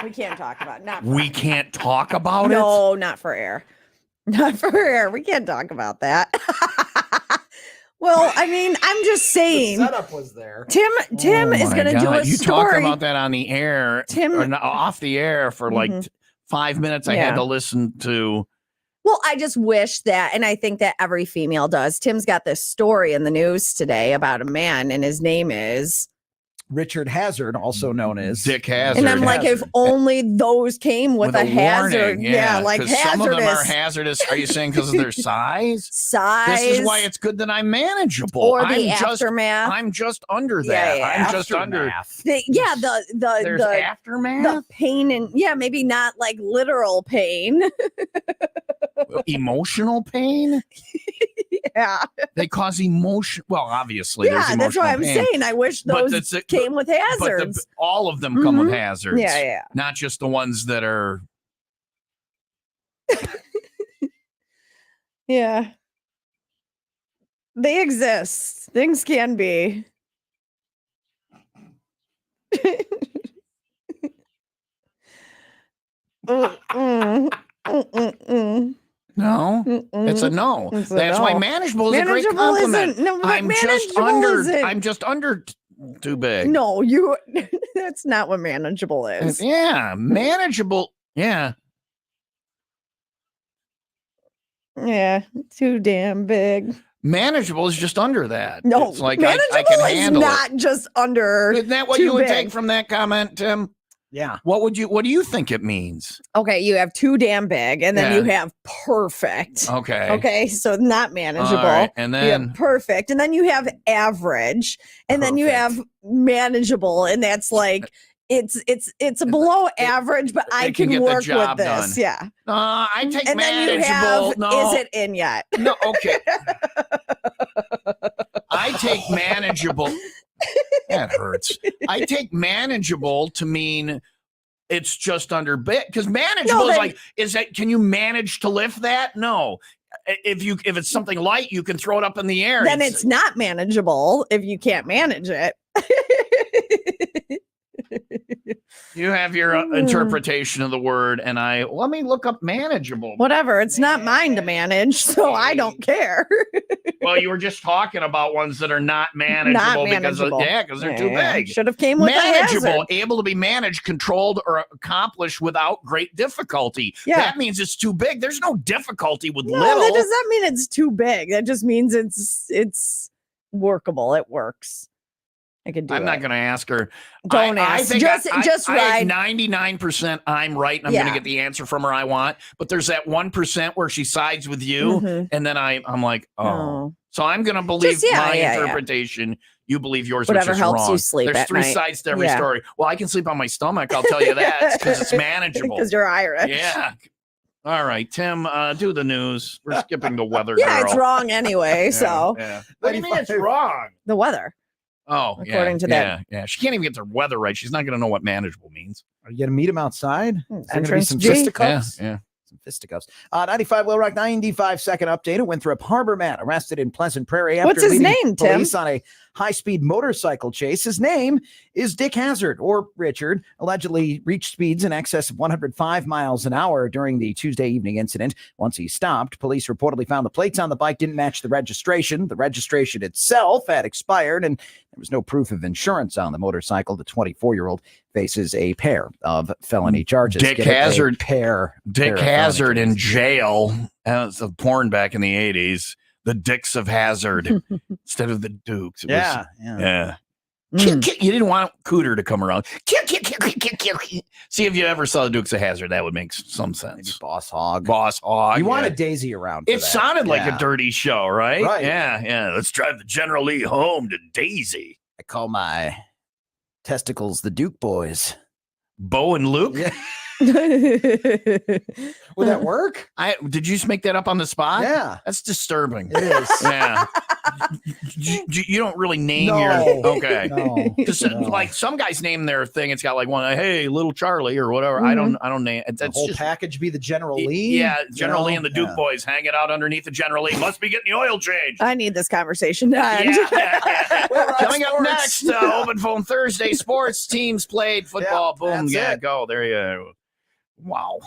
we can't talk about it. Not We can't talk about it? No, not for air. Not for air. We can't talk about that. Well, I mean, I'm just saying. The setup was there. Tim is going to do a you story. talked about that on the air, off the air for like 5 minutes. I had to listen to. Well, I just wish that, and I think that every female does. Tim's got this story in the news today about a man, and his name is Richard Hazard, also known as Dick Hazard. And I'm like, if only those came with a hazard. Warning. Yeah, like hazardous. Some of them are hazardous. Are you saying because of their size? Size. This is why it's good that I'm manageable. Or the aftermath. I'm just under that. Yeah. I'm just under. The aftermath. The pain and maybe not like literal pain. Emotional pain. Yeah. They cause emotion. Well, obviously, there's emotional that's what I'm pain. saying. I wish those came with hazards. But all of them come with hazards. Yeah. Not just the ones that are. Yeah. They exist. Things can be. No, it's a no. That's why manageable is a great compliment. I'm just under too big. No, that's not what manageable is. Yeah, manageable. Yeah. Yeah, too damn big. Manageable is just under that. No, it's like manageable I can handle is not just under. Isn't that what you would take from that comment, Tim? Yeah. What do you think it means? Okay, you have too damn big, and then you have perfect. Okay. Okay, so not manageable. All right, and you then have perfect, and then you have average, and then you have manageable, and that's like it's below average, but I can work with this. Done. Yeah. I take and manageable. Then you have, no. Is it in yet? No. Okay. I take manageable. That hurts. I take manageable to mean it's just under bit because manageable is like, can you manage to lift that? No. If it's something light, you can throw it up in the air. Then it's not manageable if you can't manage it. You have your interpretation of the word, and let me look up manageable. Whatever. It's not mine to manage, so I don't care. Well, you were just talking about ones that are not manageable, because they're too big. Should have came with manageable, able to be managed, controlled, or accomplished without great difficulty. Yeah. That means it's too big. There's no difficulty with little. That does not mean it's too big. That just means it's workable. It works. I could do I'm not going to ask her. Don't ask. Just ride. 99% I'm right, and I'm going to get the answer from her I want. But there's that 1% where she sides with you, and then I'm like, oh. So I'm going to believe my interpretation. You believe yours, whatever which is helps wrong. you sleep. There's at 3 night. sides to every story. Well, I can sleep on my stomach. I'll tell you that because it's manageable. Because you're Irish. Yeah. All right, Tim, do the news. We're skipping the weather. Yeah, girl. it's wrong anyway. So what do you mean it's wrong? The weather. Oh, according to that. Yeah. She can't even get the weather right. She's not going to know what manageable means. Are you going to meet him outside? Is there going to be Entrance some G? fisticuffs? Yeah. Some fisticuffs. 95 WIIL Rock, 95-second update. A Winthrop Harbor man arrested in Pleasant Prairie after What's his leading name, Tim? police on a high-speed motorcycle chase. His name is Dick Hazard, or Richard, allegedly reached speeds in excess of 105 miles an hour during the Tuesday evening incident. Once he stopped, police reportedly found the plates on the bike didn't match the registration. The registration itself had expired, and there was no proof of insurance on the motorcycle. The 24-year-old faces a pair of felony charges. Dick Hazard. Dick Hazard in jail. It's a porn back in the 80s. The Dicks of Hazard instead of the Dukes. Yeah. You didn't want Cooter to come around. See if you ever saw the Dukes of Hazard. That would make some sense. Maybe Boss Hog. You wanted Daisy around. It sounded like a dirty show, right? Right. Yeah. Let's drive the General Lee home to Daisy. I call my testicles the Duke boys. Bo and Luke? Yeah. Would that work? Did you just make that up on the spot? Yeah. That's disturbing. It is. Yeah. You don't really name your okay. No. Like some guys name their thing. It's got like one, hey, little Charlie or whatever. Mm-hmm. I don't name it. The whole package be the General Lee. Yeah, General Lee and the Duke boys hanging out underneath the General Lee. Must be getting the oil change. I need this conversation to end. Coming up next. next Open Phone Thursday. Sports teams played football. Boom. Yeah, go. There you go. Wow.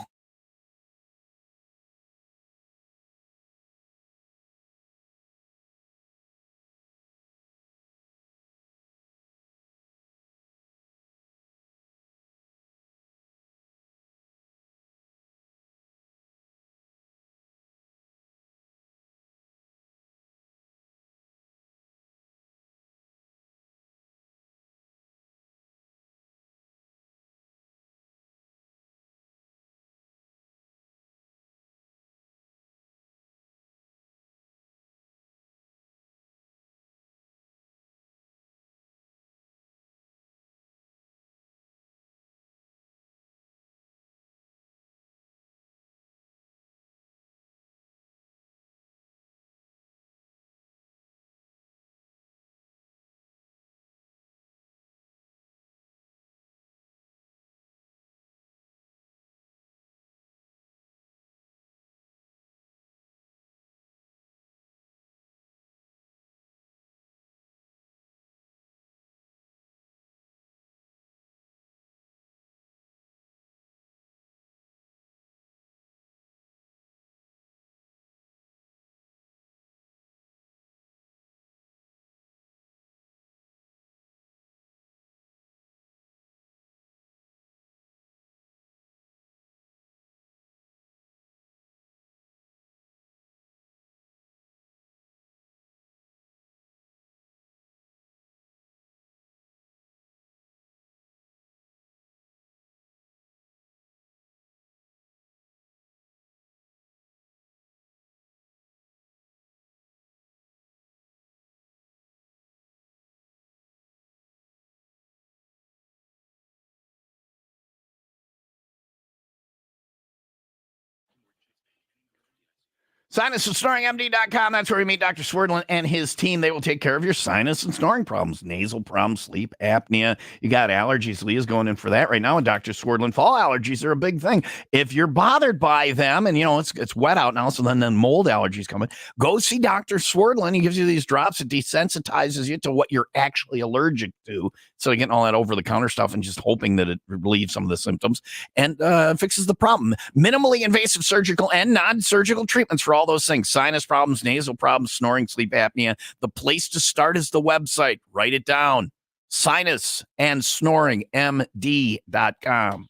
Sinus and SnoringMD.com. That's where we meet Dr. Swerdlin and his team. They will take care of your sinus and snoring problems, nasal problems, sleep apnea. You got allergies. Leah's going in for that right now. And Dr. Swerdlin, fall allergies are a big thing. If you're bothered by them, and it's wet out now, so then mold allergies coming, go see Dr. Swerdlin. He gives you these drops. It desensitizes you to what you're actually allergic to. So you're getting all that over-the-counter stuff and just hoping that it relieves some of the symptoms and fixes the problem. Minimally invasive surgical and non-surgical treatments for all those things. Sinus problems, nasal problems, snoring, sleep apnea. The place to start is the website. Write it down. Sinus and snoring MD.com.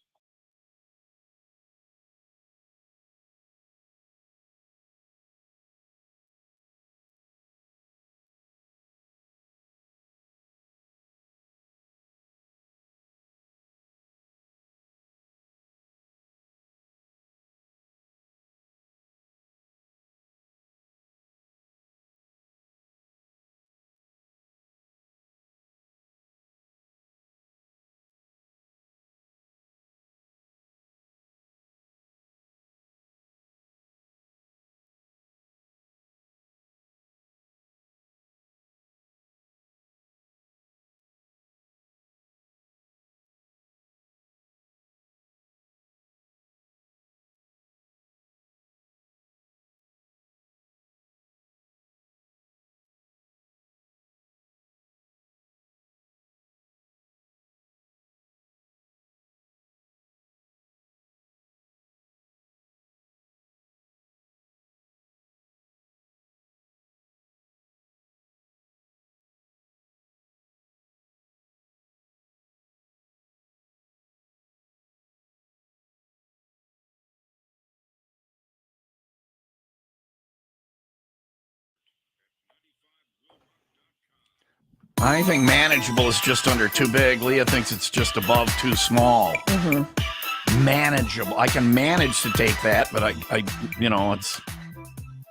I think manageable is just under too big. Leah thinks it's just above too small. Mm-hmm. Manageable. I can manage to take that, but it's...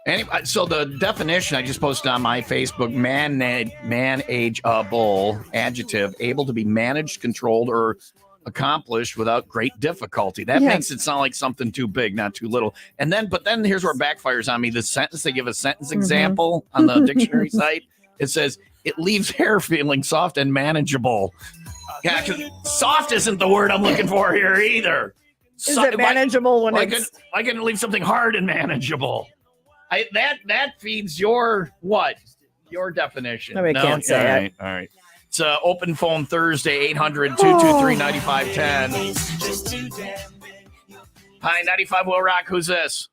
Anyway, so the definition I just posted on my Facebook, manageable, adjective, able to be managed, controlled, or accomplished without great difficulty. That makes it sound like something too big, not too little. But then here's where it backfires on me. The sentence, they give a sentence example on the dictionary site. It says, it leaves hair feeling soft and manageable. Yeah, because soft isn't the word I'm looking for here either. Is it manageable when it's... I can leave something hard and manageable. That feeds your what? Your definition. No, we can't say it. All right. It's Open Phone Thursday, 800-223-9510. Hi, 95 Will Rock. Who's this?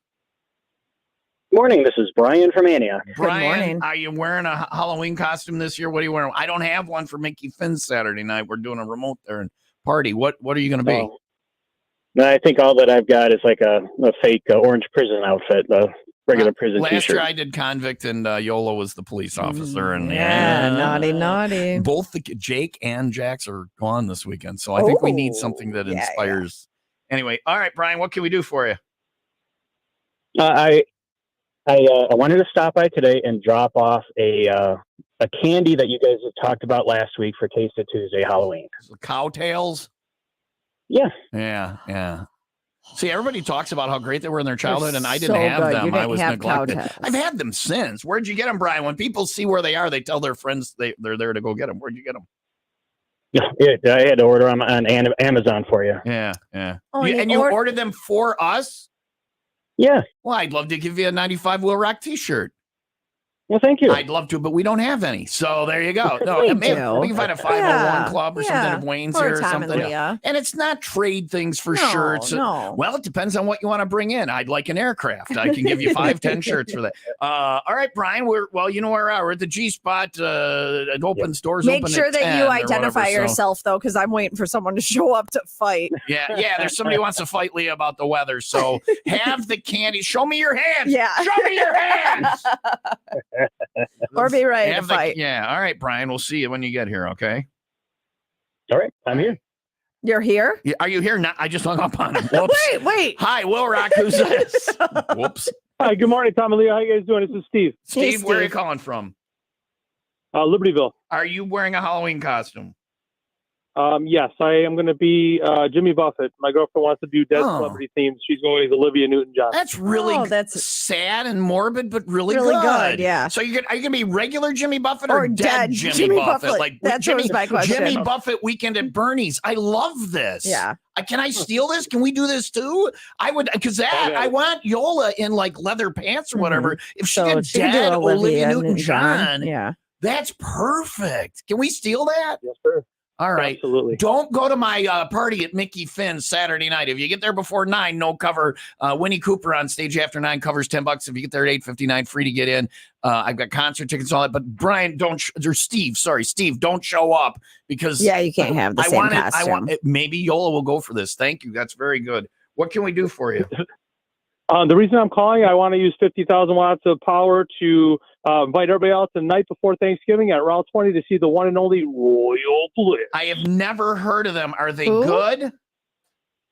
Morning, this is Brian from Antioch. Brian, are you wearing a Halloween costume this year? What are you wearing? I don't have one for Mickey Finn's Saturday night. We're doing a remote there and party. What are you going to be? Oh. I think all that I've got is like a fake orange prison outfit, a regular prison Last t-shirt. year I did convict and Yola was the police officer. And naughty. Both Jake and Jax are gone this weekend. So I think we need something that inspires. Yeah. Anyway, all right, Brian, what can we do for you? I wanted to stop by today and drop off a candy that you guys had talked about last week for Taste of Tuesday Halloween. Cow tails? Yeah. Yeah. See, everybody talks about how great they were in their childhood, and I didn't have them. I was neglected. I've had them since. Where'd you get them, Brian? When people see where they are, they tell their friends they're there to go get them. Where'd you get them? Yeah, I had to order them on Amazon for you. Yeah. Oh, you ordered them for us? Yeah. Well, I'd love to give you a 95 Will Rock t-shirt. Well, thank you. I'd love to, but we don't have any. So there you go. No, we can find a 501 club or something if Wayne's here or something. And it's not trade things for shirts. No. Well, it depends on what you want to bring in. I'd like an aircraft. I can give you 5-10 shirts for that. All right, Brian. You know where we are. We're at the G Spot. It opens doors. Make open sure at that 10 you or identify whatever, yourself, though, because I'm waiting for someone to show up to fight. Yeah. There's somebody who wants to fight Leah about the weather. So have the candy. Show me your hands. Yeah. Show me your hands. Or be ready to fight. Yeah. All right, Brian. We'll see you when you get here. Okay. All right. I'm here. You're here? Yeah, are you here? Now, I just hung up on him. Whoops. Wait. Hi, Will Rock. Who's this? Whoops. Hi. Good morning, Tom and Leo. How you guys doing? This is Steve. Steve, where are you calling from? Libertyville. Are you wearing a Halloween costume? Yes, I am going to be Jimmy Buffett. My girlfriend wants to do dead celebrity themes. She's going as Olivia Newton-John. That's really that's sad and morbid, but really good. Yeah. So are you going to be regular Jimmy Buffett or dead Jimmy Buffett? Like that's my question. Jimmy Buffett Weekend at Bernie's. I love this. Yeah. Can I steal this? Can we do this too? I would, because I want Yola in like leather pants or whatever. If she gets dead Olivia Newton-John, yeah, that's perfect. Can we steal that? Yes, sir. All right. Absolutely. Don't go to my party at Mickey Finn's Saturday night. If you get there before 9, no cover. Winnie Cooper on stage after 9 covers $10. If you get there at 8:59, free to get in. I've got concert tickets and all that. But Brian, Steve, don't show up because you can't have the same costume. Maybe Yola will go for this. Thank you. That's very good. What can we do for you? The reason I'm calling, I want to use 50,000 watts of power to invite everybody out the night before Thanksgiving at Route 20 to see the one and only Royal Bliss. I have never heard of them. Are they good?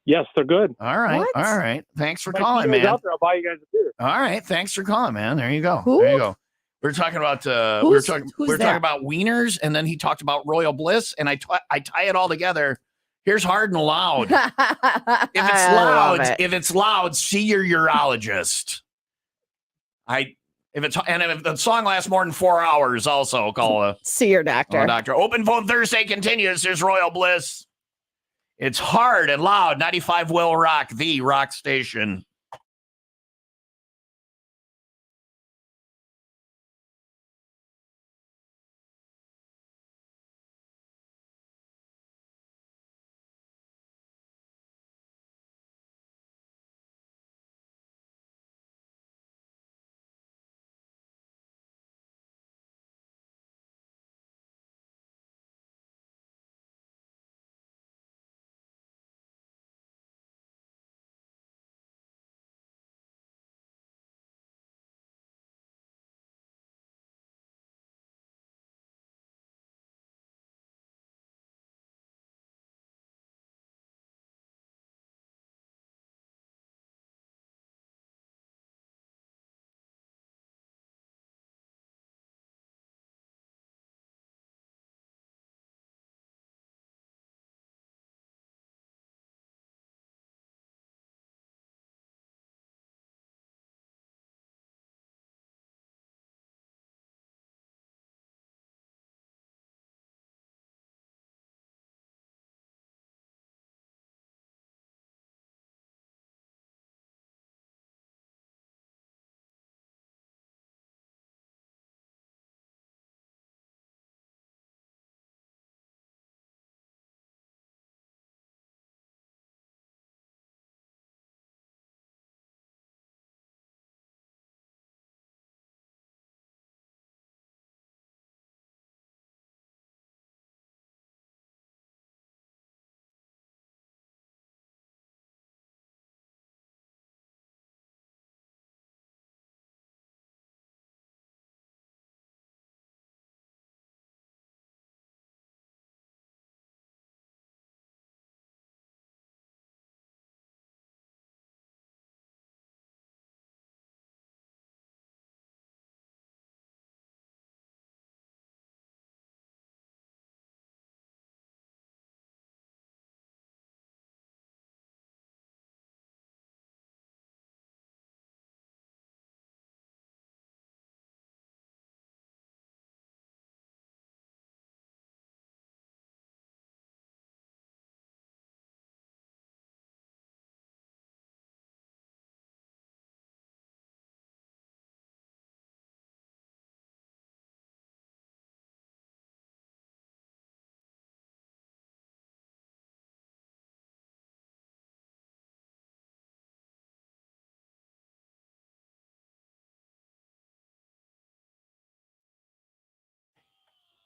Yes, they're good. All right. What? All right. Thanks for calling, man. Out there, I'll buy you guys a beer. All right. Thanks for calling, man. There you go. Who? There you go. We're talking about who's talking that? about wieners, and then he talked about Royal Bliss, and I tie it all together. Here's hard and loud. If it's loud, see your urologist. If the song lasts more than 4 hours, also call see your doctor. Doctor. Open Phone Thursday continues. There's Royal Bliss. It's hard and loud. 95 Will Rock, the rock station.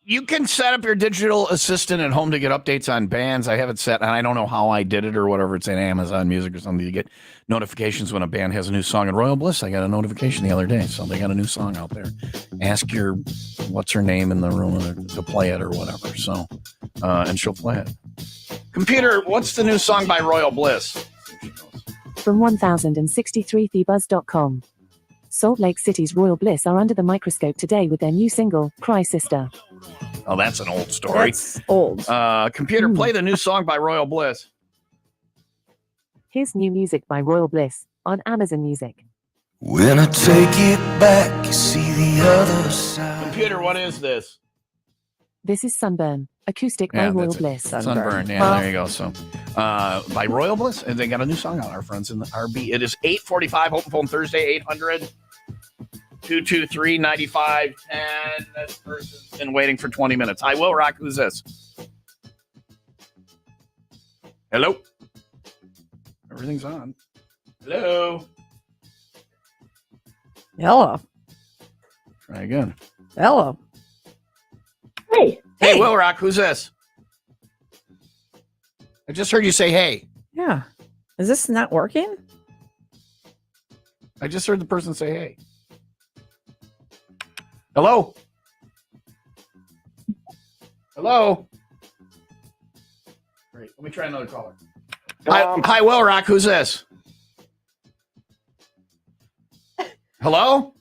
You can set up your digital assistant at home to get updates on bands. I have it set, and I don't know how I did it or whatever. It's in Amazon Music or something. You get notifications when a band has a new song. In Royal Bliss, I got a notification the other day. So they got a new song out there. Ask your what's her name in the room to play it or whatever. So, and she'll play it. Computer, what's the new song by Royal Bliss? From 1063thebuzz.com. Salt Lake City's Royal Bliss are under the microscope today with their new single, Cry Sister. Oh, that's an old story. That's old. Computer, play the new song by Royal Bliss. Here's new music by Royal Bliss on Amazon Music. When I take it back, you see the other side. Computer, what is this? This is Sunburn, acoustic by Royal Bliss. Sunburn. Yeah, there you go. So, by Royal Bliss, and they got a new song out, our friends in the RB. It is 8:45, open phone Thursday, 800-223-9510. This person's been waiting for 20 minutes. Hi, Will Rock. Who's this? Hello? Everything's on. Hello? Hello. Try again. Hello. Hey, Will Rock. Who's this? I just heard you say, hey. Yeah. Is this not working? I just heard the person say, hey. Hello? Hello? Great. Let me try another caller. Hi, Will Rock. Who's this? Hello?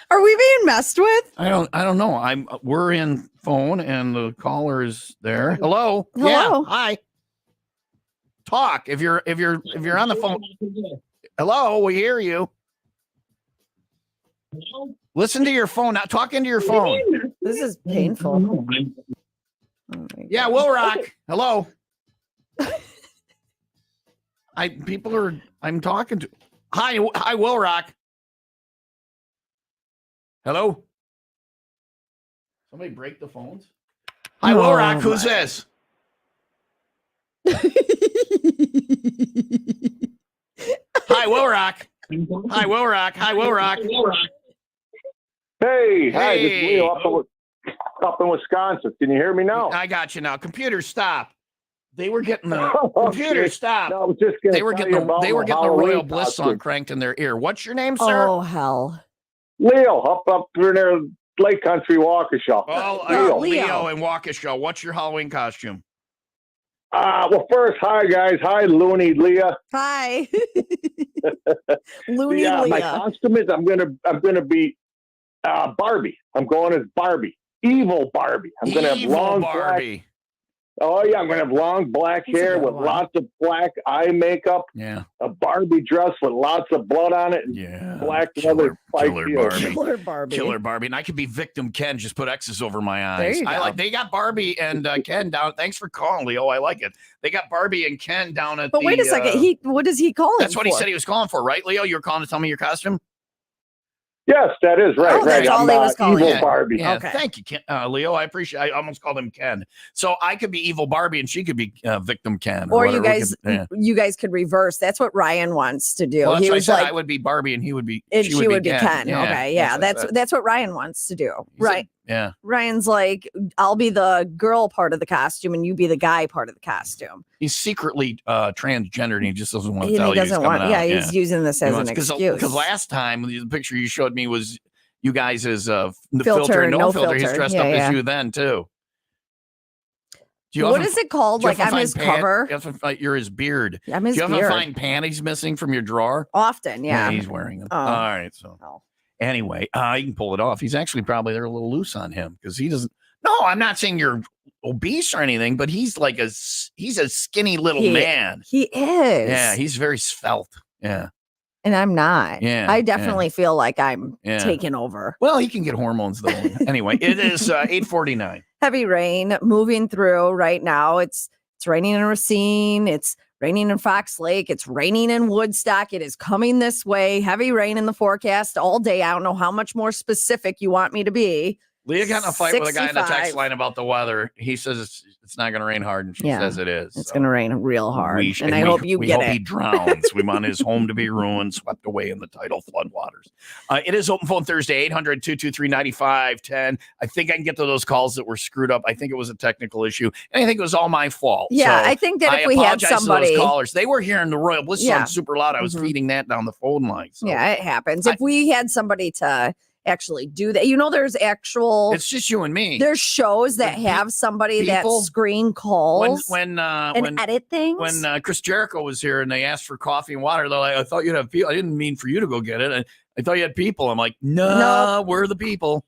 Are we being messed with? I don't know. We're in phone and the caller is there. Hello? Hello? Yeah. Hi. Talk. If you're on the phone. Hello, we hear you. Listen to your phone, not talk into your phone. This is painful. Yeah, Will Rock. Hello. I'm talking to. Hi, Will Rock. Hello. Somebody break the phones. Hi, Will Rock. Who's this? Hi, Will Rock. Hi, Will Rock. Hi, Will Rock. Hey, hi, this is Leo up in Wisconsin. Can you hear me now? I got you now. Computer, stop. They were getting the computer. Okay. Stop. No, I was just They were getting the Royal Halloween Bliss costume. song cranked in their ear. What's your name, sir? Oh, hell. Leo, up through there, Lake Country Waukesha. Oh, Leo and Waukesha. What's your Halloween costume? Well, first, hi guys. Hi, Looney Leah. Hi. Looney My Leah. costume is I'm gonna be Barbie. I'm going as Barbie, evil Barbie. I'm gonna have long Barbie. black. Oh yeah, I'm gonna have long black hair with lots of black eye makeup. Yeah. A Barbie dress with lots of blood on it. And black leather spike heels. Killer Barbie. And I could be victim Ken. Just put X's over my eyes. There you go. They got Barbie and Ken down. Thanks for calling, Leo. I like it. They got Barbie and Ken down at But wait a second. What is he calling? That's what he for? said he was calling for, right, Leo? You were calling to tell me your costume? Yes, that is right. That's all he was calling. Evil Yeah. Barbie. Yeah, Okay. thank you, Ken, Leo. I appreciate. I almost called him Ken. So I could be evil Barbie and she could be victim Ken. Or whatever. you guys could reverse. That's what Ryan wants to do. Well, that's he what was I said. like, I would be Barbie and he would be. and she would be Ken. Yeah, Okay, yeah, what I said. that's what Ryan wants to do. Right. Yeah. Ryan's like, I'll be the girl part of the costume and you be the guy part of the costume. He's secretly transgender and he just doesn't want to And tell he you. He's doesn't coming want. out. Yeah, he's using this as an excuse. Because last time the picture you showed me was you guys as the Filter, and no no filter. He's filter. dressed Yeah, up yeah. as you then too. What is it called? do you Like often on find his cover? You're his beard. I'm his do you ever beard. find panties missing from your drawer? Often, yeah. He's wearing them. Oh. All right, so anyway, you can pull it off. He's actually probably they're a little loose on him because he doesn't. No, I'm not saying you're obese or anything, but he's like he's a skinny little man. He is. Yeah, he's very svelte. Yeah. And I'm not. Yeah, I definitely feel like I'm Yeah. taking over. Well, he can get hormones though. Anyway, it is 8:49. Heavy rain moving through right now. It's raining in Racine. It's raining in Fox Lake. It's raining in Woodstock. It is coming this way. Heavy rain in the forecast all day. I don't know how much more specific you want me to be. Leah got in a fight with a guy in the text 65. line about the weather. He says it's not going to rain hard, and she says it is. It's going to rain real hard. We hope you we get hope it. he drowns. We want his home to be ruined, swept away in the tidal floodwaters. It is Open Phone Thursday, 800-223-9510. I think I can get to those calls that were screwed up. I think it was a technical issue, and I think it was all my fault. Yeah, so I think that if we had apologize to somebody, those callers, they were hearing the Royal Bliss song super loud. I was feeding that down the phone line. So. Yeah, it happens. If we had somebody to actually do that, there's actual. It's just you and me. There's shows that have somebody that screen calls when edit things. When Chris Jericho was here and they asked for coffee and water, they're like, "I thought you'd have people. I didn't mean for you to go get it. I thought you had people." I'm like, "No, we're the people."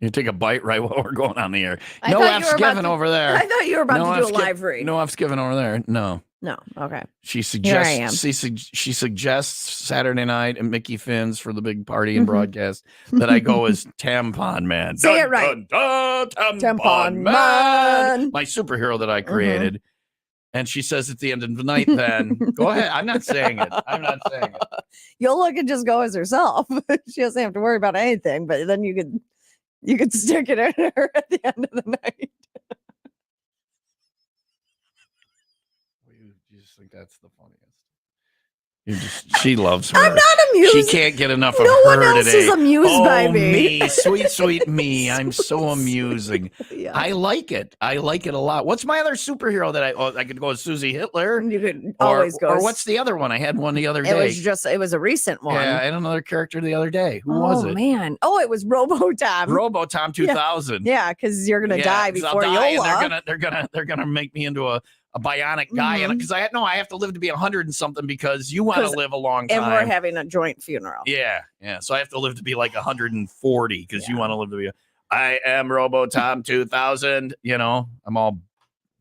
You take a bite right while we're going on the air. No F's given over there. I thought you were about to do a live read. No F's given over there. No. No. Okay. She suggests she suggests Saturday night and Mickey Finn's for the big party and broadcast that I go as Tampon Man. Say it right. Tampon Man. My superhero that I created. And she says at the end of the night, then go ahead. I'm not saying it. Yola could just go as herself. She doesn't have to worry about anything, but then you could stick it in her at the end of the night. You just think that's the funniest. She loves her. I'm not amused. She can't get enough of her No one else today. is amused by me. Sweet me. I'm so amusing. Yeah. I like it. I like it a lot. What's my other superhero that I could go as Susie Hitler? You could always go. Or what's the other one? I had one the other day. It was a recent one. Yeah, I had another character the other day. Who was it? Oh man. Oh, it was Robotom. Robotom 2000. Yeah, because you're gonna die before Yola. They're gonna make me into a bionic guy, and because I have to live to be 100 and something because you want to live a long time, and we're having a joint funeral. Yeah. So I have to live to be like 140 because you want to live to be. I am Robotom 2000. I'm all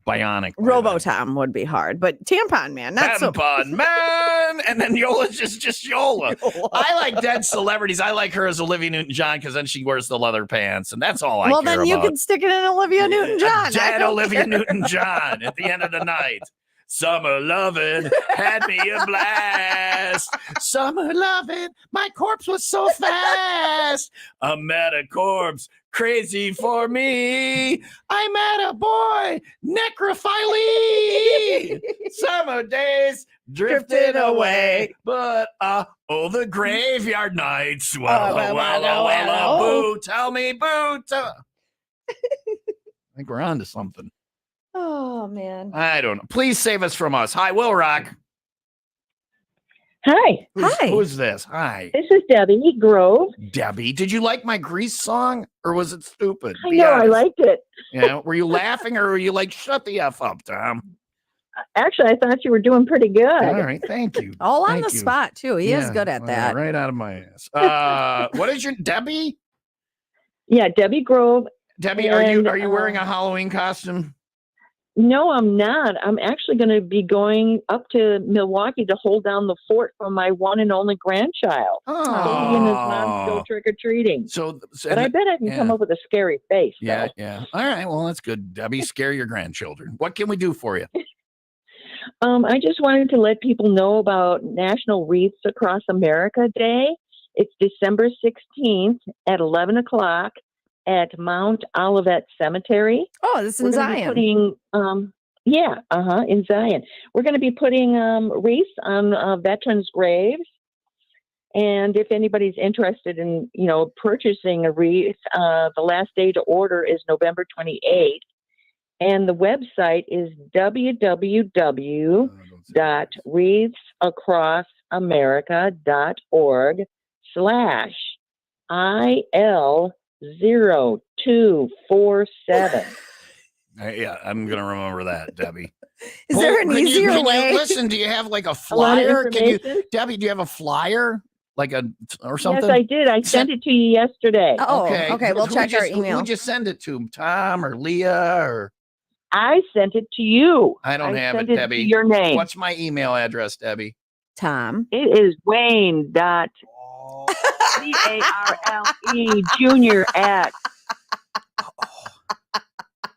bionic. Robotom would be hard, but Tampon Man, not Tampon Man, and then Yola's just Yola. I like dead celebrities. I like her as Olivia Newton-John because then she wears the leather pants, and that's all I care about. Well, then you can stick it in Olivia Newton-John. Dead Olivia Newton-John at the end of the night. Summer loving had me a blast. Summer loving, my corpse was so fast. I met a corpse crazy for me. I met a boy, necrophilie. Summer days drifted away, but the graveyard nights. Walla, walla, walla, boo. Tell me, boo. I think we're on to something. Oh man. I don't know. Please save us from us. Hi, Will Rock. Hi. Who's this? Hi. This is Debbie Grove. Debbie, did you like my Grease song or was it stupid? I know, I liked it. Yeah. Were you laughing or were you like, shut the F up, Tom? Actually, I thought you were doing pretty good. All right. Thank you. All on Thank the you. spot, too. He is good at that. Right out of my ass. What is your Debbie? Yeah, Debbie Grove. Debbie, And, are you wearing a Halloween costume? No, I'm not. I'm actually going to be going up to Milwaukee to hold down the fort for my one and only grandchild. Oh. So he and his mom go trick or treating. But I bet I can come up with a scary face. Yeah, though. yeah. All right. Well, that's good. Debbie, scare your grandchildren. What can we do for you? I just wanted to let people know about National Wreaths Across America Day. It's December 16th at 11 o'clock at Mount Olivet Cemetery. Oh, this is in Zion. In Zion. We're going to be putting wreaths on veterans' graves. And if anybody's interested in, purchasing a wreath, the last day to order is November 28th. And the website is www.wreathsacrossAmerica.org/IL0247. Yeah, I'm going to remember that, Debbie. Is there an easier way? Listen, do you have like a flyer? Debbie, do you have a flyer? Or something? Yes, I did. I sent it to you yesterday. Okay. We'll check our email. Who'd you send it to? Tom or Leah or? I sent it to you. I don't have it, sent Debbie. To your name. What's my email address, Debbie? Tom. It is Wayne dot CARLE Junior at.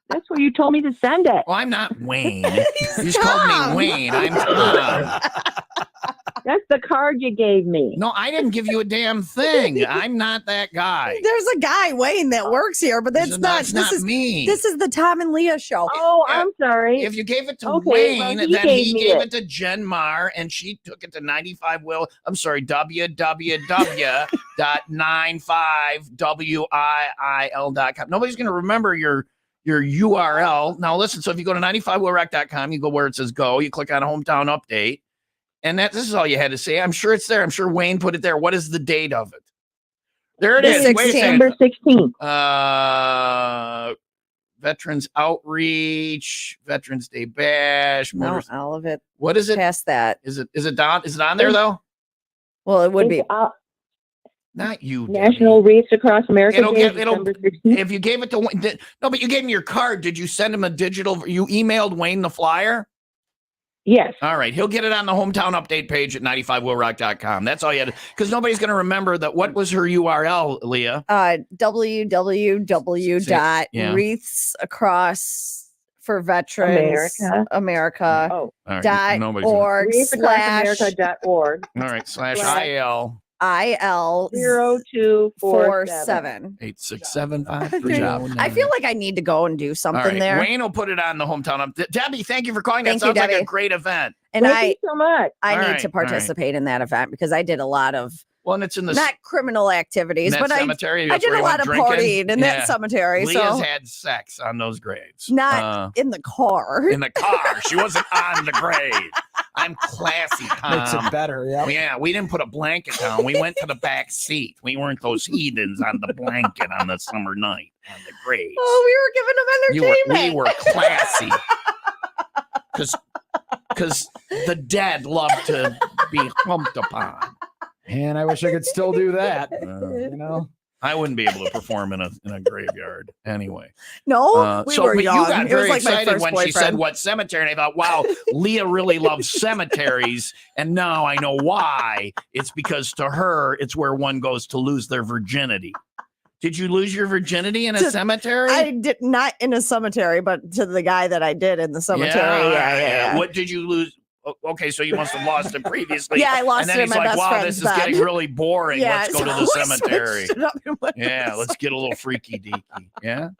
That's where you told me to send it. Well, I'm not Wayne. You just called me Wayne. I'm Tom. That's the card you gave me. No, I didn't give you a damn thing. I'm not that guy. There's a guy, Wayne, that works here, but that's not me. This is the Tom and Leah show. Oh, I'm sorry. If you gave it to Wayne, then he gave it to Jen Marr, and she took it to 95 WIIL. I'm sorry, www.95WIIL.com. Nobody's going to remember your URL. Now, listen, so if you go to 95WIILRec.com, you go where it says go, you click on Hometown Update. And this is all you had to say. I'm sure it's there. I'm sure Wayne put it there. What is the date of it? There it is. December 16th. Veterans Outreach, Veterans Day Bash. No, all of it. What is it? Past that. Is it on there though? Well, it would be. Not you. National Wreaths Across America. If you gave it to Wayne, no, but you gave him your card. Did you send him a digital? You emailed Wayne the flyer? Yes. All right. He'll get it on the hometown update page at 95WIILRock.com. That's all you had because nobody's going to remember that. What was her URL, Leah? www.wreaths across for veterans America. Oh. .org wreathsacrossAmerica.org. All right. /IL. IL0247 86753. I feel like I need to go and do something there. Wayne will put it on the hometown. Debbie, thank you for calling. Thank that you, sounds like Debbie. a great event. And Thank you so much. I need to participate in that event because I did a lot of and it's in the not criminal activities, but cemetery. I did a lot of partying in that cemetery. Leah's had sex on those graves. Not in the car. In the car. She wasn't on the grave. I'm classy, Tom. Makes it better, yeah. Yeah, we didn't put a blanket down. We went to the back seat. We weren't those heathens on the blanket on the summer night on the graves. Oh, we were giving them entertainment. We were classy. Because the dead love to be humped upon. And I wish I could still do that. I wouldn't be able to perform in a graveyard anyway. No, we were young. You got very like excited when boyfriend. she said what cemetery, and I thought, wow, Leah really loves cemeteries, and now I know why. It's because to her, it's where one goes to lose their virginity. Did you lose your virginity in a cemetery? I did not in a cemetery, but to the guy that I did in the cemetery. Yeah. What did you lose? Okay, so you must have lost it previously. Yeah, I lost and then it in he's my like, best wow, friend's this is bed. getting really boring. Yeah, Let's go to the we cemetery. switched it up and went to Yeah, the let's get a little freaky deaky. Yeah.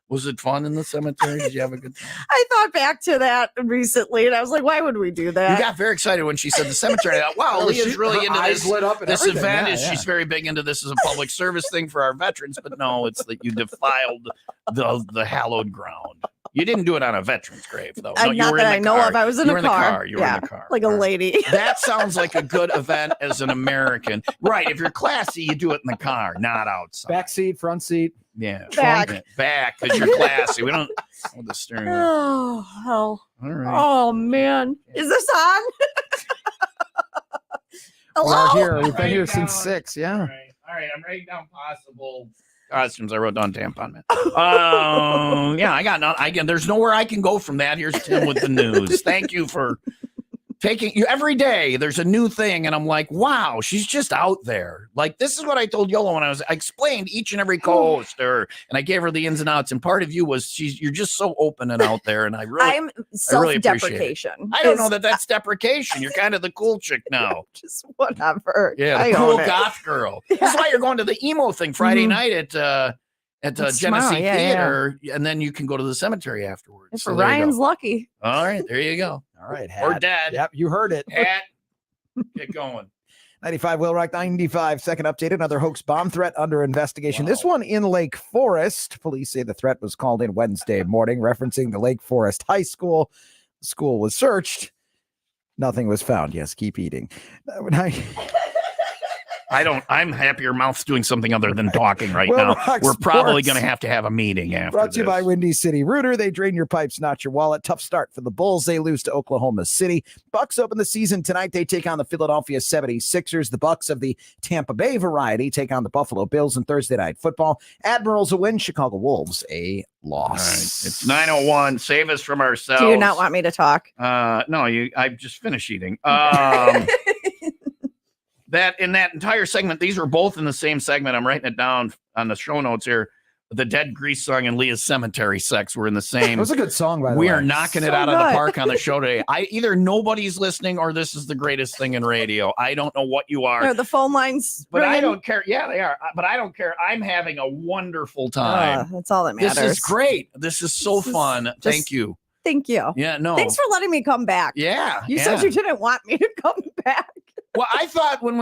Was it fun in the cemetery? Did you have a good time? I thought back to that recently, and I was like, why would we do that? You got very excited when she said the cemetery. I thought, wow, Leah's really into this. Lit up This event is she's very big into this as a public service thing for our veterans, but no, it's that you defiled the hallowed ground. You didn't do it on a veteran's grave, though. Not that I know of. I was in You a were in the car. car. You were in the car. Like a lady. That sounds like a good event as an American. Right. If you're classy, you do it in the car, not outside. Back seat, front seat. Yeah. Back. Back, because you're classy. We don't hold the steering wheel. Oh, hell. All right. Oh, man. Is this on? We Hello? are here. We've been here since 6. Yeah. All right. I'm writing down possible costumes. I wrote down tampon man. Yeah, I got none. There's nowhere I can go from that. Here's Tim with the news. Thank you for taking you every day. There's a new thing, and I'm like, wow, she's just out there. Like, this is what I told Yolo when I explained each and every co-host to her, and I gave her the ins and outs. And part of you was you're just so open and out there, and I really self-deprecation. I don't know that that's deprecation. You're kind of the cool chick now. Just whatever. Yeah, the cool goth girl. That's why you're going to the emo thing Friday night at Genesee Theater, and then you can go to the cemetery afterwards. If So there you Ryan's go. lucky. All right, there you go. All right. Or Hat. dead. Yep, you heard it. Hat. Get going. 95 WIIL Rock 95. Second update. Another hoax bomb threat under investigation. This one in Lake Forest. Police say the threat was called in Wednesday morning, referencing the Lake Forest High School. The school was searched. Nothing was found. Yes, keep eating. I'm happy your mouth's doing something other than talking right WIIL now. Rock We're probably Sports. going to have a meeting after Brought to you this. by Windy City Rooter. They drain your pipes, not your wallet. Tough start for the Bulls. They lose to Oklahoma City. Bucks open the season tonight. They take on the Philadelphia 76ers. The Bucks of the Tampa Bay variety take on the Buffalo Bills in Thursday Night Football. Admirals a win. Chicago Wolves a loss. All right. It's 9:01. Save us from ourselves. Do you not want me to talk? No, I just finished eating. That in that entire segment, these were both in the same segment. I'm writing it down on the show notes here. The Dead Grease song and Leah's Cemetery Sex were in the same. It was a good song, by the way. We are knocking it out of the park on the show today. Either nobody's listening or this is the greatest thing in radio. I don't know what you are. No, the phone lines. But I ringing? don't care. Yeah, they are. But I don't care. I'm having a wonderful time. That's all that matters. This is great. This is so fun. Thank you. Thank you. Yeah, no. Thanks for letting me come back. Yeah. You said you didn't want me to come back. Well, I thought when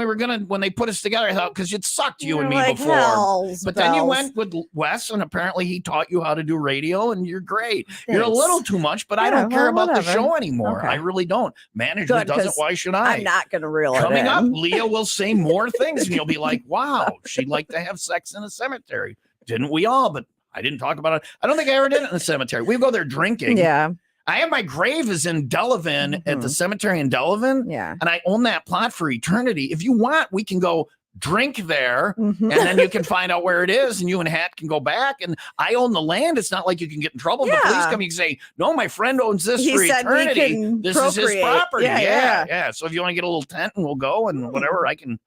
they put us together, I thought because it sucked you and me Like before. hells But then you bells. went with Wes, and apparently he taught you how to do radio, and you're great. You're a Thanks. little too much, but I Yeah, don't care well, about the whatever. show anymore. Okay. I really don't. Management Good, doesn't. 'cause Why should I? I'm not going to reel it Coming in. up, Leah will say more things, and you'll be like, "Wow, she'd like to have sex in a cemetery." Didn't we all? But I didn't talk about it. I don't think I ever did it in the cemetery. We go there drinking. Yeah. I have my grave is in Delavan at the cemetery in Delavan. Yeah. And I own that plot for eternity. If you want, we can go drink there Mhm. and then you can find out where it is and you and Hat can go back. And I own the land. It's not like you can get in trouble. The police Yeah. come and say, no, my friend owns this He for said we eternity. can This is his procreate. property. Yeah. Yeah. So if you want to get a little tent and we'll go and whatever, I can.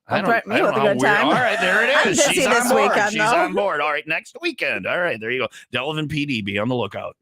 Don't threaten me with a how good weird- time. All right, there it I'm is. busy She's on this board. weekend, She's though. on board. All right, next weekend. All right, there you go. Delavan PD, be on the lookout.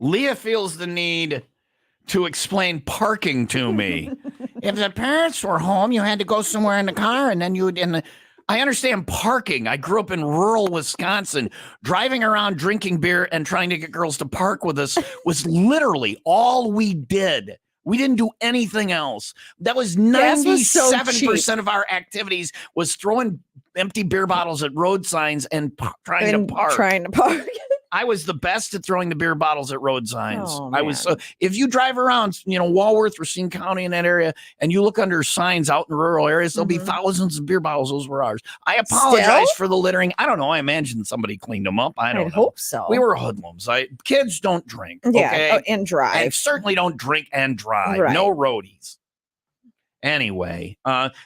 Leah feels the need to explain parking to me. If the parents were home, you had to go somewhere in the car, and then you would. I understand parking. I grew up in rural Wisconsin. Driving around, drinking beer, and trying to get girls to park with us was literally all we did. We didn't do anything else. That was 97% of our activities was throwing empty beer bottles at road signs and trying to park. I was the best at throwing the beer bottles at road signs. Oh, I was so. If you drive around, Walworth, Racine County, in that area, and you look under signs out in rural areas, there'll be thousands of beer bottles. Those were ours. I apologize for the littering. I don't know. I imagine somebody cleaned them up. I don't know. hope so. We were hoodlums. Kids don't drink. Yeah, okay? and drive. And certainly don't drink and drive. Right. No roadies. Anyway,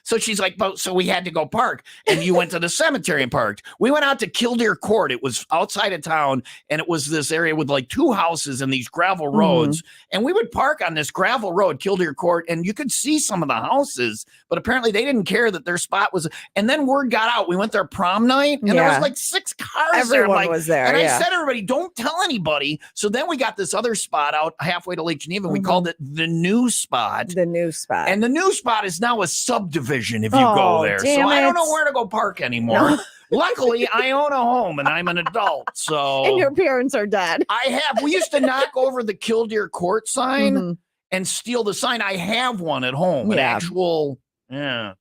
so she's like, so we had to go park, and you went to the cemetery and parked. We went out to Killdeer Court. It was outside of town, and it was this area with like 2 houses and these gravel roads. And we would park on this gravel road, Killdeer Court, and you could see some of the houses, but apparently they didn't care that their spot was. And then word got out. We went there prom night, and there was like 6 cars Everyone there. was there. And yeah. I said, everybody, don't tell anybody. So then we got this other spot out halfway to Lake Geneva. We called it the new spot. The new spot. And the new spot is now a subdivision if you go there. So I don't know where to go park anymore. No. Luckily, I own a home and I'm an adult. So And your parents are dead. we used to knock over the Killdeer Court sign and steal the sign. I have one at home, an actual, Yeah,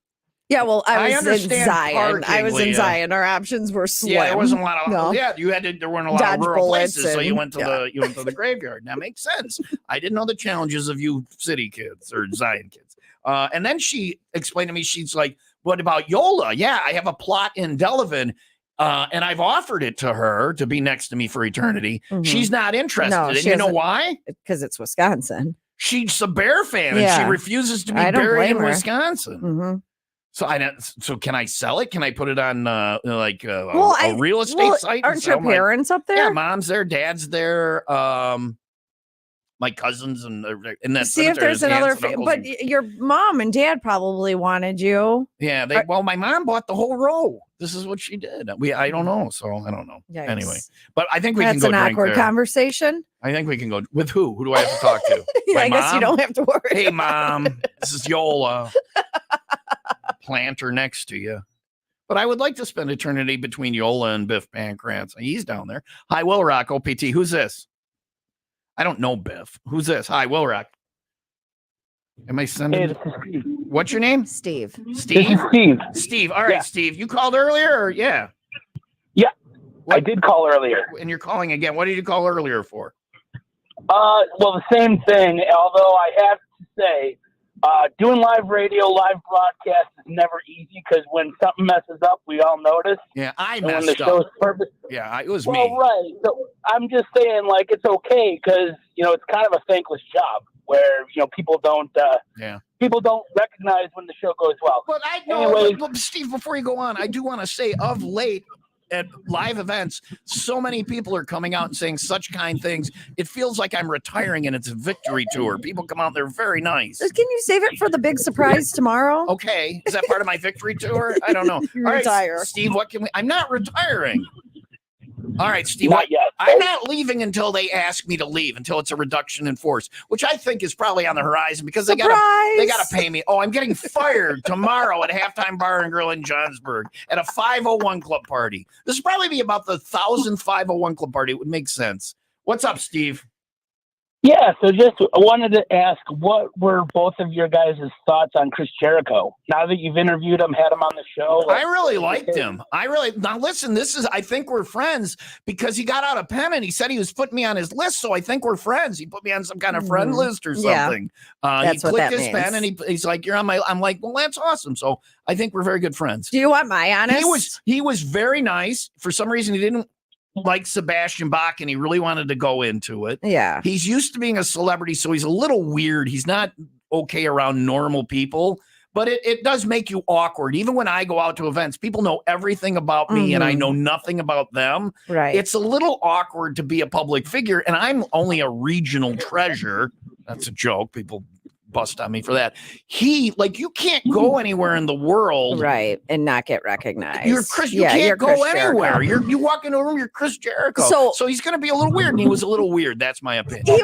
well, I was in understand Zion. I was in Leah. Zion. Our options were slim. Yeah, there wasn't a lot of. No. Yeah, there weren't a lot Dodge of rural bullets places, so you and- went to the graveyard. That makes sense. I didn't know the challenges of you city kids or Zion kids. And then she explained to me, she's like, "What about Yola? Yeah, I have a plot in Delavan." And I've offered it to her to be next to me for eternity. She's not interested. No, and she you know doesn't- why? Because it's Wisconsin. She's a Bear fan Yeah. and she refuses to be I don't buried blame in her. Wisconsin. So so can I sell it? Can I put it on a real estate well, site? and Aren't sell your parents up there? Yeah, mom's there, dad's there, my cousins and that. See if there's another. But your mom and dad probably wanted you. Yeah, well, my mom bought the whole row. This is what she did. I don't know, so I don't know. Yikes. Anyway, but I think we That's can go an drink awkward there. conversation. I think we can go with who? Who do I have to talk to? My I guess you mom? don't have to worry. Hey, mom, this is Yola. Plant her next to you. But I would like to spend eternity between Yola and Biff Pancratz. He's down there. Hi, Will Rock, OPT. Who's this? I don't know Biff. Who's this? Hi, Will Rock. Am I sending? Hey, this is Steve. What's your name? Steve. Steve? This is Steve. Steve. All right, Yeah. Steve. You called earlier? Or yeah. Yeah, I did call earlier. And you're calling again. What did you call earlier for? Well, the same thing, although I have to say, doing live radio, live broadcast is never easy because when something messes up, we all notice. Yeah, I And when the messed show's up. perfect. Yeah, it was Well, me. right. So I'm just saying, like, it's okay because, it's kind of a thankless job where, people don't recognize when the show goes well. But I know, Anyway. but Steve, before you go on, I do want to say of late at live events, so many people are coming out and saying such kind things. It feels like I'm retiring and it's a victory tour. People come out, they're very nice. Can you save it for the big surprise tomorrow? Okay. Is that part of my victory tour? I don't know. You All right, retire. Steve, I'm not retiring. All right, Steve. Not yet. I'm not leaving until they ask me to leave, until it's a reduction in force, which I think is probably on the horizon because they gotta pay me. Oh, I'm getting fired tomorrow at Halftime Bar and Grill in Johnsburg at a 501 Club party. This will probably be about the 1,000th 501 Club party. It would make sense. What's up, Steve? Yeah, so just I wanted to ask, what were both of your guys' thoughts on Chris Jericho? Now that you've interviewed him, had him on the show. I really liked him. Now listen, I think we're friends because he got out a pen and he said he was putting me on his list. So I think we're friends. He put me on some kind of friend list or Yeah. something. That's he what clicked that his pen means. and he's like, you're on my, I'm like, well, that's awesome. So I think we're very good friends. Do you want my honest? He was very nice. For some reason, he didn't like Sebastian Bach and he really wanted to go into it. Yeah. He's used to being a celebrity, so he's a little weird. He's not okay around normal people, but it does make you awkward. Even when I go out to events, people know everything about me and I know nothing about them. Right. It's a little awkward to be a public figure, and I'm only a regional treasure. That's a joke. People bust on me for that. You can't go anywhere in the world. Right. And not get recognized. You're Chris. You can't go Chris anywhere. Jericho. You walk into a room, you're Chris Jericho. So he's going to be a little weird. And he was a little weird. That's my opinion.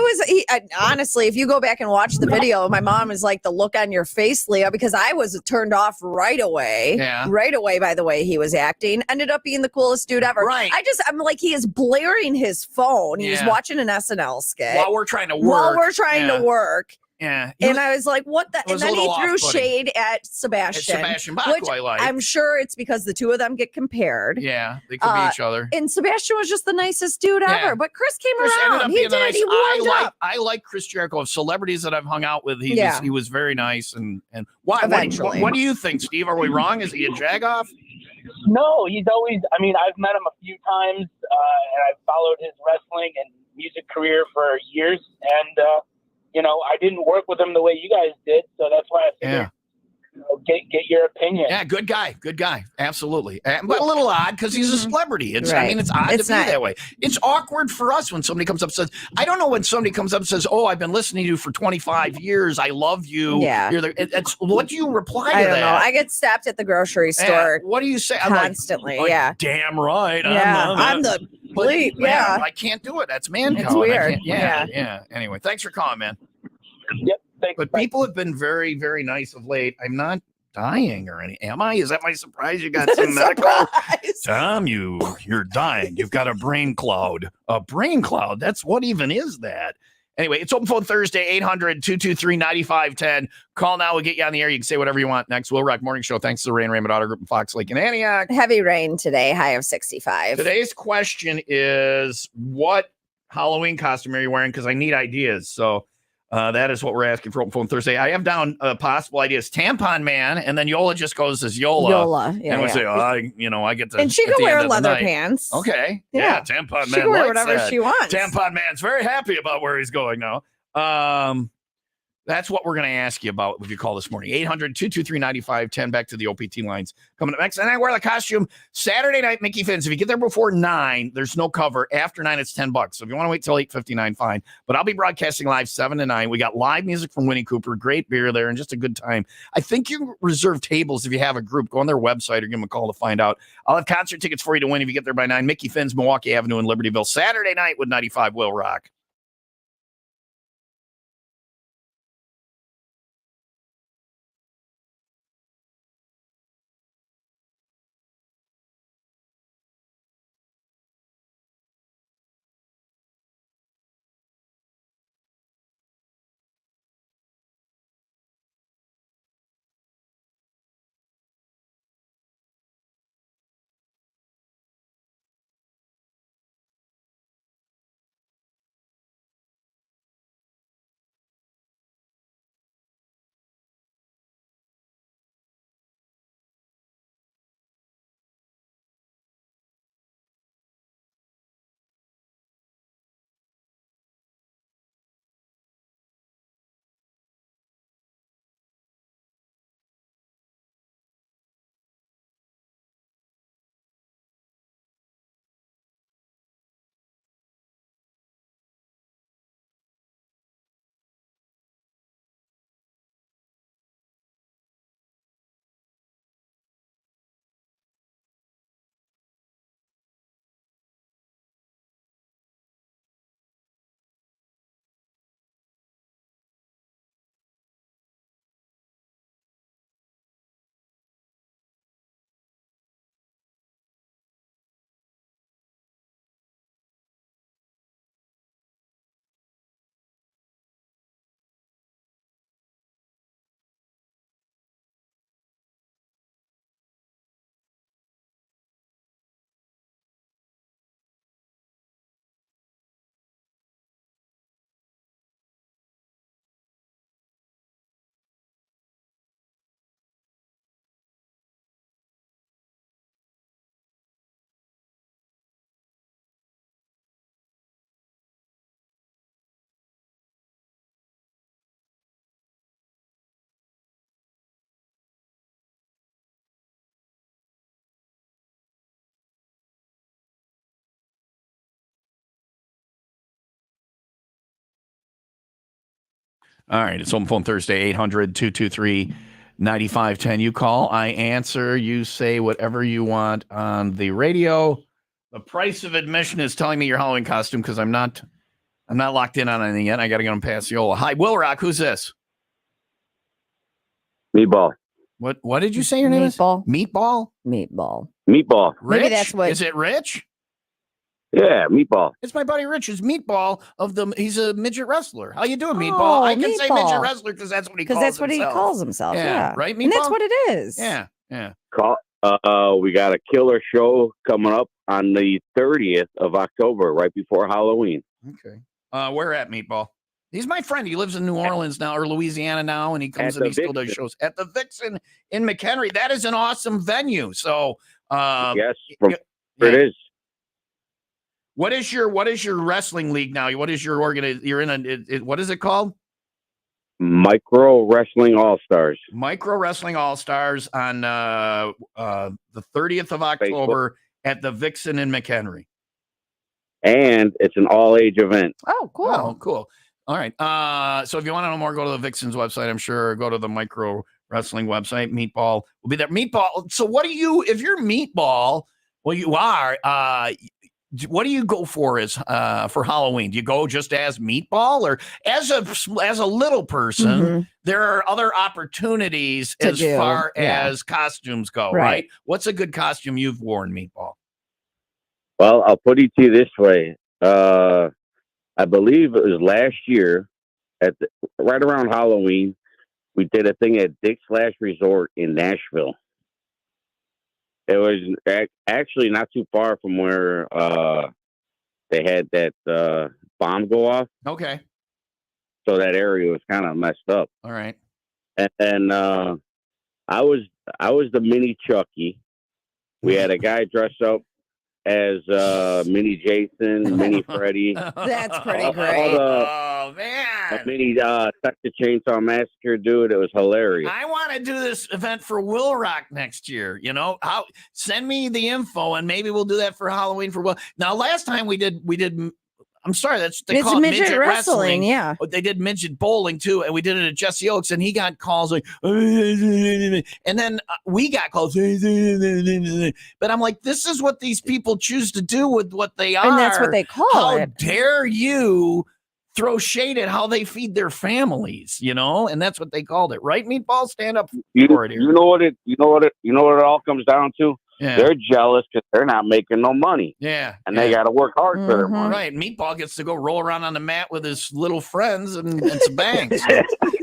Honestly, if you go back and watch the video, my mom is like, the look on your face, Leah, because I was turned off right away. Yeah. Right away by the way he was acting. Ended up being the coolest dude ever. Right. I'm like, he is blaring his phone. He was watching an SNL skit. While we're trying to work. Yeah. And I was like, what the? And then he threw off-putting. Shade at Sebastian. Sebastian Bach, which who I like. I'm sure it's because the two of them get compared. Yeah, they could be each other. And Sebastian was just the nicest dude ever. But Chris came ended around. up He being did. nice. He warmed up. I like Chris Jericho. Of celebrities that I've hung out with, he was very nice. And why? Eventually. What do you think, Steve? Are we wrong? Is he a jagoff? No, he's always. I mean, I've met him a few times, and I've followed his wrestling and music career for years. And I didn't work with him the way you guys did, so that's why I figured, get your opinion. Yeah, good guy, absolutely. But a little odd because he's a celebrity. It's Right. it's odd to be that way. It's awkward for us when somebody comes up and says, I don't know when somebody comes up and says, oh, I've been listening to you for 25 years. I love you. Yeah. What do you reply I to don't that? know. I get stopped at the grocery store. What do you say? Constantly, I'm like, yeah. Damn right. Yeah, I'm the bleep. Yeah. I can't do it. That's man It's code. weird. Yeah. Anyway, thanks for calling, man. Yep. Thanks. But people have been very, very nice of late. I'm not dying or anything. Am I? Is that my surprise? You got some medical? Tom, you're dying. You've got a brain cloud. A brain cloud? What even is that? Anyway, it's Open Phone Thursday, 800-223-9510. Call now. We'll get you on the air. You can say whatever you want. Next, WIIL Rock Morning Show. Thanks to the Rain Raymond Auto Group in Fox Lake and Antioch. Heavy rain today, high of 65. Today's question is, what Halloween costume are you wearing? Because I need ideas. So that is what we're asking for Open Phone Thursday. I have down possible ideas. Tampon Man, and then Yola just goes as Yola. Yeah, and we yeah. say, I get to. And she at can the wear end of the leather night. pants. Okay. Yeah. Tampon Man. She can wear likes whatever that. she wants. Tampon Man's very happy about where he's going now. That's what we're going to ask you about if you call this morning. 800-223-9510. Back to the OPT lines. Coming up next. And I wear the costume Saturday night, Mickey Finn's. If you get there before 9, there's no cover. After 9, it's $10. So if you want to wait till 8:59, fine. But I'll be broadcasting live 7 to 9. We got live music from Winnie Cooper. Great beer there and just a good time. I think you can reserve tables if you have a group. Go on their website or give them a call to find out. I'll have concert tickets for you to win if you get there by 9. Mickey Finn's, Milwaukee Avenue in Libertyville. Saturday night with 95 WIIL Rock. All right. It's Open Phone Thursday, 800-223-9510. You call, I answer, you say whatever you want on the radio. The price of admission is telling me your Halloween costume because I'm not locked in on anything yet. I got to get on Passiola. Hi, Will Rock. Who's this? Meatball. What did you say your name is? Meatball? Meatball. Meatball. Rich? Maybe that's what. Is it Rich? Yeah, Meatball. It's my buddy Rich. It's Meatball he's a midget wrestler. How you doing, Meatball? Oh, I can say midget Meatball. wrestler because that's what he Because calls that's what himself. he calls himself. Yeah. Right, Meatball? And that's what it is. Yeah. We got a killer show coming up on the 30th of October, right before Halloween. Okay. Where at, Meatball? He's my friend. He lives in New Orleans now, or Louisiana now, and he comes and he still does shows at the Vixen in McHenry. That is an awesome venue. So, yes, it is. What is your wrestling league now? What is your You're in what is it called? Micro Wrestling All Stars. Micro Wrestling All Stars on the 30th of October at the Vixen in McHenry. And it's an all-age event. Oh, cool. Oh, cool. All right. So if you want to know more, go to the Vixen's website, I'm sure. Go to the Micro Wrestling website. Meatball will be there. Meatball. So what do you, if you're Meatball, well, you are, what do you go for for Halloween? Do you go just as Meatball, or as a little person, there are other opportunities as far as costumes go, right? What's a good costume you've worn, Meatball? Well, I'll put it to you this way. I believe it was last year right around Halloween, we did a thing at Dick's Last Resort in Nashville. It was actually not too far from where they had that bomb go off. Okay. So that area was kind of messed up. All right. And I was the mini Chucky. We had a guy dress up as Mini Jason, Mini Freddy. That's pretty great. Oh, man. Mini Texas Chainsaw Massacre, dude. It was hilarious. I want to do this event for Will Rock next year. You know, send me the info and maybe we'll do that for Halloween for Will. Now, last time we did. I'm sorry, they call it midget wrestling. Yeah, they did midget bowling too, and we did it at Jesse Oaks, and he got calls like, and then we got calls, but I'm like, this is what these people choose to do with what they are, and that's what they call How it. dare you throw shade at how they feed their families, you know? And that's what they called it, right? Meatball, stand up for it here. You know what it all comes down to? Yeah. They're jealous because they're not making no money. Yeah. And they got to work hard for their money. Right. Meatball gets to go roll around on the mat with his little friends and some bangs.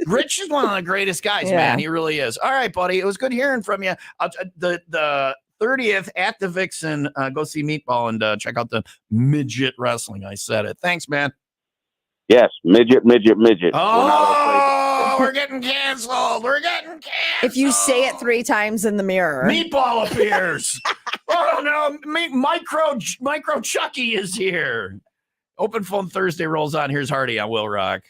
Rich is one of the greatest guys, man. He really is. All right, buddy. It was good hearing from you. The 30th at the Vixen, go see Meatball and check out the midget wrestling. I said it. Thanks, man. Yes, midget. Oh, we're getting canceled. We're getting canceled. If you say it 3 times in the mirror, Meatball appears. Oh no, Micro Chucky is here. Open Phone Thursday rolls on. Here's Hardy on Will Rock.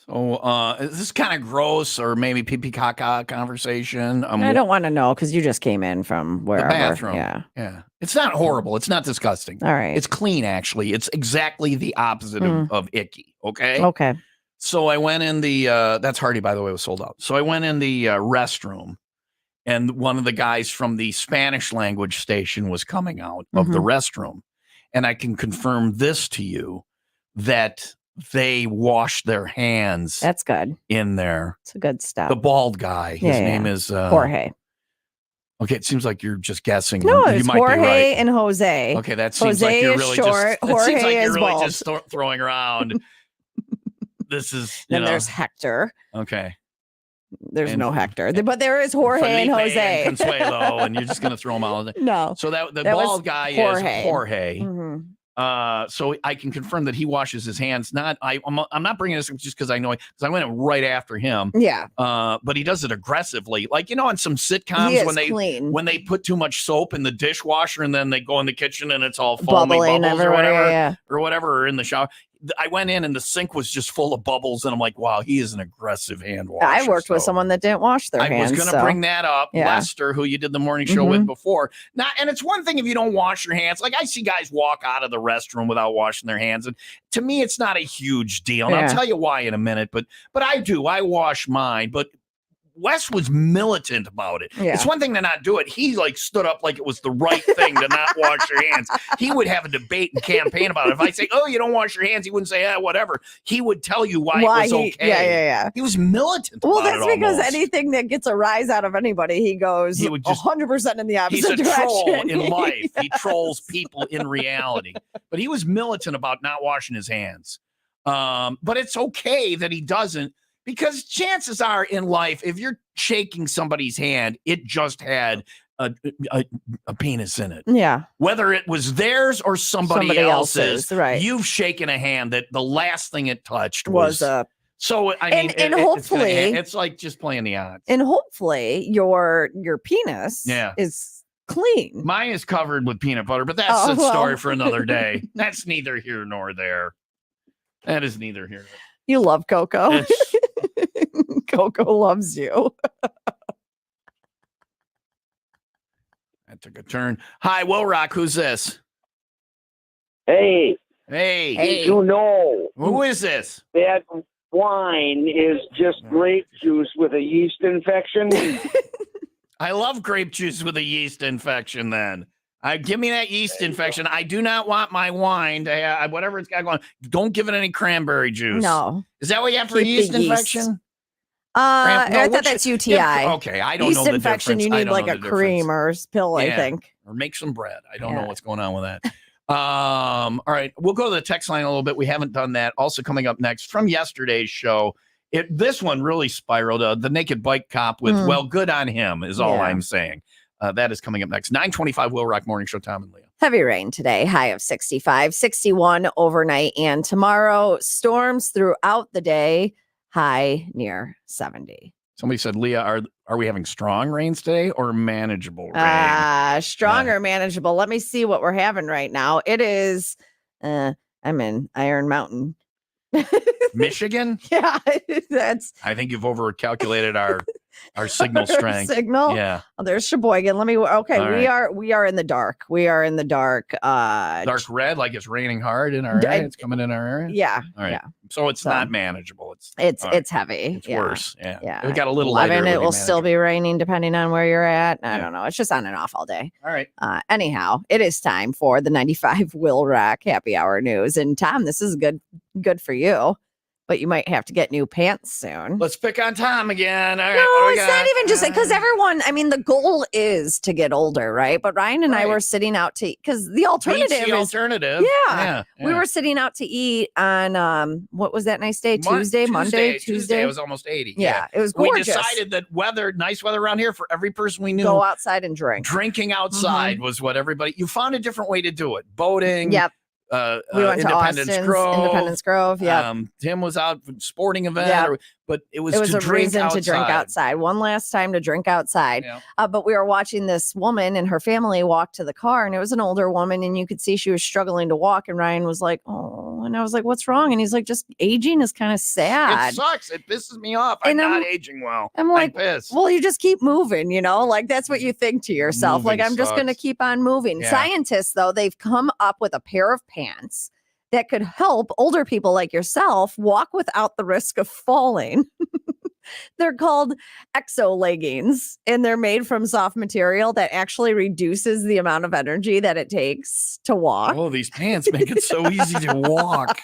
So is this kind of gross or maybe pee-pee caca conversation? I don't want to know because you just came in from wherever. The bathroom. Yeah. It's not horrible. It's not disgusting. All right. It's clean, actually. It's exactly the opposite of icky. Okay. Okay. So I went in the, that's Hardy, by the way, was sold out. So I went in the restroom, and one of the guys from the Spanish language station was coming out of the restroom. And I can confirm this to you, that they washed their hands. That's good. In there. It's a good step. The bald guy. His name is Jorge. Okay, it seems like you're just guessing. No, you it's might Jorge be right. and Jose. Okay, that seems Jose like you're is really short. just. Jorge seems like is you're really bald. just throwing around. This is. Then there's Hector. Okay. There's no Hector, but there is Jorge Felipe and Jose. and Consuelo, and you're just gonna throw them all in there. No. So that was bald guy Jorge. is Jorge. Mhm. So I can confirm that he washes his hands. I'm not bringing this up just because I know, because I went right after him. Yeah. But he does it aggressively, like on some He sitcoms is when they put too much soap in the dishwasher and then they go in the kitchen and it's all foamy Bubbling bubbles or everywhere, whatever, yeah. or in the shower. I went in and the sink was just full of bubbles, and I'm like, wow, he is an aggressive hand washer. I worked with someone that didn't wash their hands. I was going to bring that up, yeah. Lester, who you did the morning show with before. And it's one thing if you don't wash your hands. Like I see guys walk out of the restroom without washing their hands, and to me, it's not a huge deal. And I'll tell you why in a minute. But I do. I wash mine, but. Wes was militant about it. Yeah. It's one thing to not do it. He stood up like it was the right thing to not wash your hands. He would have a debate and campaign about it. If I say, "Oh, you don't wash your hands," he wouldn't say, "whatever." He would tell you why it was okay. Yeah. He was militant. Well, about that's it because almost. anything that gets a rise out of anybody, he goes 100% in the opposite He's a direction. troll in life. He trolls people in reality. But he was militant about not washing his hands. But it's okay that he doesn't. Because chances are in life, if you're shaking somebody's hand, it just had a penis in it. Yeah. Whether it was theirs or somebody else's, right. You've shaken a hand that the last thing it touched was So I mean, and hopefully it's like just playing the odds. And hopefully your penis is clean. Mine is covered with peanut butter, but that's a story for another day. That's neither here nor there. That is neither here nor there. You love Coco. Coco loves you. That took a turn. Hi, Will Rock. Who's this? Hey. Hey. You know. Who is this? That wine is just grape juice with a yeast infection. I love grape juice with a yeast infection then. Give me that yeast infection. I do not want my wine to have whatever it's got going. Don't give it any cranberry juice. No. Is that what you have for a yeast infection? I thought that's UTI. Okay, I don't yeast know the infection, difference. you need like a cream or pill, I think. Or make some bread. I don't know what's going on with that. All right, we'll go to the text line a little bit. We haven't done that. Also coming up next from yesterday's show, this one really spiraled. The naked bike cop with, well, good on him is all I'm saying. That is coming up next. 9:25 Will Rock Morning Show, Tom and Leah. Heavy rain today, high of 65, 61 overnight, and tomorrow storms throughout the day, high near 70. Somebody said, Leah, are we having strong rains today or manageable rain? Strong or manageable. Let me see what we're having right now. It is, I'm in Iron Mountain. Michigan? Yeah, that's. I think you've overcalculated our signal strength. Signal. Yeah. Oh, there's Sheboygan. Okay, All we are in the dark. We are in the dark. Dark red, like it's raining hard in our area. It's coming in our area. Yeah. All right. Yeah. So it's not manageable. It's heavy. It's worse. Yeah. Yeah. We got a little 11, later. it will still be raining depending on where you're at. I don't know. It's just on and off all day. All right. Anyhow, it is time for the 95 Will Rock Happy Hour News. And Tom, this is good for you. But you might have to get new pants soon. Let's pick on Tom again. All right, no, it's not even just because everyone, I mean, the goal is to get older, right? But Ryan and I were sitting out to, because the alternative is. Alternative. Yeah. We were sitting out to eat on, what was that nice day? Tuesday. It was almost 80. Yeah, it was gorgeous. We decided that nice weather around here for every person we knew. Go outside and drink. Drinking outside was what you found a different way to do it. Boating. Yep. We went to Independence Grove. Yeah. Tim was out for sporting event, but it was a reason outside. to drink outside. One last time to drink outside. Yeah. But we were watching this woman and her family walk to the car, and it was an older woman, and you could see she was struggling to walk. And Ryan was like, "Oh, And I was like, what's wrong? And he's like, just aging is kind of sad. It sucks. It pisses me off. I'm not aging well. I'm like, pissed. well, you just keep moving, like that's what you think to yourself. Moving Like, I'm just going to sucks. keep on moving. Yeah. Scientists, though, they've come up with a pair of pants that could help older people like yourself walk without the risk of falling. They're called exo leggings, and they're made from soft material that actually reduces the amount of energy that it takes to walk. Oh, these pants make it so easy to walk.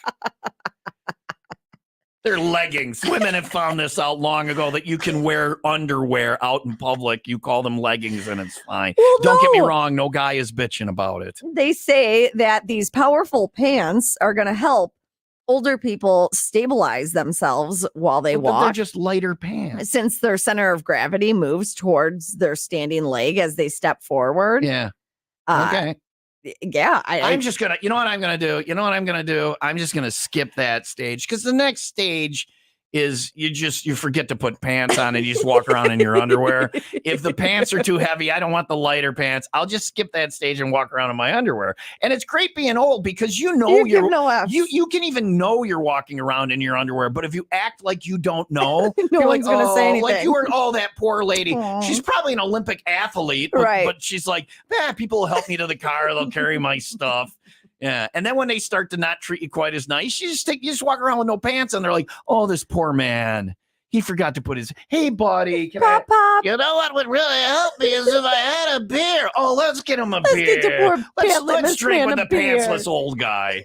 They're leggings. Women have found this out long ago that you can wear underwear out in public. You call them leggings and it's fine. Well, Don't get me no. wrong. No guy is bitching about it. They say that these powerful pants are going to help older people stabilize themselves while they But walk. they're just lighter pants. Since their center of gravity moves towards their standing leg as they step forward. Yeah. Uh, Okay. Yeah. I'm just going to, you know what I'm going to do? I'm just going to skip that stage because the next stage is you forget to put pants on and you just walk around in your underwear. If the pants are too heavy, I don't want the lighter pants. I'll just skip that stage and walk around in my underwear. And it's great being old because you can even know you're walking around in your underwear. But if you act like you don't know, No you're one's like, gonna say Like anything." you were, that poor lady. Aw. She's probably an Olympic athlete, Right. but she's like, people will help me to the car. They'll carry my stuff. Yeah. And then when they start to not treat you quite as nice, you just walk around with no pants and they're like, oh, this poor man. He forgot to put hey, buddy, Pop. you know what would really help me is if I had a beer. Oh, let's get him a Let's beer. get the poor Let's pantsless drink man with a the beer. pantsless old guy.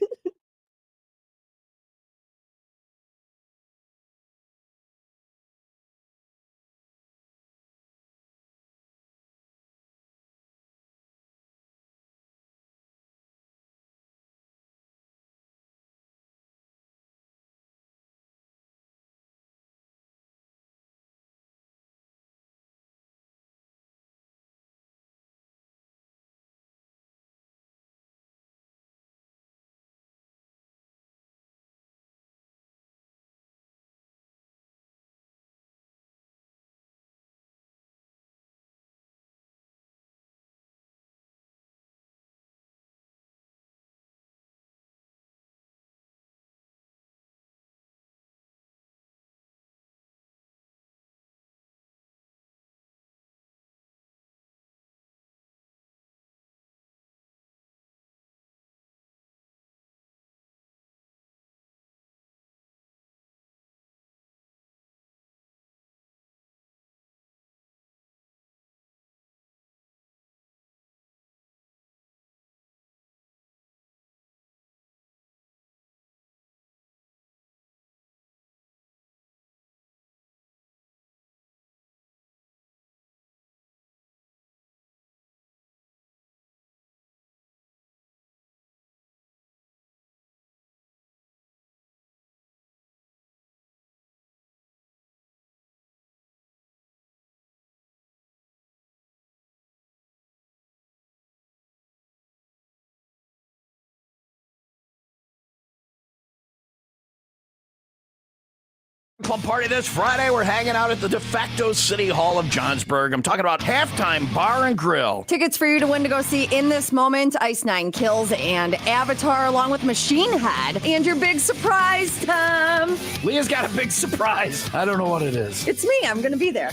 Club party this Friday. We're hanging out at the de facto City Hall of Johnsburg. I'm talking about Halftime Bar and Grill. Tickets for you to win to go see In This Moment, Ice Nine Kills, and Avatar, along with Machine Head. And your big surprise, Tom. Leah's got a big surprise. I don't know what it is. It's me. I'm going to be there.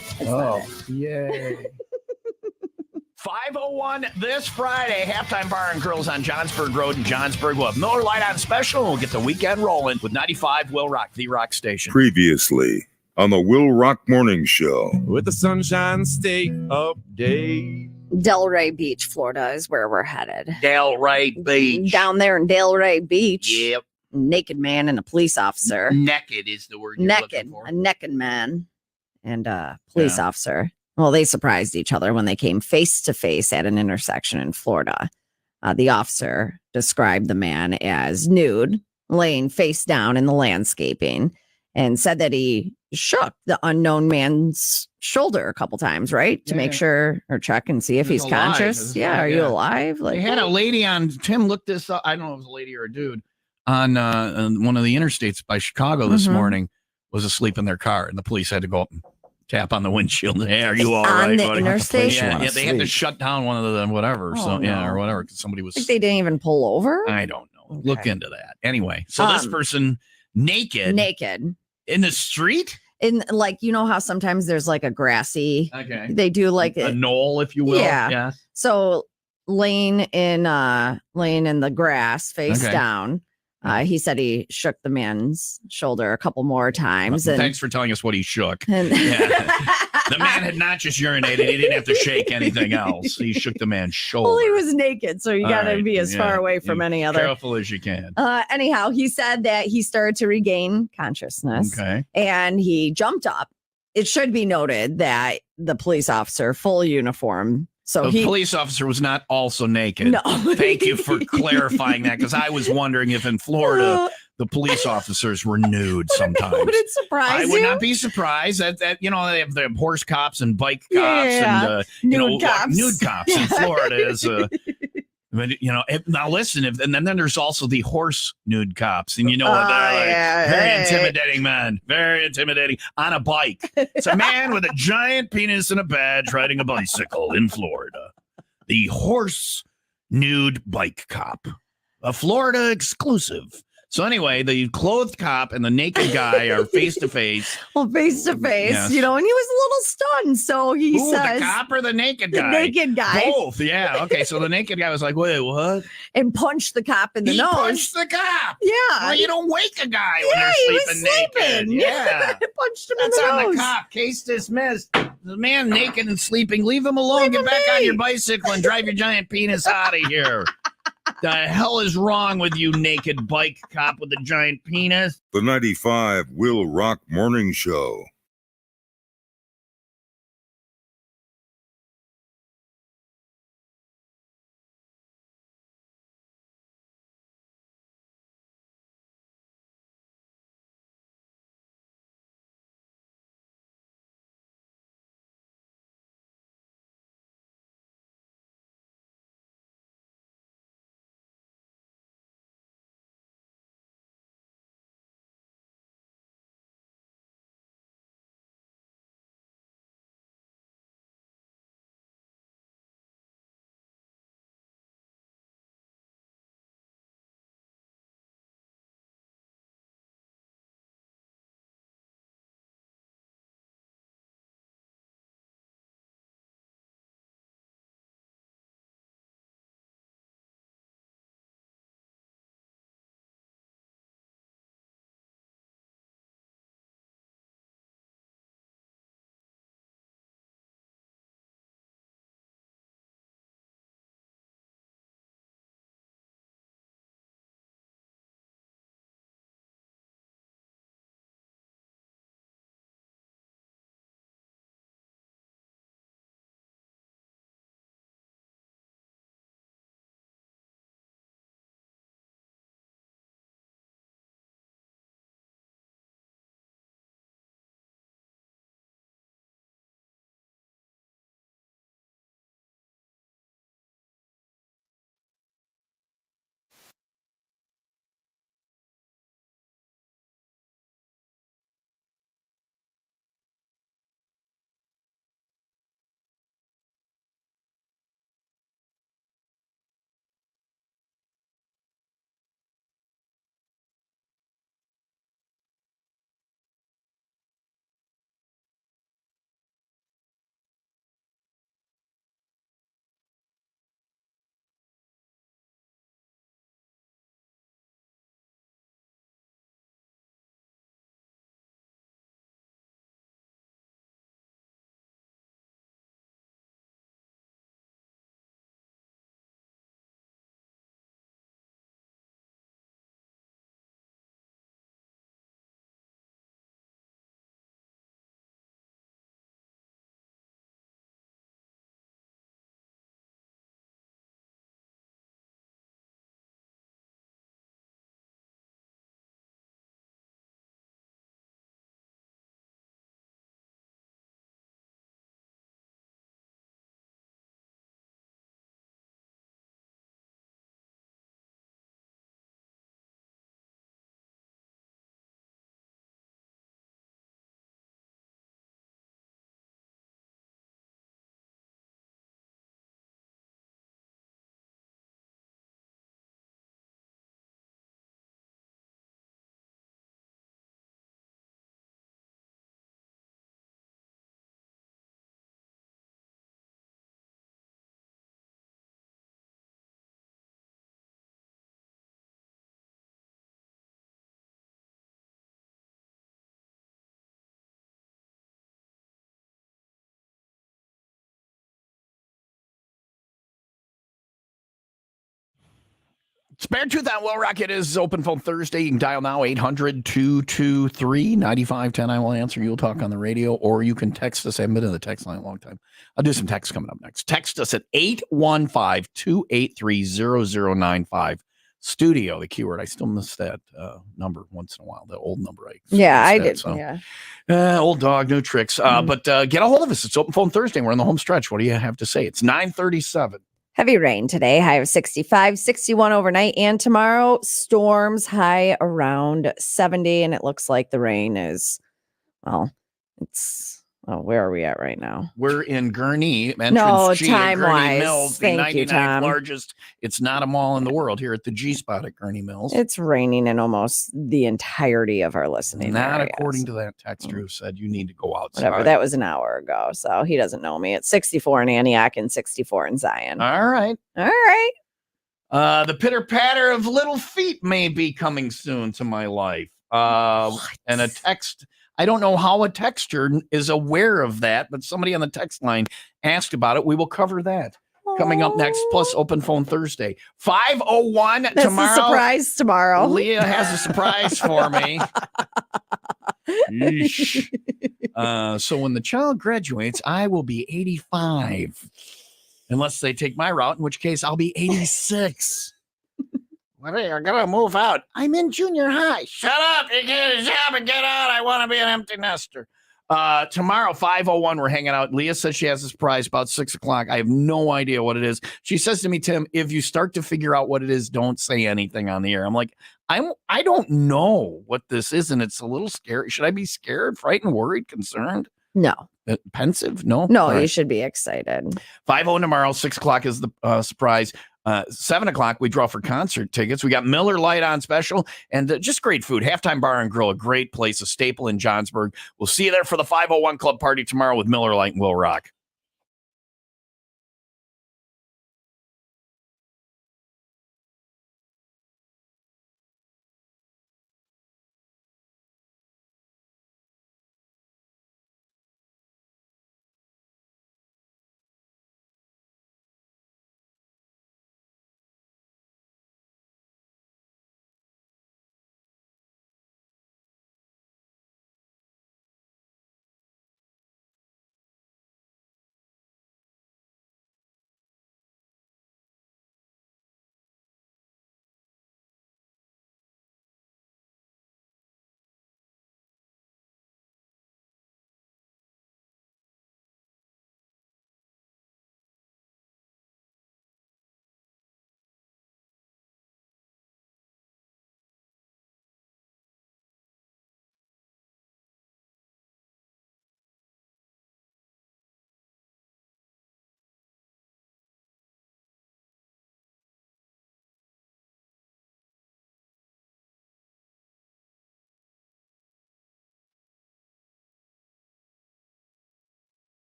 Yay. 5:01 this Friday. Halftime Bar and Grills on Johnsburg Road in Johnsburg. We'll have Miller Lite on special, and we'll get the weekend rolling with 95 WIIL Rock, the rock station. Previously on the WIIL Rock Morning Show. With the Sunshine State update. Delray Beach, Florida is where we're headed. Delray Beach. Down there in Delray Beach. Yep. Naked man and a police officer. Naked is the word you're looking for. A naked man and a police officer. Well, they surprised each other when they came face to face at an intersection in Florida. The officer described the man as nude, laying face down in the landscaping, and said that he shook the unknown man's shoulder a couple times, right? To make sure or check and see if he's conscious. Yeah. Are you alive? They had a lady on, Tim looked this up. I don't know if it was a lady or a dude on one of the interstates by Chicago this morning, was asleep in their car, and the police had to go up and tap on the windshield. Hey, are you all right, the buddy? interstate? Yeah, they had to shut down one of them, whatever. Oh, or whatever, because somebody was. Like they didn't even pull over? I don't know. look into that. Anyway, so this person naked in the street? In like, you know how sometimes there's like a grassy, they do like a knoll, if you will. Yeah. So laying in the grass face down. He said he shook the man's shoulder a couple more times. And thanks for telling us what he shook. The man had not just urinated. He didn't have to shake anything else. He shook the man's shoulder. Well, he was naked, so you got to be as far away from any other. Careful as you can. Anyhow, he said that he started to regain consciousness. Okay. And he jumped up. It should be noted that the police officer, full uniform. So the police officer was not also naked. No. Thank you for clarifying that, because I was wondering if in Florida the police officers were nude sometimes. Would it surprise you? I would not be surprised that they have horse cops and bike cops and nude cops. Nude cops in Florida is now listen, and then there's also the horse nude cops, and they're very intimidating, man, very intimidating on a bike. It's a man with a giant penis and a badge riding a bicycle in Florida. The horse nude bike cop, a Florida exclusive. So anyway, the clothed cop and the naked guy are face to face. Well, face to face, and he was a little stunned. So he says, the cop or the naked guy? The naked guy. Both, yeah. Okay, so the naked guy was like, wait, what? And punched the cop in the nose. Punched the cop. Yeah. Well, you don't wake a guy when they're sleeping naked. Yeah. Punched him That's in the on nose. the cop. Case dismissed. The man naked and sleeping. Leave him alone. Get back on your bicycle and drive your giant penis out of here. The hell is wrong with you, naked bike cop with a giant penis? The 95 WIIL Rock Morning Show. Spare Tooth on Will Rock. It is Open Phone Thursday. You can dial now 800-223-9510. I will answer. You'll talk on the radio, or you can text us. I haven't been in the text line a long time. I'll do some text coming up next. Text us at 815-283-0095. Studio, the keyword. I still miss that number once in a while, the old number. I did. So. Yeah. Old dog, new tricks. But get a hold of us. It's Open Phone Thursday. We're in the home stretch. What do you have to say? It's 9:37. Heavy rain today, high of 65, 61 overnight, and tomorrow storms high around 70. And it looks like the rain is, where are we at right now? We're in Gurnee, entrance No, G at Gurnee time-wise. Mills, the Thank you, 99th Tom. largest. It's not a mall in the world here at the G spot at Gurnee Mills. It's raining in almost the entirety of our listening Not areas. according to that texter who said you need to go outside. Whatever, that was an hour ago, so he doesn't know me. It's 64 in Antioch and 64 in Zion. All right. The pitter patter of little feet may be coming soon to my life. And a text. I don't know how a texter is aware of that, but somebody on the text line asked about it. We will cover that coming up next, plus Open Phone Thursday. 5:01 That's tomorrow. the surprise tomorrow. Leah has a surprise for me. Yeesh. So when the child graduates, I will be 85. Unless they take my route, in which case I'll be 86. Well, you're going to move out. I'm in junior high. Shut up. You get a job and get out. I want to be an empty nester. Tomorrow, 5:01, we're hanging out. Leah says she has a surprise about 6 o'clock. I have no idea what it is. She says to me, Tim, if you start to figure out what it is, don't say anything on the air. I'm like, I don't know what this is, and it's a little scary. Should I be scared, frightened, worried, concerned? No. Pensive? No? No, All you right. should be excited. 5:00 tomorrow, 6 o'clock is the surprise. 7 o'clock, we draw for concert tickets. We got Miller Lite on special and just great food. Halftime Bar and Grill, a great place, a staple in Johnsburg. We'll see you there for the 5:01 Club Party tomorrow with Miller Lite and Will Rock.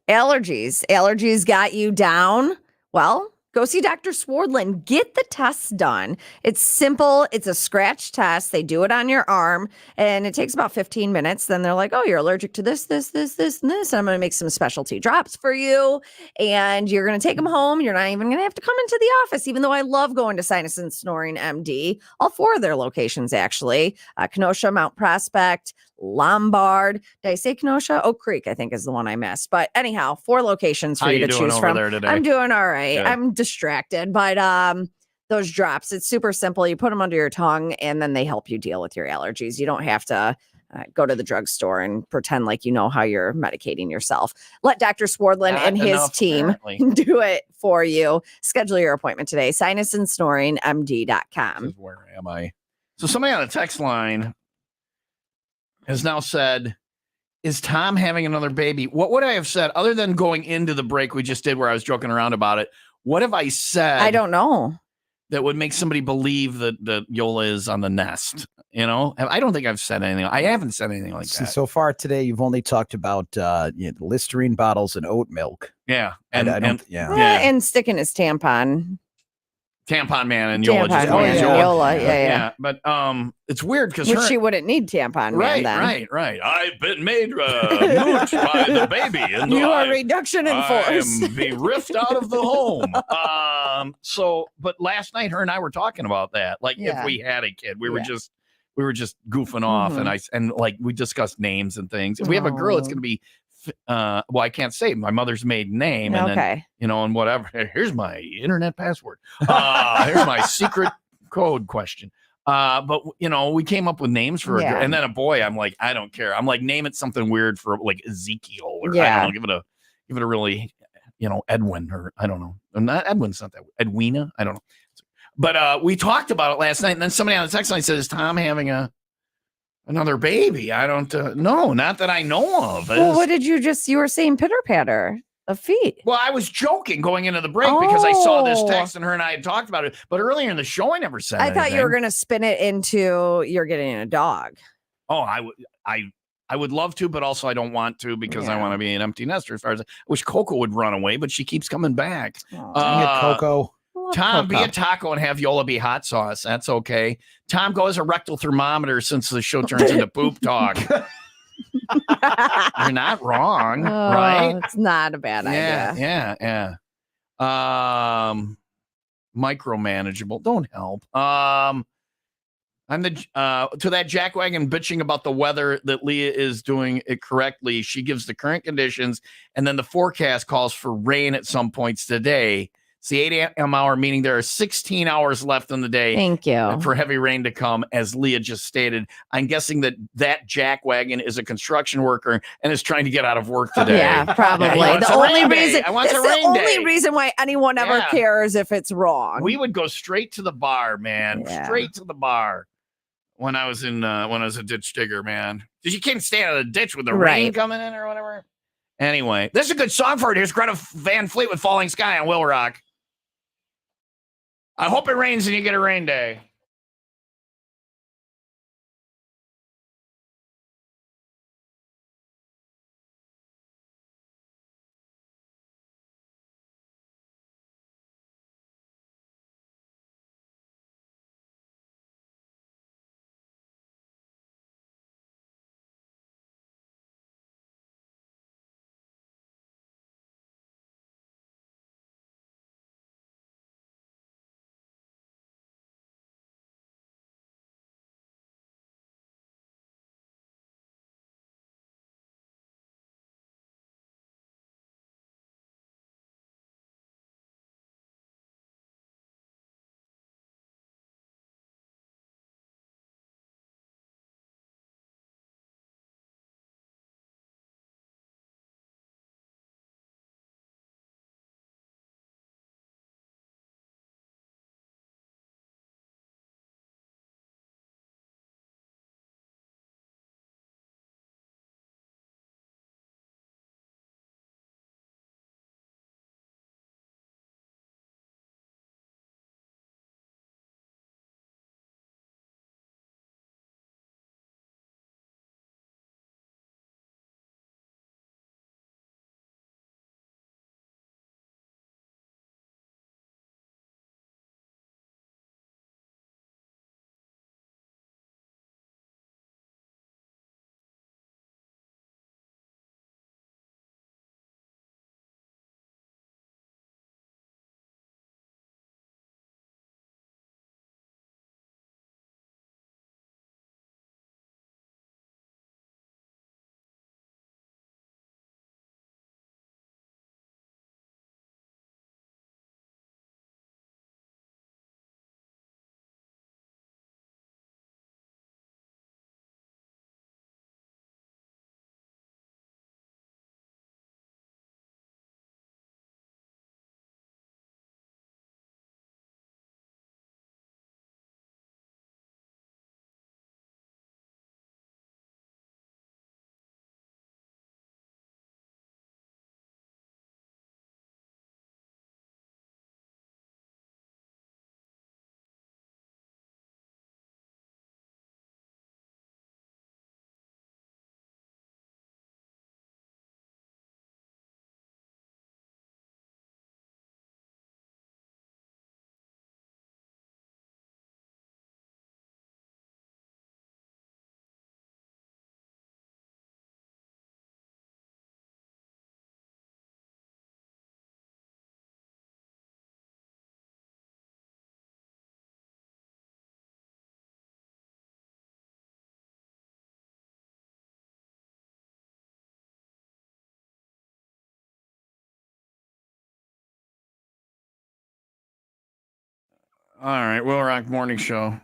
Allergies. Allergies got you down? Well, go see Dr. Swardlin. Get the tests done. It's simple. It's a scratch test. They do it on your arm, and it takes about 15 minutes. Then they're like, oh, you're allergic to this, this, this, this, and this. And I'm going to make some specialty drops for you, and you're going to take them home. You're not even going to have to come into the office, even though I love going to Sinus and Snoring MD. All 4 of their locations, actually. Kenosha, Mount Prospect, Lombard. Did I say Kenosha? Oak Creek, I think, is the one I missed. But anyhow, 4 locations for How you you to doing choose over from. there today? I'm doing all right. Good. I'm distracted, but those drops, it's super simple. You put them under your tongue, and then they help you deal with your allergies. You don't have to go to the drugstore and pretend like you know how you're medicating yourself. Let Dr. Swardlin Not and his enough, team apparently. do it for you. Schedule your appointment today. SinusandSnoringMD.com. Where am I? So somebody on the text line has now said, is Tom having another baby? What would I have said other than going into the break we just did where I was joking around about it? What have I said? I don't know. That would make somebody believe that Yola is on the nest. You know, I don't think I've said anything. I haven't said anything like that. So far today, you've only talked about Listerine bottles and oat milk. Yeah. I don't, And sticking his tampon. Tampon Man and Yola. Tampon Man and Yola, yeah. But it's weird because Which she wouldn't need tampon man then. Right. I've been made mooch by the baby. And You are reduction in force. I am bereft out of the home. But last night, her and I were talking about that. Like if we had a kid, we were just goofing off, and we discussed names and things. If we have a girl, it's going to be. Well, I can't say my mother's maiden name, and then and whatever. Here's my internet password. Here's my secret code question. But we came up with names for and then a boy. I'm like, I don't care. I'm like, name it something weird for like Ezekiel or I don't know. Give it a really, Edwin or I don't know. Not Edwin's not that Edwina. I don't know. But we talked about it last night, and then somebody on the text line said, "Is Tom having another baby?" I don't know, not that I know of. Well, what did you were saying pitter patter of feet. Well, I was joking going into the break because I saw this text and her and I had talked about it. But earlier in the show, I never said I thought you were anything. going to spin it into you're getting a dog. Oh, I would love to, but also I don't want to because I want to be an empty nester. As far as I wish Coco would run away, but she keeps coming back. Dang it, Coco. Tom, be a taco and have Yola be hot sauce. That's okay. Tom, go as a rectal thermometer since the show turns into poop talk. You're not wrong, right? It's not a bad idea. Yeah. Micromanageable. Don't help. I'm to that jackwagon bitching about the weather that Leah is doing it correctly. She gives the current conditions, and then the forecast calls for rain at some points today. It's the 8 a.m. hour, meaning there are 16 hours left in the day. Thank you. For heavy rain to come, as Leah just stated. I'm guessing that jackwagon is a construction worker and is trying to get out of work today. Yeah, probably. The only reason why anyone ever Yeah. cares if it's wrong. We would go straight to the bar, man. Yeah. Straight to the bar. When I was a ditch digger, man. Because you can't stay out of the ditch with the rain coming in or whatever. Anyway, this is a good song for it. Here's Greta Van Fleet with Falling Sky on Will Rock. I hope it rains and you get a rain day. All right, WIIL Rock Morning Show.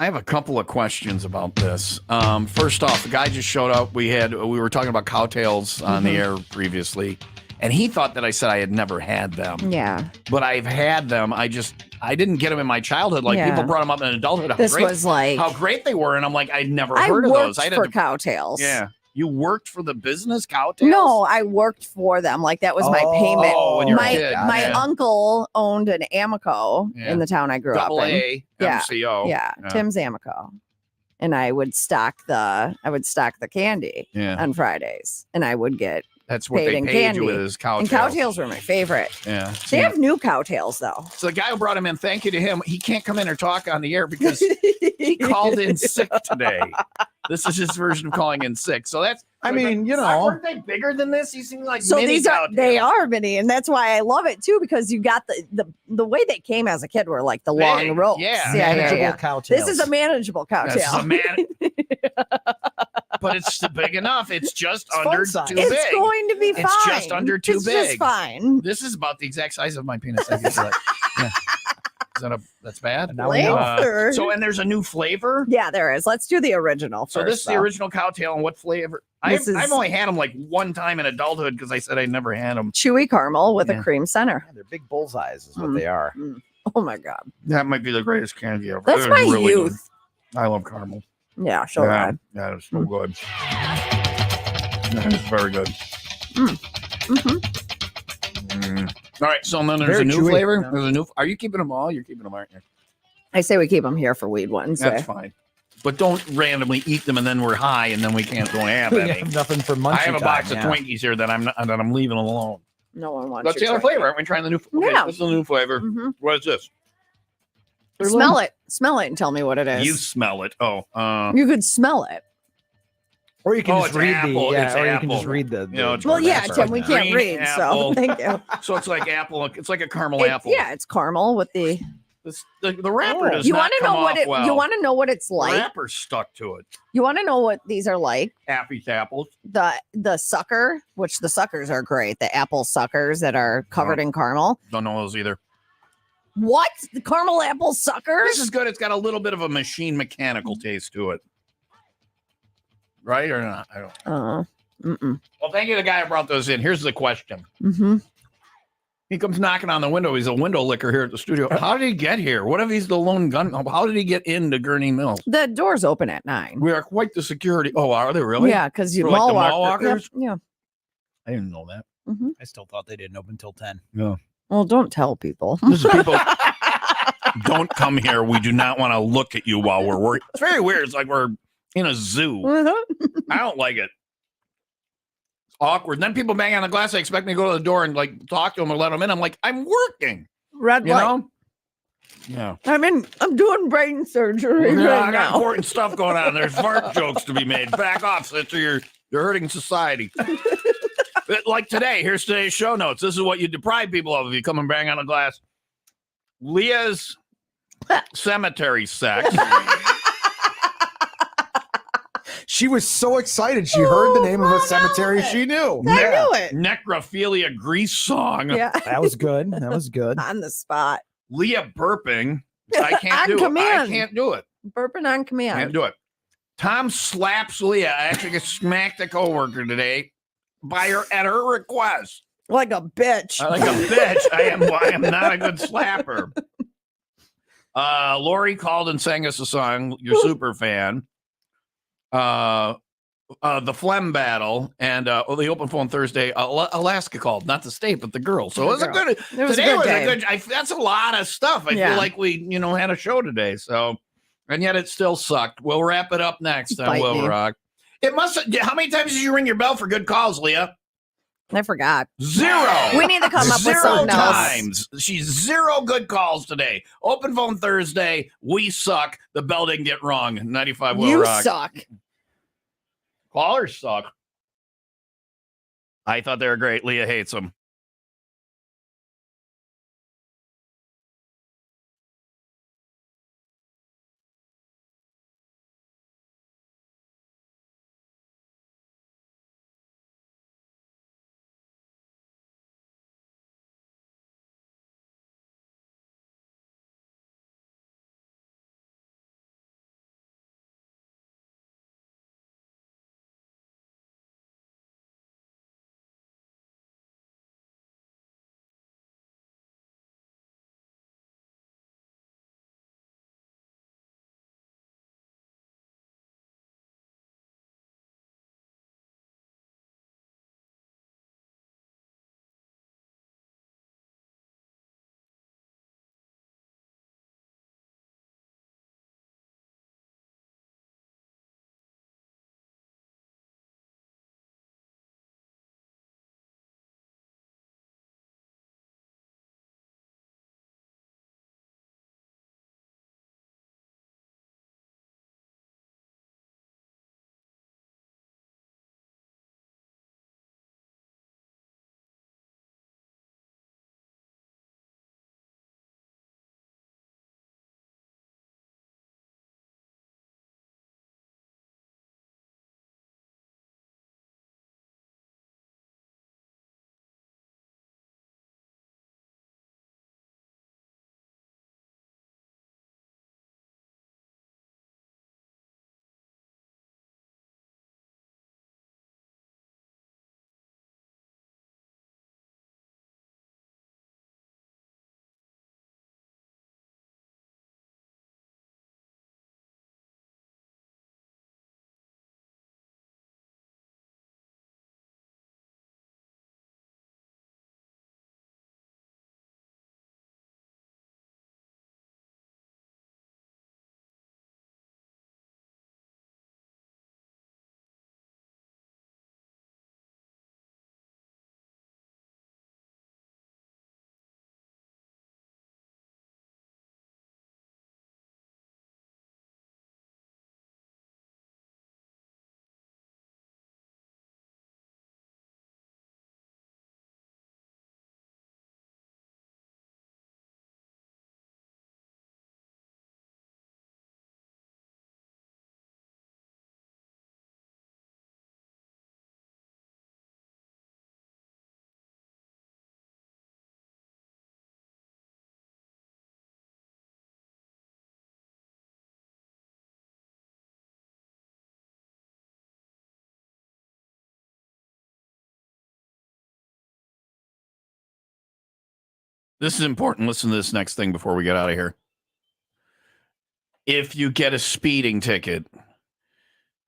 I have a couple of questions about this. First off, the guy just showed up. We were talking about cowtails on the air previously, and he thought that I said I had never had them. Yeah. But I've had them. I didn't get them in my childhood. Like people brought them up in adulthood. How great they were, and I'm like, I'd never heard of those. I worked for cowtails. Yeah. You worked for the business cowtails? No, I worked for them. Like that was my payment. Oh, when you were a kid. My uncle owned an Amico in the town I grew up in. AA, Yeah. MCO. Yeah, Tim's Amico. And I would stock the candy on Fridays, and I would get That's what paid they in paid candy. you with is cowtails. And cowtails were my favorite. Yeah. They have new cowtails though. So the guy who brought him in, thank you to him. He can't come in or talk on the air because he called in sick today. This is his version of calling in sick. So that's. I mean, you know, weren't they bigger than this? You seem like So mini these cowtails. they are mini, and that's why I love it too, because you got the way they came as a kid were like the long ropes. Manageable cowtails. This is a manageable cowtail. This is but it's big enough. It's just under fun too size. big. It's going to be fine. It's just under too It's big. just fine. This is about the exact size of my penis. I guess. Yeah. That's bad? Now we know. So, and there's a new flavor? Yeah, there is. Let's do the original So first. this is the original cowtail, and what flavor? I've only had them like one time in adulthood because I said I never had them. Chewy caramel with a cream center. They're big bullseyes is what they are. Oh my God. That might be the greatest candy ever. That's They're my really youth. Good. I love caramel. Yeah, sure. Yeah, it's so good. That is very good. All right, so then there's Very a new chewy. flavor. Yeah. There's a new. Are you keeping them all? You're keeping them, aren't you? I say we keep them here for Weed Wednesday. That's fine. But don't randomly eat them and then we're high and then we don't have We any. have nothing for munchie I have a box time, of yeah. Twinkies here that I'm leaving alone. No one wants That's the your other flavor. Aren't we trying the new? Okay, Yeah. This is the new flavor. What is this? Smell it. Smell it and tell me what it is. You smell it. Oh, You could smell it. Or you can just it's read apple. the. Yeah, It's or you apple. can just read the. You know, it's Well, yeah, that's Tim, we can't green read, apple. so thank you. So it's like apple. It's like a caramel apple. Yeah, it's caramel with the. The wrapper does You not want to come know what off it? well. You want to know what it's The like? wrapper's stuck to it. You want to know what these are like? Appy apples. The sucker, which the suckers are great. The apple suckers that are covered in caramel. Don't know those either. What? The caramel apple suckers? This is good. It's got a little bit of a machine mechanical taste to it. Right or not? I don't. Well, thank you to the guy who brought those in. Here's the question. He comes knocking on the window. He's a window licker here at the studio. How did he get here? What if he's the lone gun? How did he get into Gurney Mills? The doors open at 9. We are quite the security. Oh, are they really? Yeah, because you For like the mall mall walkers. Yeah. I didn't know that. I still thought they didn't open till 10. No. Well, don't tell people. This is people. Don't come here. We do not want to look at you while we're working. It's very weird. It's like we're in a zoo. I don't like it. It's awkward. And then people bang on the glass. They expect me to go to the door and like talk to them and let them in. I'm like, I'm working. Red You light. know? Yeah. I'm doing brain surgery Yeah, right I got now. important stuff going on. There's fart jokes to be made. Back off, sister. You're hurting society. Like today, here's today's show notes. This is what you deprive people of if you come and bang on a glass. Leah's cemetery sex. She was so excited. She heard the name of a cemetery she knew. I knew it. Necrophilia grease song. Yeah. That was good. That was good. On the spot. Leah burping. I can't On do it. I command. can't do it. Burping on command. Can't do it. Tom slaps Leah. I actually get smacked a coworker today at her request. Like a bitch. Like a bitch. I am not a good slapper. Lori called and sang us a song. You're super fan. The Phlegm Battle and the Open Phone Thursday. Alaska called, not the state, but the girl. So it was a good. Today was a good. That's a lot of stuff. I feel like we, had a show today. So, and yet it still sucked. We'll wrap it up next on WIIL Rock. It must. How many times did you ring your bell for good calls, Leah? I forgot. 0. We need to come up with something else. times. She's 0 good calls today. Open Phone Thursday. We suck. The bell didn't get wrong. 95 WIIL Rock. You suck. Callers suck. I thought they were great. Leah hates them. This is important. Listen to this next thing before we get out of here. If you get a speeding ticket,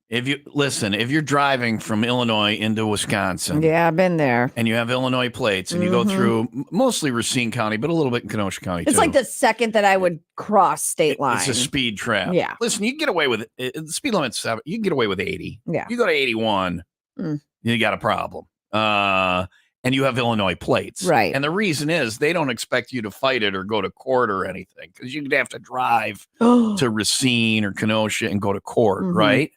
if you're driving from Illinois into Wisconsin. Yeah, I've been there. And you have Illinois plates and you go through mostly Racine County, but a little bit in Kenosha County It's too. like the second that I would cross state line. It's a speed trap. Yeah. Listen, you can get away with it. The speed limit's 7. You can get away with 80. Yeah. You go to 81, you got a problem. And you have Illinois plates. Right. And the reason is they don't expect you to fight it or go to court or anything because you'd have to drive to Racine or Kenosha and go to court, right?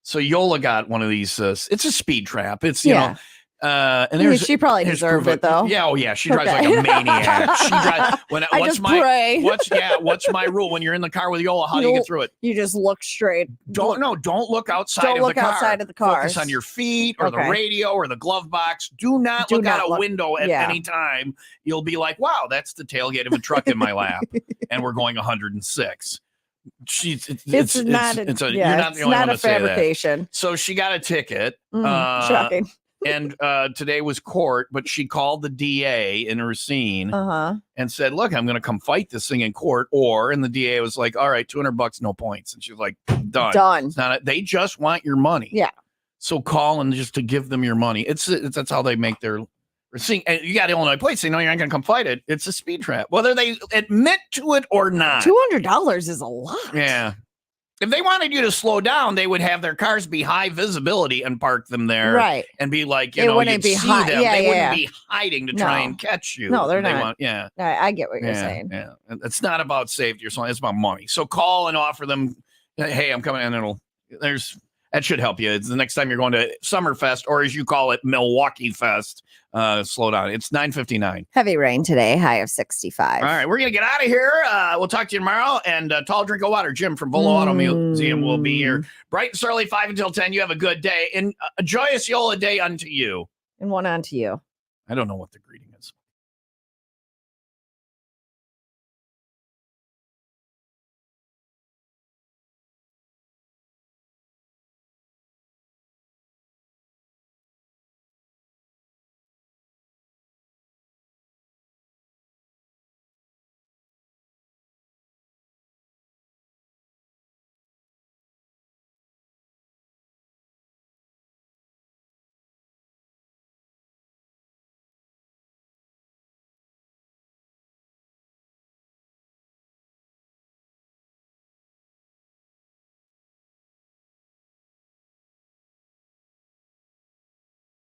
So Yola got one of these. It's a speed trap. It's, you know, and she probably deserved it though. Yeah, oh yeah, she drives like a maniac. She drives. What's pray. What's my rule when you're in the car with Yola? How do you get through it? You just look straight. Don't look outside. Don't of look the car. outside of the car. Focus on your feet or the radio or the glove box. Do not look out a window at any time. You'll be like, wow, that's the tailgate of a truck in my lap, and we're going 106. It's not a fabrication. So she got a ticket. Shocking. And today was court, but she called the DA in Racine and said, look, I'm going to come fight this thing in court. And the DA was like, all right, $200, no points. And she was like, done. It's not they just want your money. Yeah. So call and just to give them your money. That's how they make their Racine. And you got Illinois plates. They know you're not going to come fight it. It's a speed trap, whether they admit to it or not. $200 is a lot. Yeah. If they wanted you to slow down, they would have their cars be high visibility and park them there. Right. And be like, They wouldn't be see high- them. yeah, they yeah, wouldn't yeah. be hiding to try and catch you. No, they're They not. I get what you're saying. Yeah. It's not about safety or something. It's about money. So call and offer them, hey, I'm coming in. That should help you. It's the next time you're going to Summerfest, or as you call it, Milwaukee Fest. Slow down. It's 9:59. Heavy rain today, high of 65. All right, we're going to get out of here. We'll talk to you tomorrow. And tall drink of water. Jim from Volo Auto Museum will be here bright and early, 5 until 10. You have a good day. And a joyous Yola day unto you. And one on to you. I don't know what the greeting is.